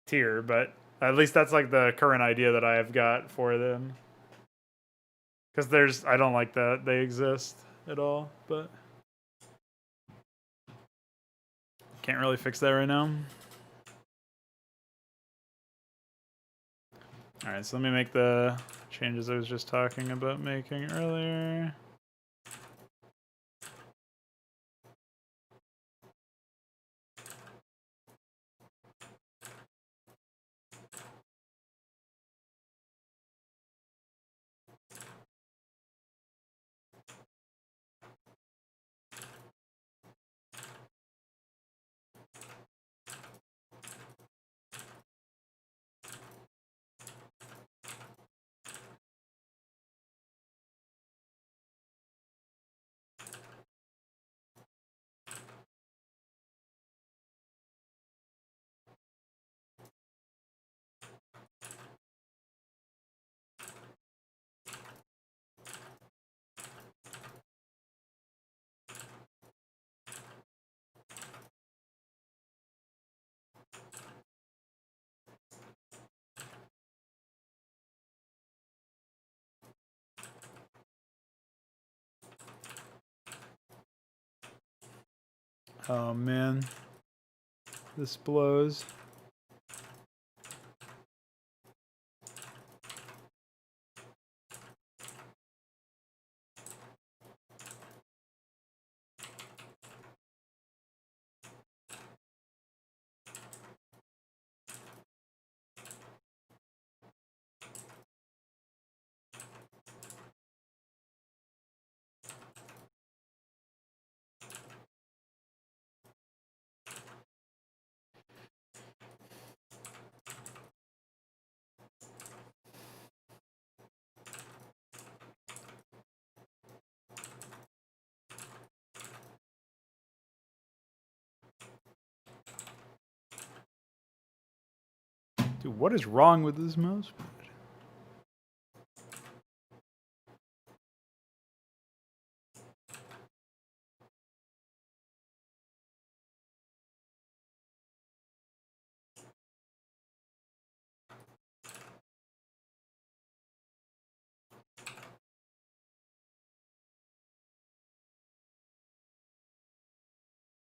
tier, but at least that's like the current idea that I have got for them. Because I don't like that they exist at all, but can't really fix that right now. All right, so let me make the changes I was just talking about making earlier. Oh man, this blows. Dude, what is wrong with this mouse?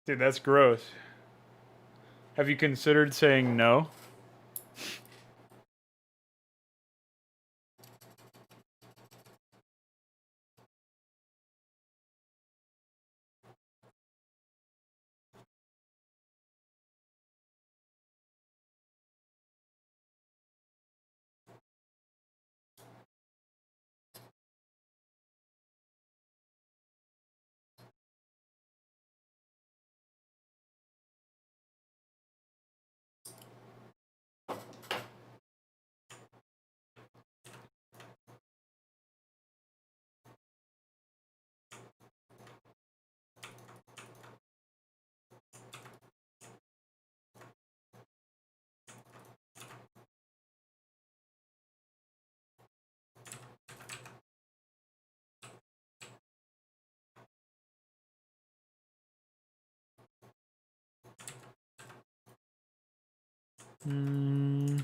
Dude, that's gross. Have you considered saying no? Okay.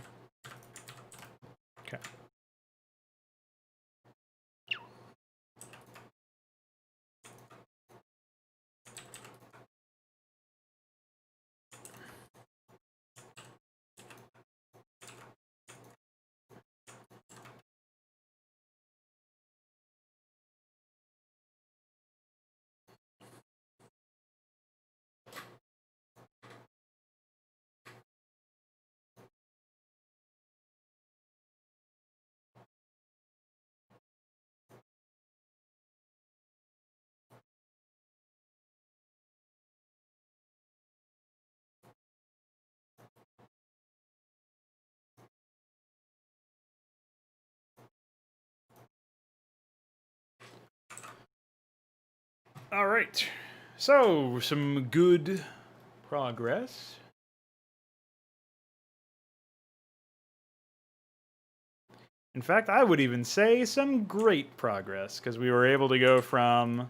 All right. So, some good progress. In fact, I would even say some great progress, because we were able to go from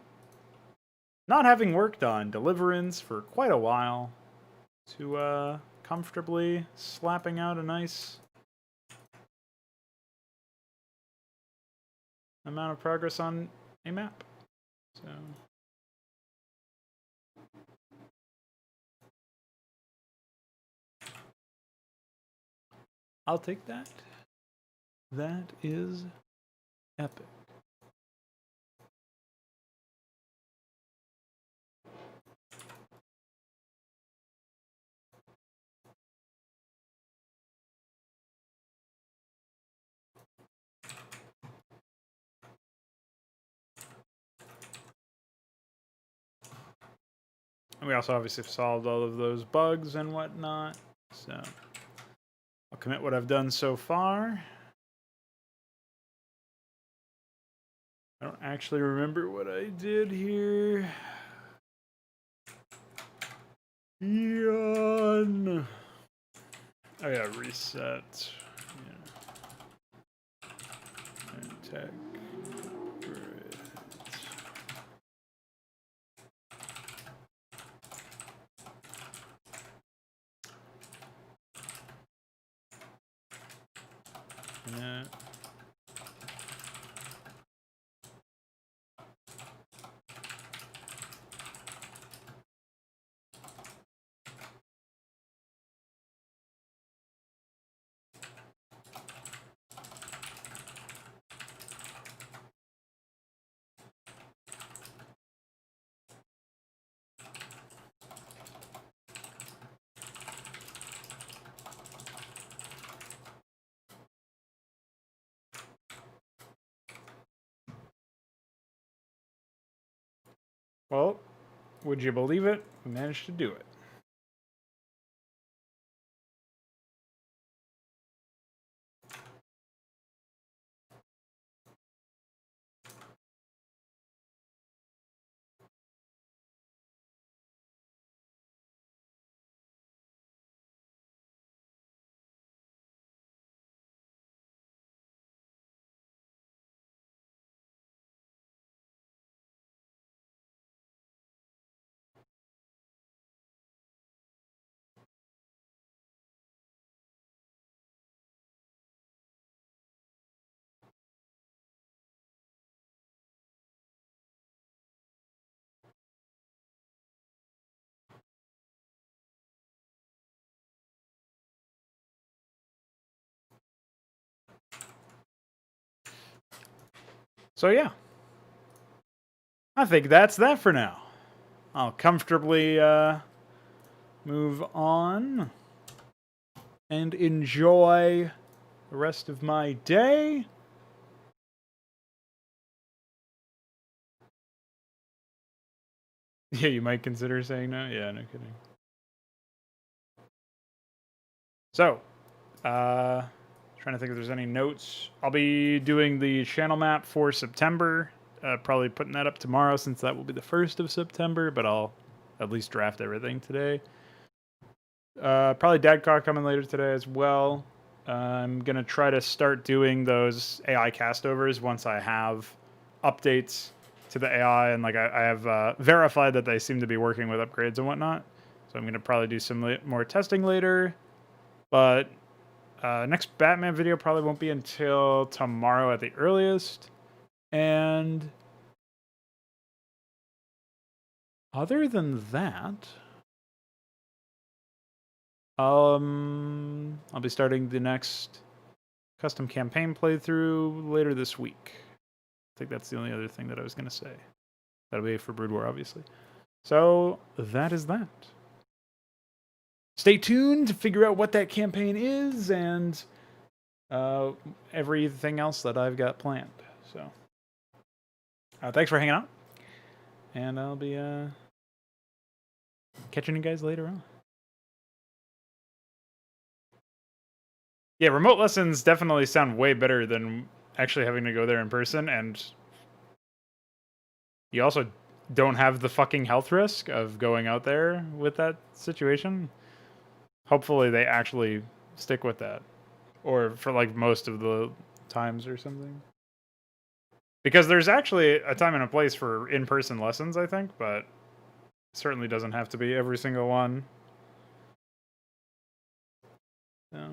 not having worked on Deliverance for quite a while to comfortably slapping out a nice amount of progress on a map. So I'll take that. That is epic. And we also obviously solved all of those bugs and whatnot. So I'll commit what I've done so far. I don't actually remember what I did here. Yawn. Oh yeah, reset. Yeah. And tech. Great. Yeah. Well, would you believe it? We managed to do it. So yeah, I think that's that for now. I'll comfortably move on and enjoy the rest of my day. Yeah, you might consider saying no. Yeah, no kidding. So, trying to think if there's any notes. I'll be doing the channel map for September. Probably putting that up tomorrow since that will be the 1st of September, but I'll at least draft everything today. Probably Dadcar coming later today as well. I'm going to try to start doing those AI castovers once I have updates to the AI and like I have verified that they seem to be working with upgrades and whatnot. So I'm going to probably do some more testing later. But next Batman video probably won't be until tomorrow at the earliest. And other than that, I'll be starting the next custom campaign playthrough later this week. I think that's the only other thing that I was going to say. That'll be for Brood War, obviously. So that is that. Stay tuned to figure out what that campaign is and everything else that I've got planned. So thanks for hanging out. And I'll be catching you guys later on. Yeah, remote lessons definitely sound way better than actually having to go there in person, and you also don't have the fucking health risk of going out there with that situation. Hopefully they actually stick with that, or for like most of the times or something. Because there's actually a time and a place for in-person lessons, I think, but it certainly doesn't have to be every single one. Yeah.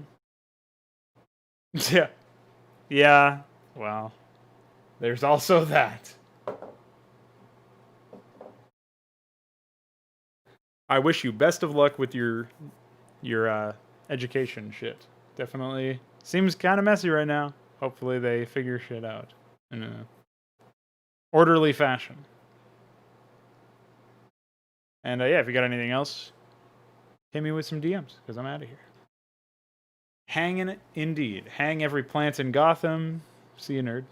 Yeah. Yeah. Well, there's also that. I wish you best of luck with your education shit. Definitely seems kind of messy right now. Hopefully they figure shit out in a orderly fashion. And yeah, if you got anything else, hit me with some DMs because I'm out of here. Hanging it indeed. Hang every plant in Gotham. See you, nerd.